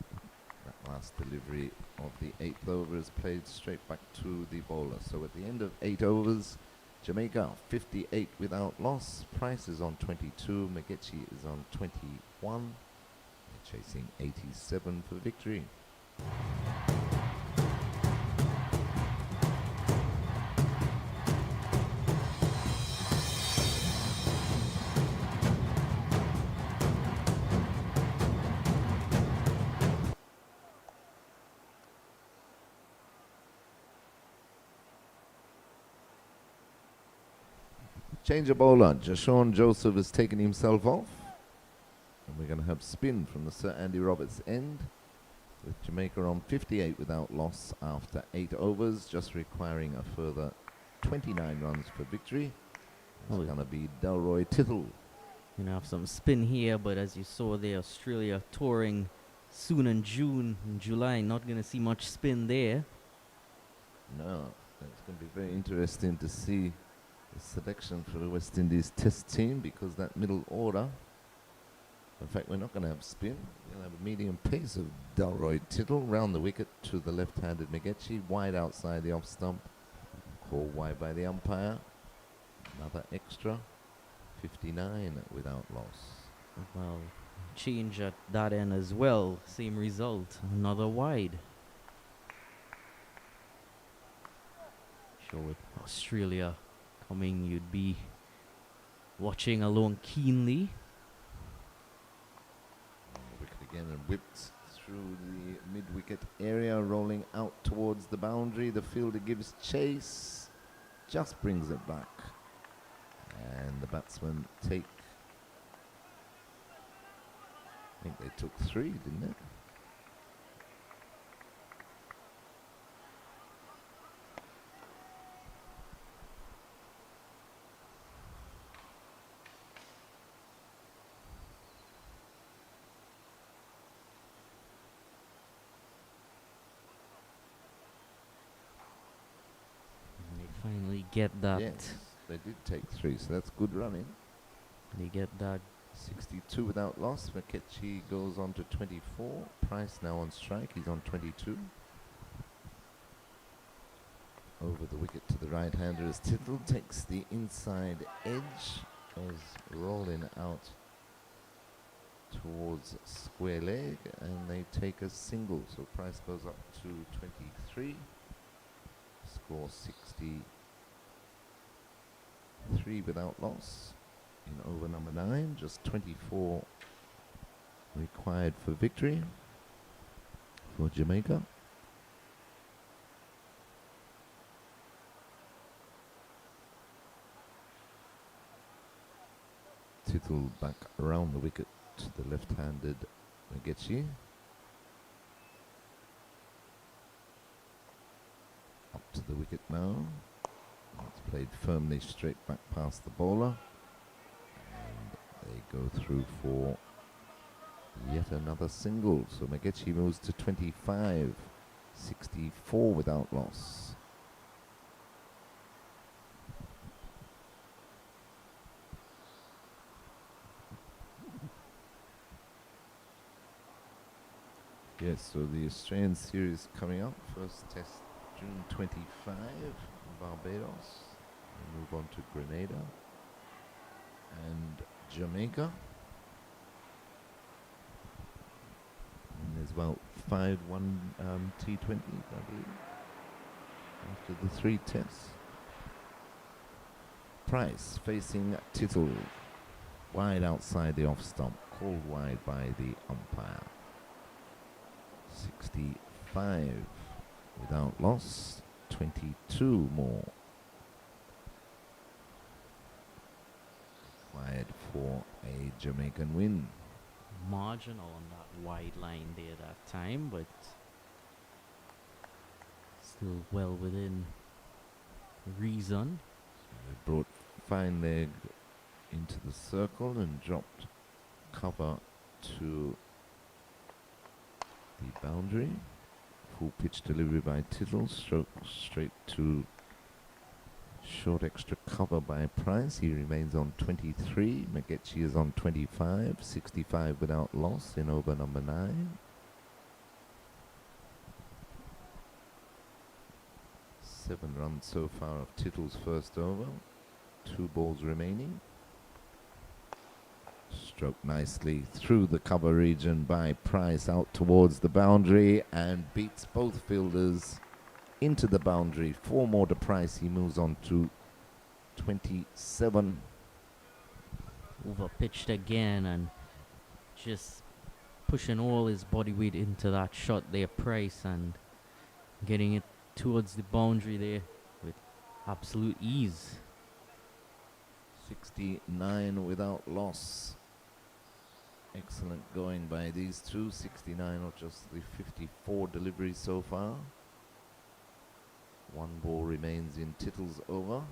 Speaker 1: That last delivery of the 8th over is played straight back to the bowler. So at the end of 8 overs, Jamaica 58 without loss. Price is on 22, Mitchi is on 21. They're chasing 87 for victory. Change of bowler. Jashawn Joseph has taken himself off. And we're going to have spin from the Sir Andy Roberts end, with Jamaica on 58 without loss after 8 overs, just requiring a further 29 runs for victory. It's going to be Delroy Tittle.
Speaker 2: You know, have some spin here, but as you saw there, Australia touring soon in June and July. Not going to see much spin there.
Speaker 1: No, it's going to be very interesting to see the selection for the West Indies test team, because that middle order, in fact, we're not going to have spin. We're going to have a medium pace of Delroy Tittle round the wicket to the left-handed Mitchi, wide outside the off stump, called wide by the umpire. Another extra, 59 without loss.
Speaker 2: Well, change at that end as well. Same result, another wide. Sure, with Australia coming, you'd be watching along keenly.
Speaker 1: Wicket again and whipped through the mid-wicket area, rolling out towards the boundary. The fielder gives chase, just brings it back. And the batsmen take, I think they took 3, didn't they?
Speaker 2: And they finally get that.
Speaker 1: Yes, they did take 3, so that's good running.
Speaker 2: They get that.
Speaker 1: 62 without loss. Mitchi goes on to 24. Price now on strike. He's on 22. Over the wicket to the right-hander as Tittle takes the inside edge, goes rolling out towards square leg, and they take a single. So Price goes up to 23. Score 63 without loss. In over number 9, just 24 required for victory for Jamaica. Tittle back around the wicket to the left-handed Mitchi. Up to the wicket now. It's played firmly straight back past the bowler. They go through for yet another single. So Mitchi moves to 25, 64 without loss. Yes, so the Australian series coming up. First test June 25, Barbados. We move on to Grenada and Jamaica. And there's about 5 T20s, I believe, after the 3 tests. Price facing Tittle, wide outside the off stump, called wide by the umpire. 65 without loss, 22 more. Required for a Jamaican win.
Speaker 2: Marginal on that wide line there that time, but still well within reason.
Speaker 1: They brought fine leg into the circle and dropped cover to the boundary. Full pitch delivery by Tittle, stroke straight to short extra cover by Price. He remains on 23. Mitchi is on 25. 65 without loss in over number 9. 7 runs so far of Tittle's first over. 2 balls remaining. Stroke nicely through the cover region by Price out towards the boundary and beats both fielders into the boundary. 4 more to Price. He moves on to 27.
Speaker 2: Over pitched again and just pushing all his body weight into that shot there, Price, and getting it towards the boundary there with absolute ease.
Speaker 1: 69 without loss. Excellent going by these two, 69 or just the 54 deliveries so far. One ball remains in Tittle's over.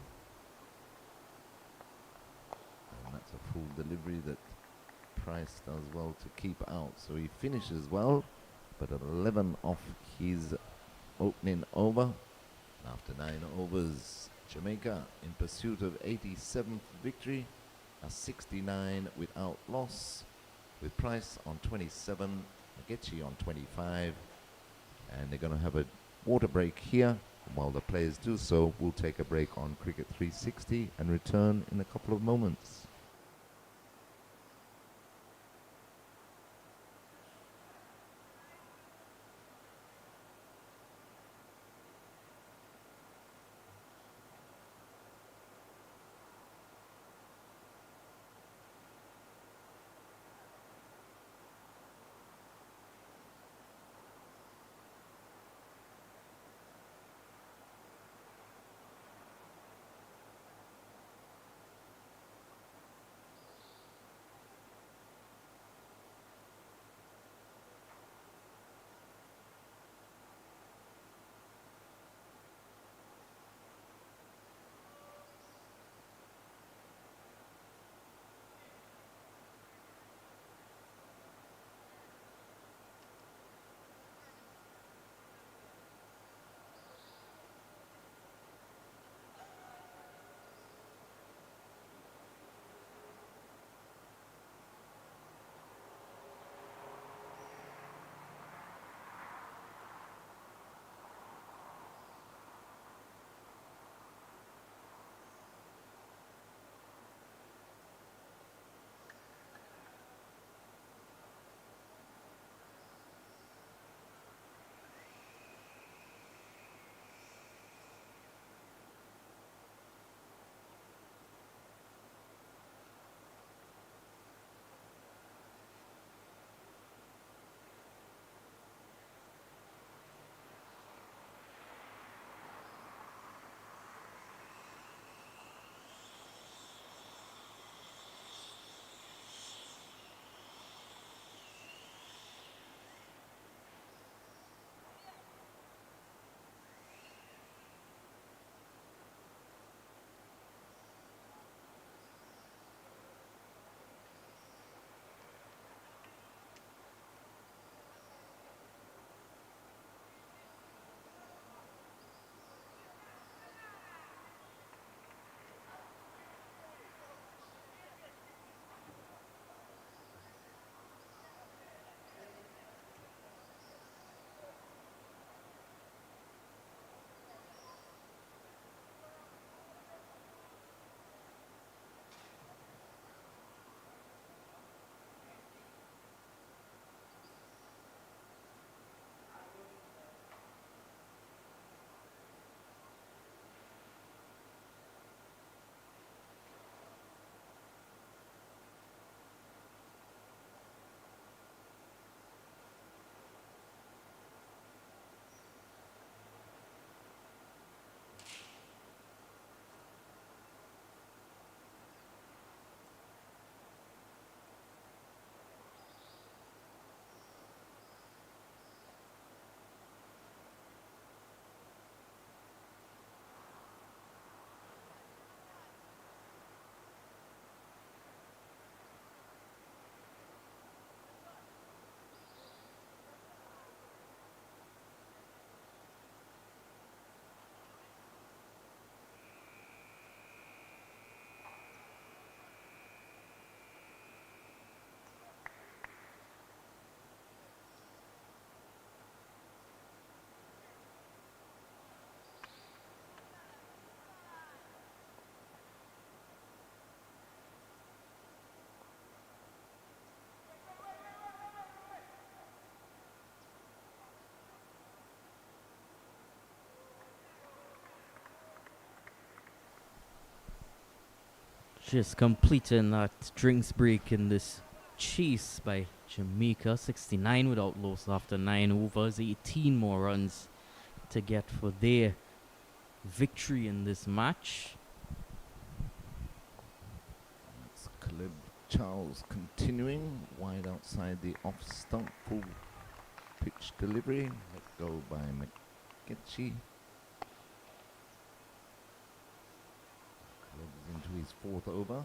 Speaker 1: And that's a full delivery that Price does well to keep out. So he finishes well, but at 11 off his opening over. After 9 overs, Jamaica in pursuit of 87th victory, a 69 without loss, with Price on 27, Mitchi on 25, and they're going to have a water break here. While the players do so, we'll take a break on Cricket 360 and return in a couple of moments.
Speaker 2: Just completing that drinks break in this chase by Jamaica. 69 without loss after 9 overs. 18 more runs to get for their victory in this match.
Speaker 1: It's Caleb Charles continuing, wide outside the off stump, full pitch delivery, let go by Mitchi. Legs into his fourth over.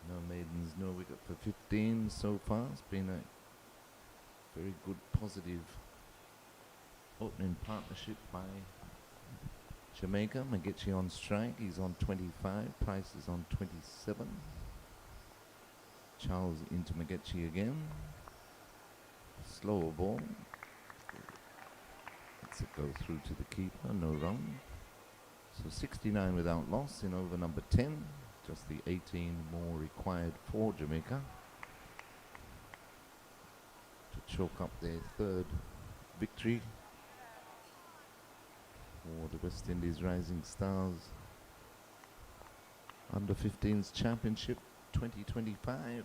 Speaker 1: No maidens, no wicket for 15 so far. It's been a very good, positive opening partnership by Jamaica. Mitchi on strike, he's on 25, Price is on 27. Charles into Mitchi again. Slower ball. Lets it go through to the keeper, no run. So 69 without loss in over number 10. Just the 18 more required for Jamaica to chalk up their third victory for the West Indies Rising Stars Under 15s Championship 2025.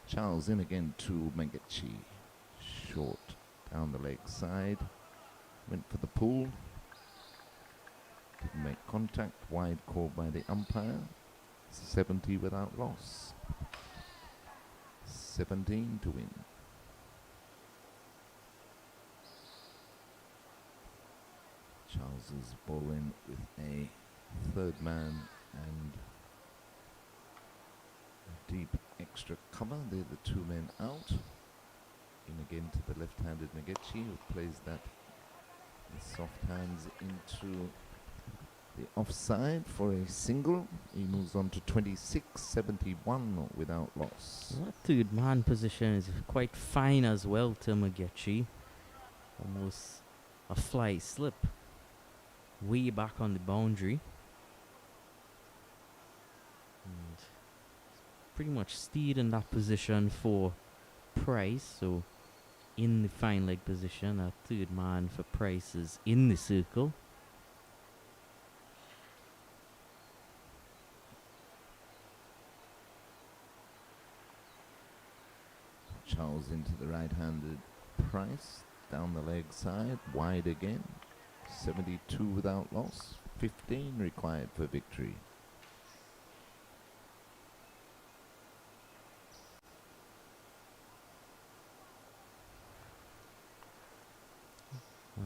Speaker 1: Charles in again to Mitchi. Short down the leg side. Went for the pull. Didn't make contact. Wide call by the umpire. 70 without loss. 17 to win. Charles is bowling with a third man and a deep extra cover. They're the two men out. In again to the left-handed Mitchi, who plays that with soft hands into the offside for a single. He moves on to 26, 71 without loss.
Speaker 2: That third man position is quite fine as well to Mitchi. Almost a fly slip. Way back on the boundary. And pretty much stayed in that position for Price. So in the fine leg position, a third man for Price is in the circle.
Speaker 1: Charles into the right-handed Price, down the leg side, wide again. 72 without loss, 15 required for victory.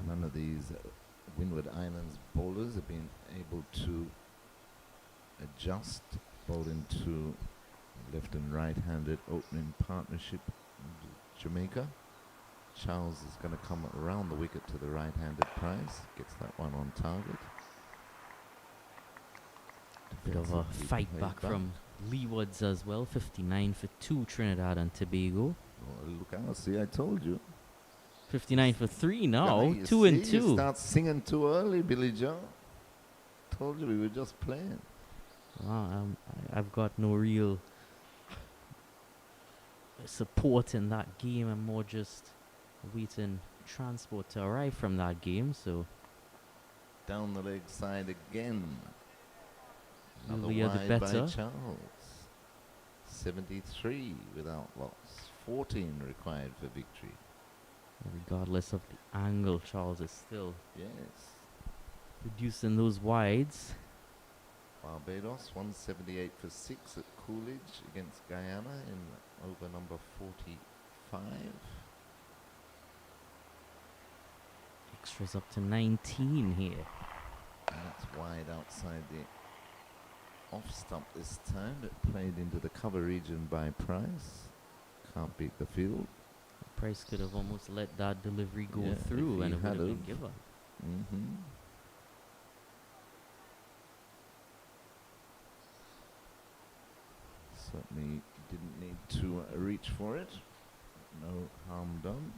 Speaker 1: None of these Windward Islands bowlers have been able to adjust, bowling to left and right-handed opening partnership in Jamaica. Charles is going to come around the wicket to the right-handed Price. Gets that one on target.
Speaker 2: Bit of a fight back from Lloyd as well. 59 for 2 Trinidad and Tobago.
Speaker 1: Oh, look out, see, I told you.
Speaker 2: 59 for 3 now.
Speaker 1: Yeah,
Speaker 2: 2 and
Speaker 1: see,
Speaker 2: 2.
Speaker 1: You start singing too early, Billy Joe. Told you we were just playing.
Speaker 2: I've got no real support in that game. I'm more just waiting transport to arrive from that game. So
Speaker 1: Down the leg side again. Another
Speaker 2: earlier the
Speaker 1: wide
Speaker 2: better.
Speaker 1: by Charles. 73 without loss. 14 required for victory.
Speaker 2: Regardless of the angle, Charles is still
Speaker 1: Yes.
Speaker 2: reducing those wides.
Speaker 1: Barbados 178 for 6 at Coolidge against Guyana in over number 45.
Speaker 2: Extras up to 19 here.
Speaker 1: And that's wide outside the off stump this time, but played into the cover region by Price. Can't beat the field.
Speaker 2: Price could have almost let that delivery go
Speaker 1: Yeah,
Speaker 2: through
Speaker 1: if
Speaker 2: and
Speaker 1: he
Speaker 2: it would have
Speaker 1: had
Speaker 2: been
Speaker 1: have.
Speaker 2: given.
Speaker 1: Mm-hmm. Certainly didn't need to reach for it. No harm done.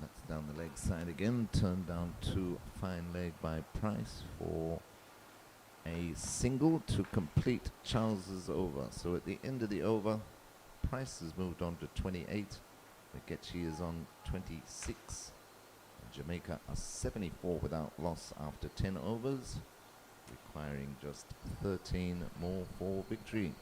Speaker 1: That's down the leg side again. Turned down to fine leg by Price for a single to complete Charles's over. So at the end of the over, Price has moved on to 28. Mitchi is on 26. Jamaica are 74 without loss after 10 overs, requiring just 13 more for victory.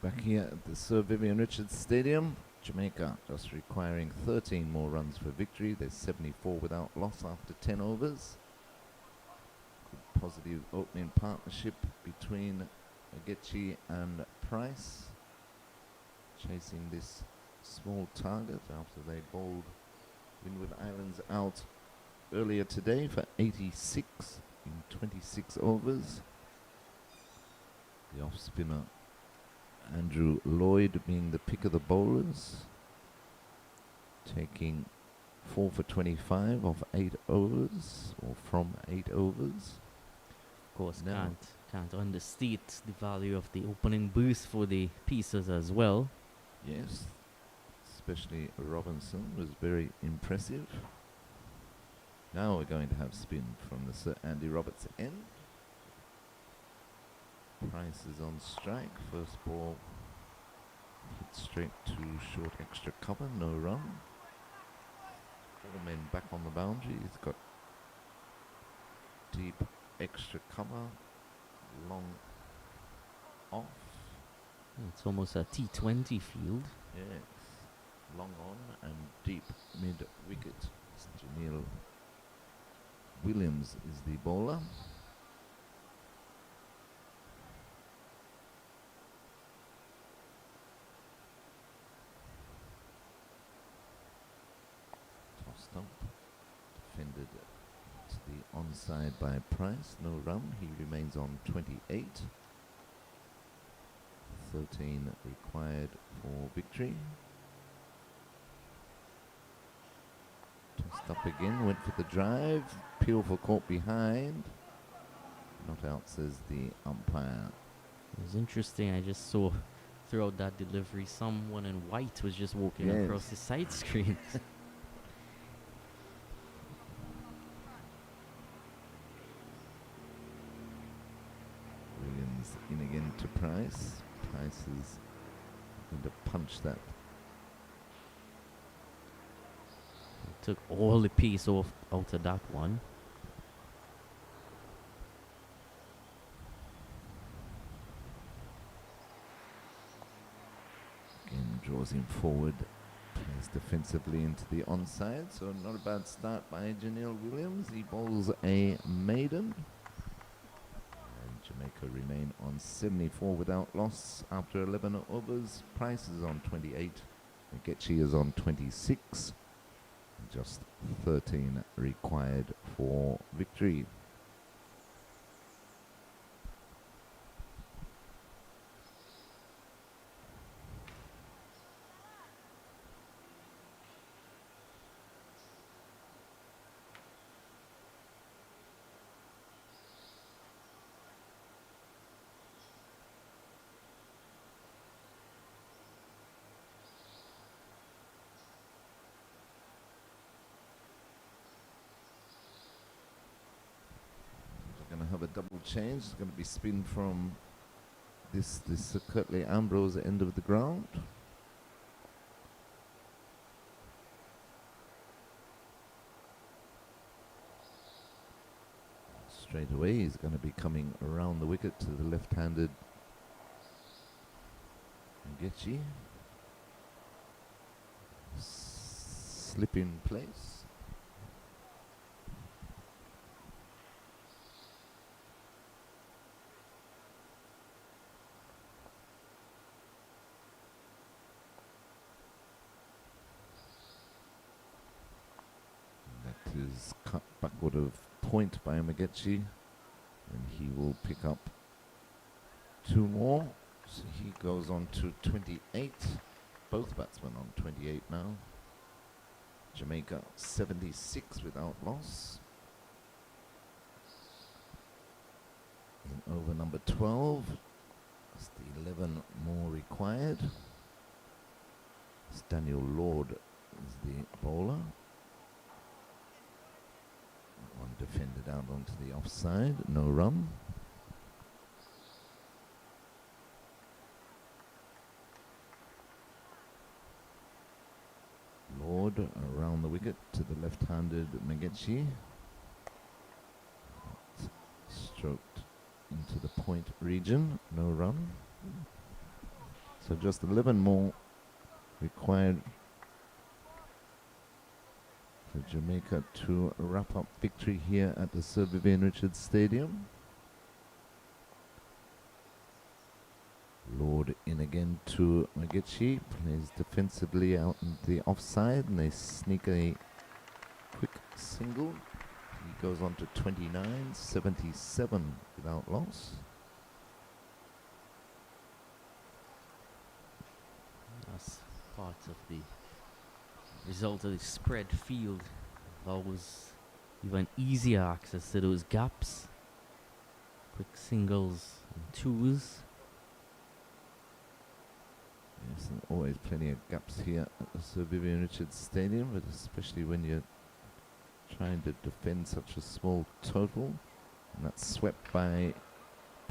Speaker 1: Back here at the Sir Vivian Richards Stadium, Jamaica just requiring 13 more runs for victory. They're 74 without loss after 10 overs. Good positive opening partnership between Agechi and Price, chasing this small target after they bowled Windward Islands out earlier today for 86 in 26 overs. The off-spinner Andrew Lloyd being the pick of the bowlers, taking 4 for 25 of 8 overs, or from 8 overs.
Speaker 2: Of course, can't understate the value of the opening boost for the pieces as well.
Speaker 1: Yes, especially Robinson was very impressive. Now we're going to have spin from the Sir Andy Roberts end. Price is on strike. First ball hit straight to short extra cover, no run. 4 men back on the boundary. He's got deep extra cover, long off.
Speaker 2: It's almost a T20 field.
Speaker 1: Yes, long on and deep mid wicket. Janelle Williams is the bowler. Tossed up, defended to the onside by Price, no run. He remains on 28. 13 required for victory. Tossed up again, went for the drive. Peel for caught behind. Not out, says the umpire.
Speaker 2: It was interesting. I just saw throughout that delivery, someone in white was just walking
Speaker 1: Yes.
Speaker 2: across the side screen.
Speaker 1: Williams in again to Price. Price is going to punch that.
Speaker 2: Took all the pace off out of that one.
Speaker 1: Again draws him forward. Plays defensively into the onside. So not a bad start by Janelle Williams. He bowls a maiden. And Jamaica remain on 74 without loss after 11 overs. Price is on 28. Agechi is on 26. Just 13 required for victory. Going to have a double change. It's going to be spin from this Kirtley Ambrose end of the ground. Straight away he's going to be coming around the wicket to the left-handed Agechi. Slip in place. Is cut backward of point by Agechi, and he will pick up 2 more. So he goes on to 28. Both batsmen on 28 now. Jamaica 76 without loss. In over number 12, that's the 11 more required. It's Daniel Lloyd is the bowler. One defended out onto the offside, no run. Lloyd around the wicket to the left-handed Agechi. Stroked into the point region, no run. So just 11 more required for Jamaica to wrap up victory here at the Sir Vivian Richards Stadium. Lloyd in again to Mitchi, plays defensively out in the offside, and they sneak a quick single. He goes on to 29, 77 without loss.
Speaker 2: That's part of the result of the spread field. Always even easier access to those gaps. Quick singles and twos.
Speaker 1: Yes, and always plenty of gaps here at the Sir Vivian Richards Stadium, but especially when you're trying to defend such a small total. And that's swept by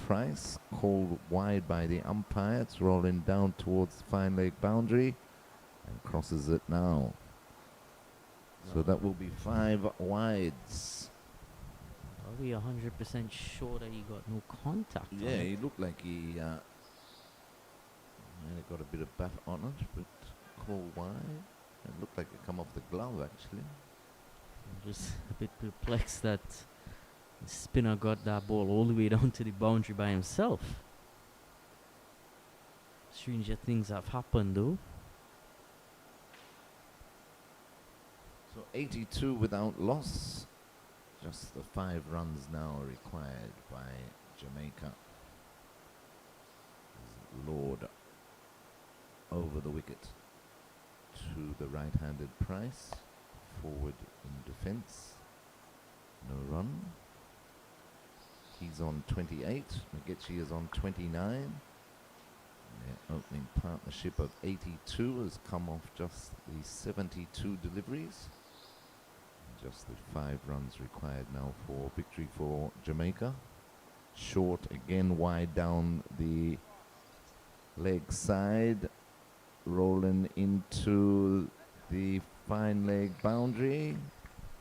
Speaker 1: Price, called wide by the umpire. It's rolling down towards the fine leg boundary and crosses it now. So that will be 5 wides.
Speaker 2: Are we 100% sure that he got no contact?
Speaker 1: Yeah, he looked like he got a bit of bat on it, but called wide. It looked like it come off the glove actually.
Speaker 2: I'm just a bit perplexed that the spinner got that ball all the way down to the boundary by himself. Stranger things have happened though.
Speaker 1: So 82 without loss. Just the 5 runs now required by Jamaica. Lloyd over the wicket to the right-handed Price. Forward in defence. No run. He's on 28. Mitchi is on 29. Their opening partnership of 82 has come off just the 72 deliveries. Just the 5 runs required now for victory for Jamaica. Short again, wide down the leg side. Rolling into the fine leg boundary.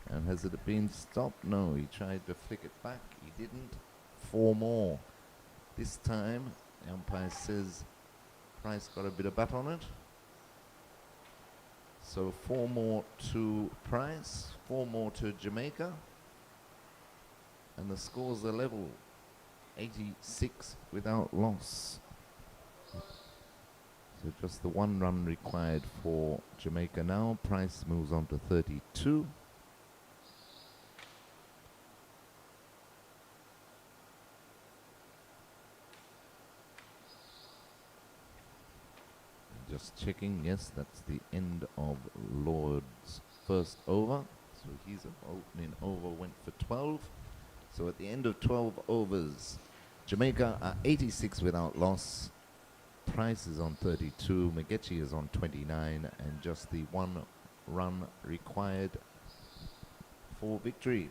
Speaker 1: And has it been stopped? No, he tried to flick it back. He didn't. 4 more. This time, the umpire says Price got a bit of bat on it. So 4 more to Price, 4 more to Jamaica. And the scores are level. 86 without loss. So just the 1 run required for Jamaica now. Price moves on to 32. Just checking, yes, that's the end of Lloyd's first over. So his opening over went for 12. So at the end of 12 overs, Jamaica are 86 without loss. Price is on 32, Mitchi is on 29, and just the 1 run required for victory.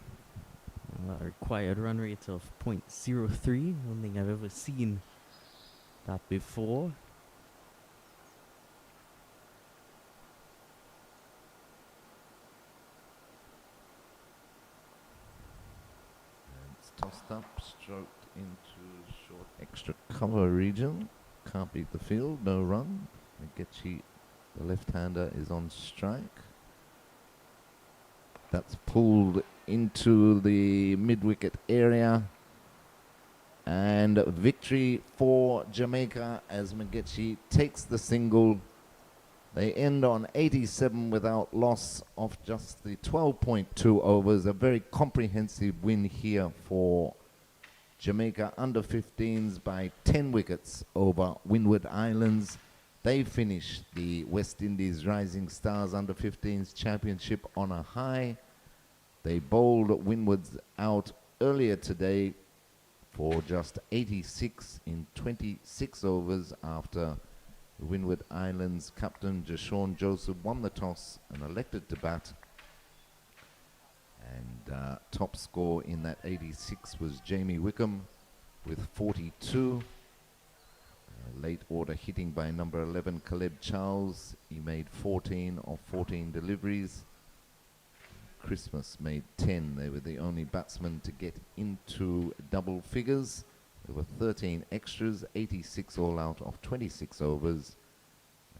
Speaker 2: Required run rate of .03. I don't think I've ever seen that before.
Speaker 1: Tossed up, stroked into short extra cover region. Can't beat the field, no run. Mitchi, the left-hander, is on strike. That's pulled into the mid-wicket area. And victory for Jamaica as Mitchi takes the single. They end on 87 without loss of just the 12.2 overs. A very comprehensive win here for Jamaica under 15s by 10 wickets over Windward Islands. They finished the West Indies Rising Stars under 15s championship on a high. They bowled Windwards out earlier today for just 86 in 26 overs after the Windward Islands captain Jashawn Joseph won the toss and elected to bat. And top score in that 86 was Jamie Wickham with 42. Late order hitting by number 11 Caleb Charles. He made 14 of 14 deliveries. Christmas made 10. They were the only batsmen to get into double figures. There were 13 extras, 86 all out of 26 overs.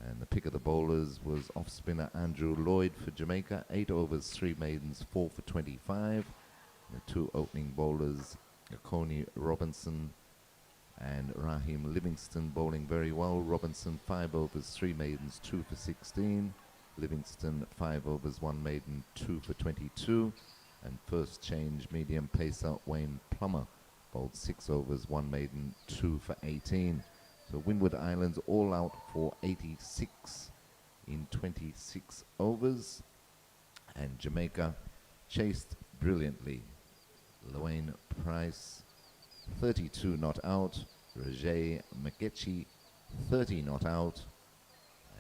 Speaker 1: And the pick of the bowlers was off-spinner Andrew Lloyd for Jamaica, 8 overs, 3 maidens, 4 for 25. The two opening bowlers, Coney Robinson and Raheem Livingston, bowling very well. Robinson 5 overs, 3 maidens, 2 for 16. Livingston 5 overs, 1 maiden, 2 for 22. And first change medium pacer Wayne Plumber bowled 6 overs, 1 maiden, 2 for 18. So Windward Islands all out for 86 in 26 overs. And Jamaica chased brilliantly. Loane Price 32 not out. Roger Mitchi 30 not out.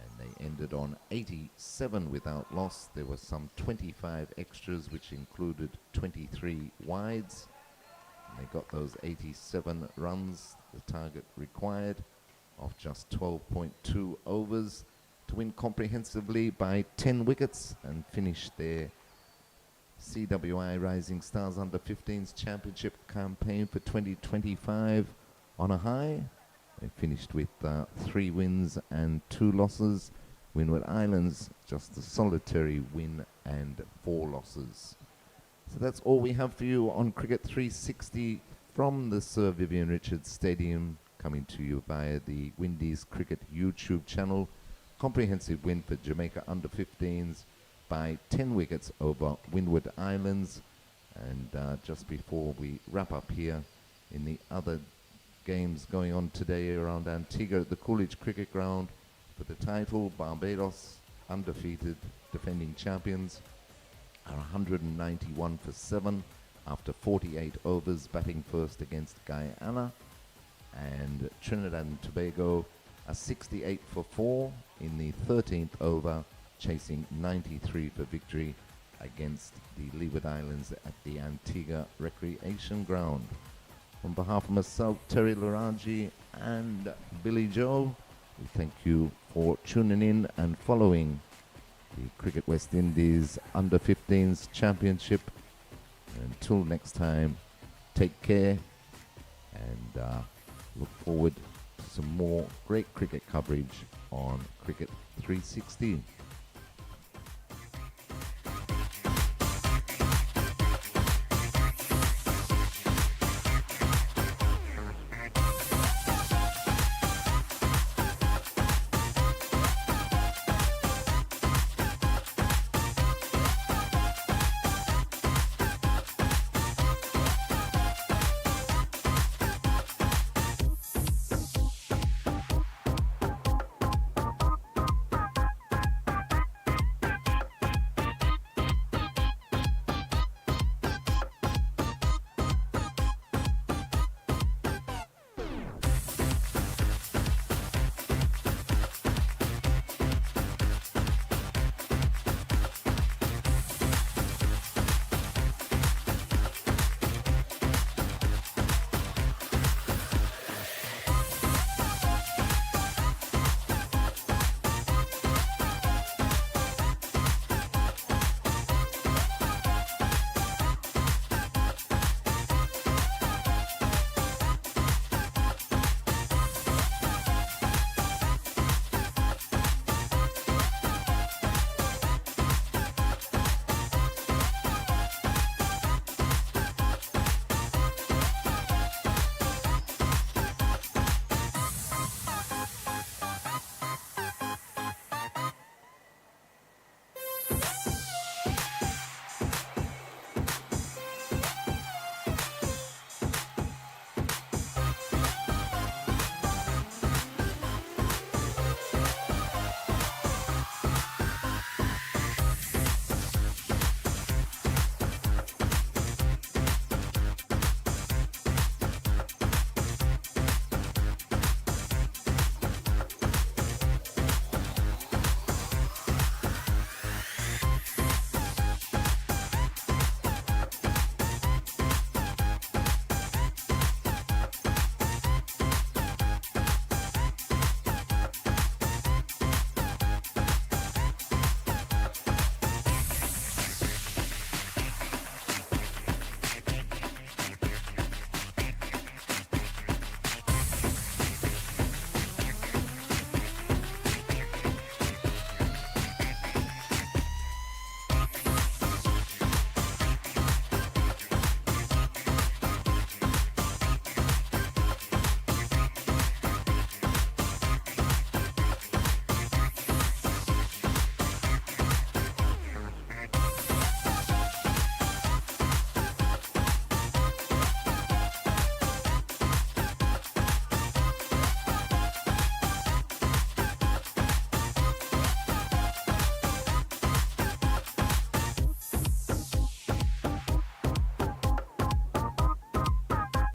Speaker 1: And they ended on 87 without loss. There were some 25 extras, which included 23 wides. And they got those 87 runs, the target required, of just 12.2 overs to win comprehensively by 10 wickets and finish their CWI Rising Stars Under-15s Championship campaign for 2025 on a high. They finished with 3 wins and 2 losses. Windward Islands just a solitary win and 4 losses. So that's all we have for you on Cricket 360 from the Sir Vivian Richards Stadium, coming to you via the Windies Cricket YouTube channel. Comprehensive win for Jamaica Under-15s by 10 wickets over Windward Islands. And just before we wrap up here, in the other games going on today around Antigua at the Coolidge Cricket Ground for the title, Barbados, undefeated defending champions, are 191 for 7 after 48 overs, batting first against Guyana. And Trinidad and Tobago are 68 for 4 in the 13th over, chasing 93 for victory against the Leeward Islands at the Antigua Recreation Ground. On behalf of myself, Terry Laraji and Billy Joe, we thank you for tuning in and following the Cricket West Indies Under-15s Championship. Until next time, take care and look forward to some more great cricket coverage on Cricket 360.